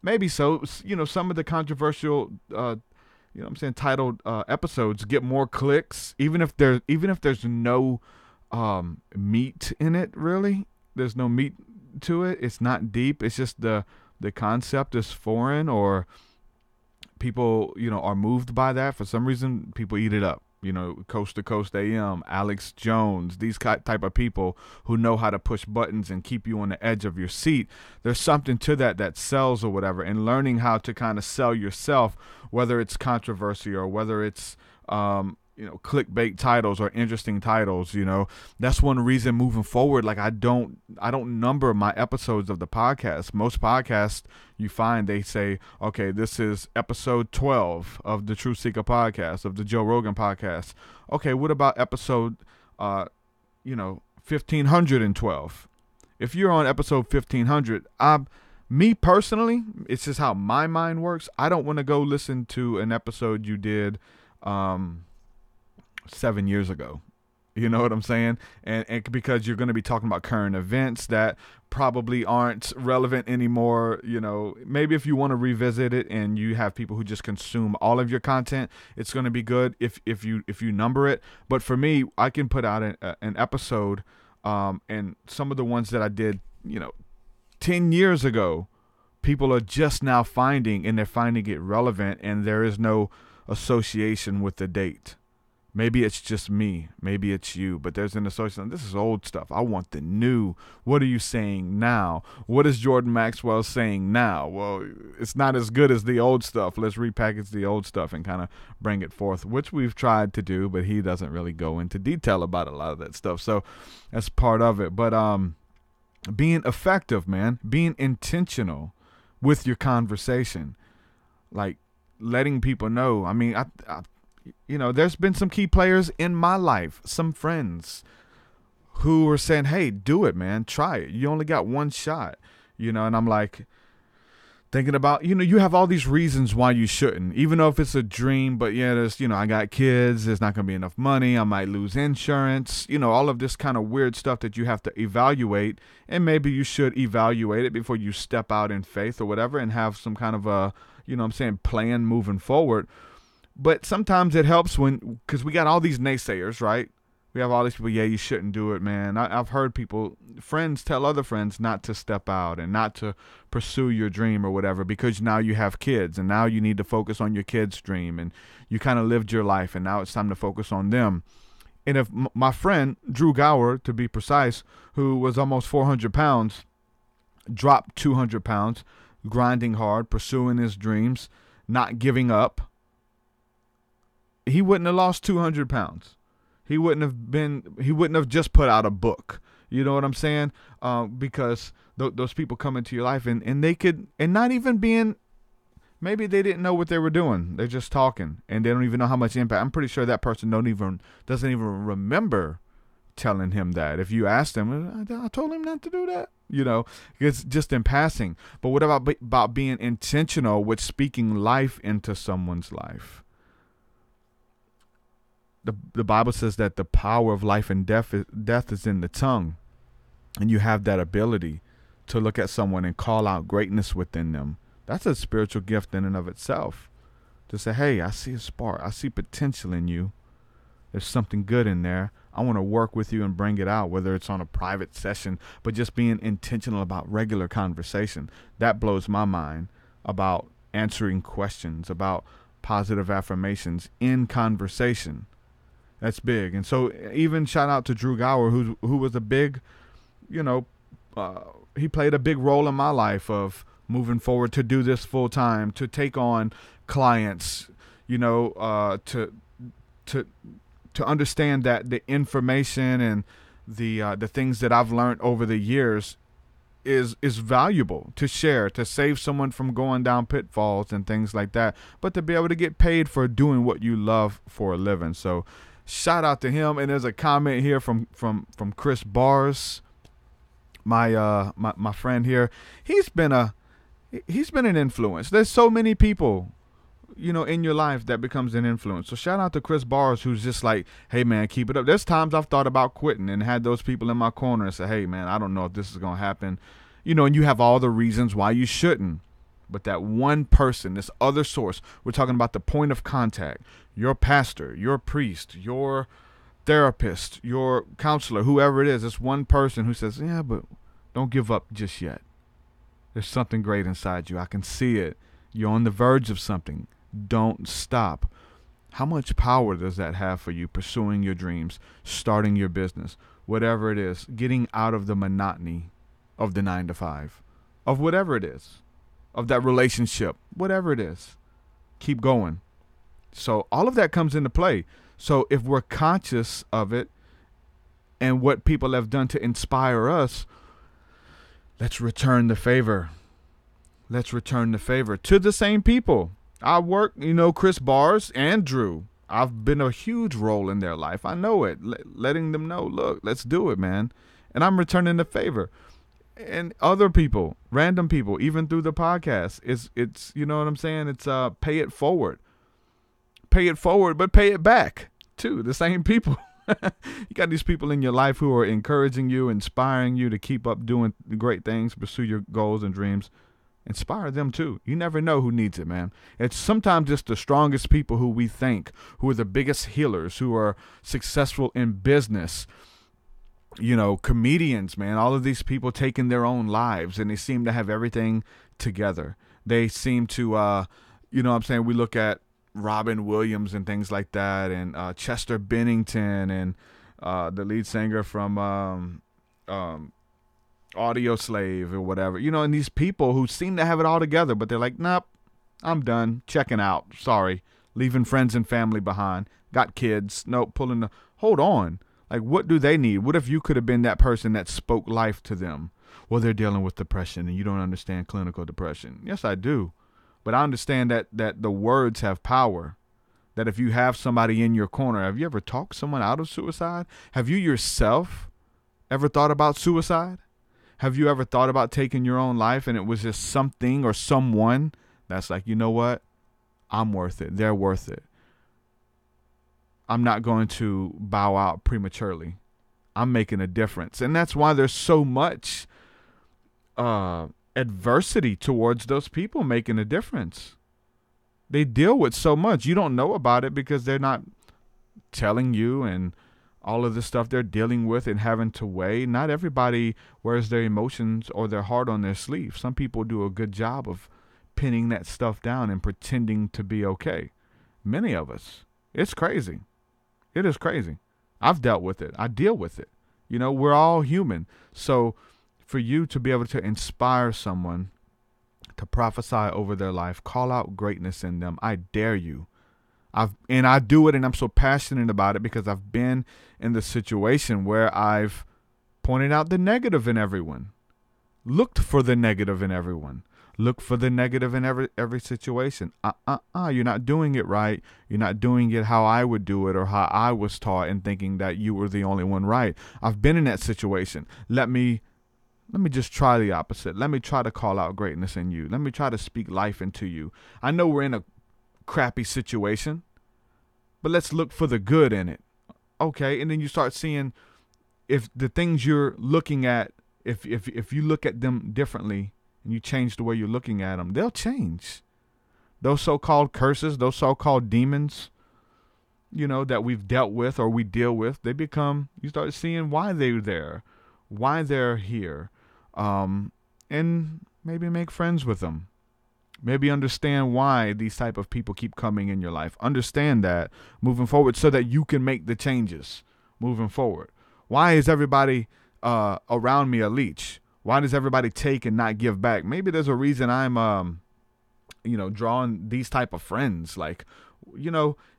maybe so. Some of the controversial, titled episodes get more clicks, even if there's no meat in it. Really, there's no meat to it. It's not deep. It's just the concept is foreign, or people are moved by that for some reason. People eat it up. Coast to Coast AM, Alex Jones, these type of people who know how to push buttons and keep you on the edge of your seat. There's something to that sells or whatever, and learning how to kind of sell yourself, whether it's controversy or whether it's, clickbait titles or interesting titles. That's one reason moving forward, like I don't number my episodes of the podcast. Most podcasts you find, they say, okay, this is episode 12 of the TruthSeekah podcast, of the Joe Rogan podcast. Okay, what about episode 1512? If you're on episode 1500, me personally, it's just how my mind works. I don't want to go listen to an episode you did 7 years ago. You know what I'm saying? And because you're going to be talking about current events that probably aren't relevant anymore. Maybe if you want to revisit it and you have people who just consume all of your content, it's going to be good if you number it. But for me, I can put out an episode, and some of the ones that I did, 10 years ago, people are just now finding, and they're finding it relevant, and there is no association with the date. Maybe it's just me. Maybe it's you. But there's an association. This is old stuff. I want the new. What are you saying now? What is Jordan Maxwell saying now? Well, it's not as good as the old stuff. Let's repackage the old stuff and kind of bring it forth, which we've tried to do, but he doesn't really go into detail about a lot of that stuff. So that's part of it. But being effective, man, being intentional with your conversation, like letting people know. I mean, there's been some key players in my life, some friends who were saying, hey, do it, man. Try it. You only got one shot, and I'm like thinking about, you have all these reasons why you shouldn't, even though if it's a dream, but there's, I got kids, there's not going to be enough money. I might lose insurance, all of this kind of weird stuff that you have to evaluate. And maybe you should evaluate it before you step out in faith or whatever and have some kind of a, plan moving forward. But sometimes it helps because we got all these naysayers, right? We have all these people, you shouldn't do it, man. I've heard friends tell other friends not to step out and not to pursue your dream or whatever, because now you have kids and now you need to focus on your kids' dream, and you kind of lived your life and now it's time to focus on them. And if my friend, Drew Gower, to be precise, who was almost 400 pounds, dropped 200 pounds, grinding hard, pursuing his dreams, not giving up, he wouldn't have lost 200 pounds. He wouldn't have just put out a book. You know what I'm saying? Because those people come into your life and they could, and not even being, maybe they didn't know what they were doing. They're just talking and they don't even know how much impact. I'm pretty sure that person doesn't even remember telling him that. If you asked him, I told him not to do that. You know, it's just in passing. But what about being intentional with speaking life into someone's life? The Bible says that the power of life and death is in the tongue. And you have that ability to look at someone and call out greatness within them. That's a spiritual gift in and of itself. To say, hey, I see a spark. I see potential in you. There's something good in there. I want to work with you and bring it out, whether it's on a private session, but just being intentional about regular conversation. That blows my mind, about answering questions, about positive affirmations in conversation. That's big. And so even shout out to Drew Gower, who was a big, he played a big role in my life of moving forward to do this full time, to take on clients, to understand that the information and the things that I've learned over the years is valuable to share, to save someone from going down pitfalls and things like that, but to be able to get paid for doing what you love for a living. So shout out to him. And there's a comment here from Chris Bars, my friend here. He's been an influence. There's so many people in your life that becomes an influence. So shout out to Chris Bars, who's just like, hey man, keep it up. There's times I've thought about quitting and had those people in my corner and say, hey man, I don't know if this is going to happen, and you have all the reasons why you shouldn't. But that one person, this other source, we're talking about the point of contact, your pastor, your priest, your therapist, your counselor, whoever it is, this one person who says, yeah, but don't give up just yet. There's something great inside you. I can see it. You're on the verge of something. Don't stop. How much power does that have for you pursuing your dreams, starting your business, whatever it is, getting out of the monotony of the 9 to 5, of whatever it is, of that relationship, whatever it is, keep going. So all of that comes into play. So if we're conscious of it and what people have done to inspire us, let's return the favor. Let's return the favor to the same people. I work, Chris Bars and Drew. I've been a huge role in their life. I know it. Letting them know, look, let's do it, man. And I'm returning the favor. And other people, random people, even through the podcast, it's you know what I'm saying? It's pay it forward. Pay it forward, but pay it back too. The same people. You got these people in your life who are encouraging you, inspiring you to keep up doing great things, pursue your goals and dreams. Inspire them too. You never know who needs it, man. It's sometimes just the strongest people who we think, who are the biggest healers, who are successful in business. Comedians, man, all of these people taking their own lives, and they seem to have everything together. They seem to, what I'm saying, we look at Robin Williams and things like that, and Chester Bennington, and the lead singer from Audio Slave or whatever, and these people who seem to have it all together, but they're like, nope, I'm done, checking out, sorry, leaving friends and family behind, got kids, nope, hold on. Like, what do they need? What if you could have been that person that spoke life to them? Well, they're dealing with depression and you don't understand clinical depression. Yes, I do. But I understand that the words have power, that if you have somebody in your corner, have you ever talked someone out of suicide? Have you yourself ever thought about suicide? Have you ever thought about taking your own life and it was just something or someone that's like, you know what? I'm worth it. They're worth it. I'm not going to bow out prematurely. I'm making a difference. And that's why there's so much adversity towards those people making a difference. They deal with so much. You don't know about it because they're not telling you, and all of the stuff they're dealing with and having to weigh. Not everybody wears their emotions or their heart on their sleeve. Some people do a good job of pinning that stuff down and pretending to be okay. Many of us. It's crazy. It is crazy. I've dealt with it. I deal with it. We're all human. So for you to be able to inspire someone to prophesy over their life, call out greatness in them, I dare you. I do it, and I'm so passionate about it because I've been in the situation where I've pointed out the negative in everyone. Looked for the negative in everyone. Look for the negative in every situation. You're not doing it right. You're not doing it how I would do it or how I was taught, and thinking that you were the only one right. I've been in that situation. Let me just try the opposite. Let me try to call out greatness in you. Let me try to speak life into you. I know we're in a crappy situation, but let's look for the good in it. Okay, and then you start seeing if the things you're looking at, if you look at them differently, and you change the way you're looking at them, they'll change. Those so-called curses, those so-called demons, that we've dealt with or we deal with, they become, you start seeing why they're there, why they're here, and maybe make friends with them. Maybe understand why these type of people keep coming in your life. Understand that moving forward so that you can make the changes moving forward. Why is everybody around me a leech? Why does everybody take and not give back? Maybe there's a reason I'm, drawing these type of friends. Like,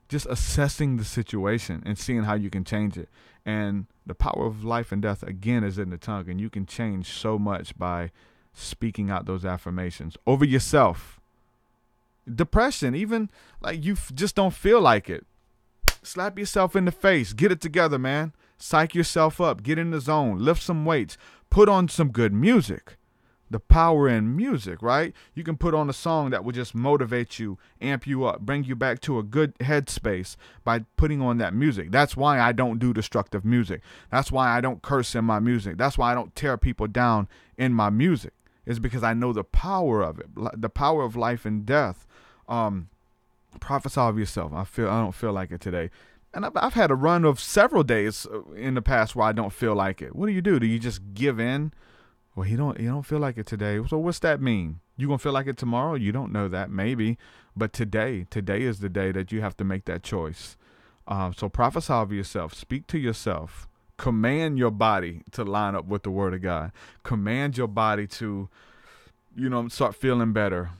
just assessing the situation and seeing how you can change it. And the power of life and death, again, is in the tongue. And you can change so much by speaking out those affirmations over yourself. Depression, even like you just don't feel like it. Slap yourself in the face. Get it together, man. Psych yourself up. Get in the zone. Lift some weights. Put on some good music. The power in music, right? You can put on a song that will just motivate you, amp you up, bring you back to a good headspace by putting on that music. That's why I don't do destructive music. That's why I don't curse in my music. That's why I don't tear people down in my music. It's because I know the power of it, the power of life and death. Prophesy of yourself. I don't feel like it today. And I've had a run of several days in the past where I don't feel like it. What do? Do you just give in? Well, you don't feel like it today. So what's that mean? You gonna feel like it tomorrow? You don't know that, maybe. But today is the day that you have to make that choice. So prophesy of yourself. Speak to yourself. Command your body to line up with the word of God. Command your body to, start feeling better.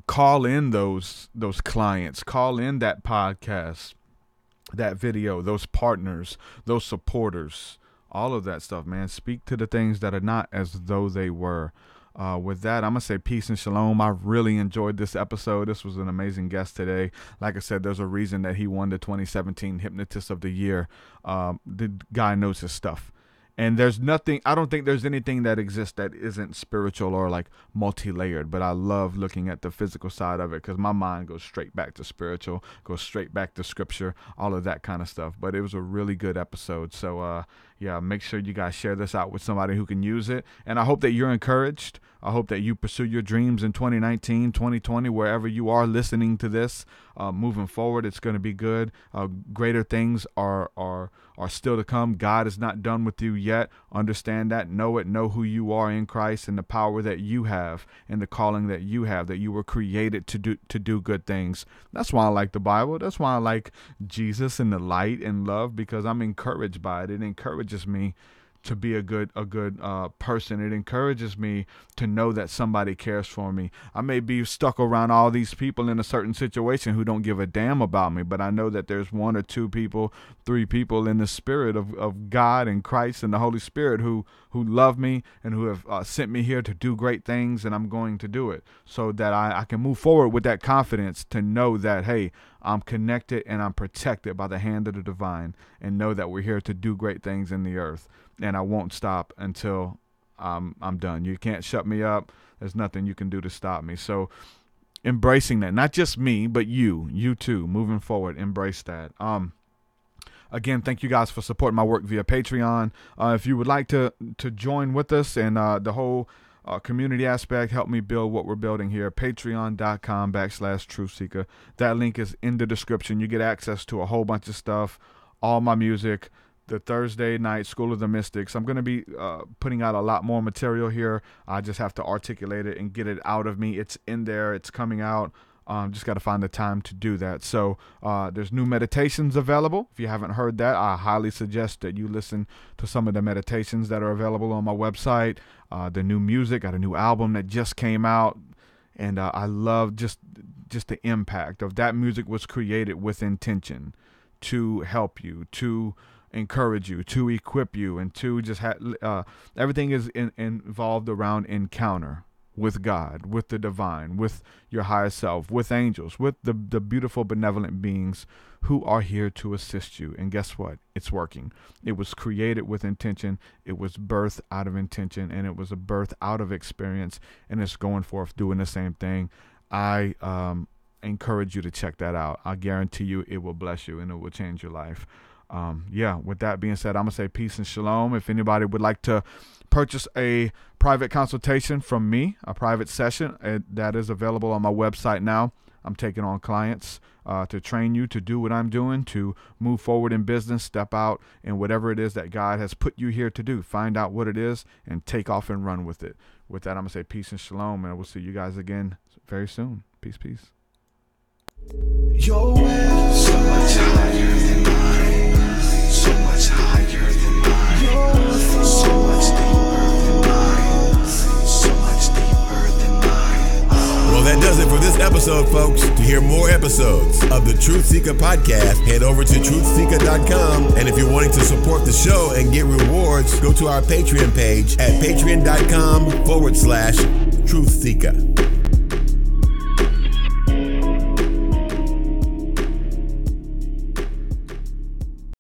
Call in those clients. Call in that podcast, that video, those partners, those supporters, all of that stuff, man. Speak to the things that are not as though they were. With that, I'm going to say peace and shalom. I really enjoyed this episode. This was an amazing guest today. Like I said, there's a reason that he won the 2017 Hypnotist of the Year. The guy knows his stuff. And I don't think there's anything that exists that isn't spiritual or like multi-layered, but I love looking at the physical side of it because my mind goes straight back to spiritual, goes straight back to scripture, all of that kind of stuff. But it was a really good episode. So, make sure you guys share this out with somebody who can use it. And I hope that you're encouraged. I hope that you pursue your dreams in 2019, 2020, wherever you are listening to this. Moving forward, it's going to be good. Greater things are still to come. God is not done with you yet. Understand that. Know it. Know who you are in Christ and the power that you have and the calling that you have, that you were created to do good things. That's why I like the Bible. That's why I like Jesus and the light and love, because I'm encouraged by it. It encourages me to be a good person. It encourages me to know that somebody cares for me. I may be stuck around all these people in a certain situation who don't give a damn about me, but I know that there's 1 or 2 people, 3 people in the spirit of God and Christ and the Holy Spirit who love me and who have sent me here to do great things, and I'm going to do it so that I can move forward with that confidence to know that, hey, I'm connected and I'm protected by the hand of the divine, and know that we're here to do great things in the earth. And I won't stop until I'm done. You can't shut me up. There's nothing you can do to stop me. So embracing that, not just me, but you too, moving forward, embrace that. Again, thank you guys for supporting my work via Patreon. If you would like to join with us and the whole community aspect, help me build what we're building here, patreon.com/TruthSeekah. That link is in the description. You get access to a whole bunch of stuff, all my music, the Thursday night School of the Mystics. I'm going to be putting out a lot more material here. I just have to articulate it and get it out of me. It's in there. It's coming out. Just got to find the time to do that. So there's new meditations available. If you haven't heard that, I highly suggest that you listen to some of the meditations that are available on my website. The new music, got a new album that just came out. And I love just the impact of that music was created with intention to help you, to encourage you, to equip you, and to just everything is involved around encounter with God, with the divine, with your higher self, with angels, with the beautiful benevolent beings who are here to assist you. And guess what? It's working. It was created with intention. It was birthed out of intention, and it was a birth out of experience, and it's going forth doing the same thing. I encourage you to check that out. I guarantee you it will bless you and it will change your life. With that being said, I'm going to say peace and shalom. If anybody would like to purchase a private consultation from me, a private session, that is available on my website now. I'm taking on clients to train you to do what I'm doing, to move forward in business, step out, and whatever it is that God has put you here to do, find out what it is and take off and run with it. With that, I'm going to say peace and shalom, and we'll see you guys again very soon. Peace, peace. Your way so much higher than mine, so much higher than mine, so much deeper than mine, so much deeper than mine. Well, that does it for this episode, folks. To hear more episodes of the TruthSeekah podcast, head over to TruthSeekah.com. And if you're wanting to support the show and get rewards, go to our Patreon page at patreon.com/TruthSeekah.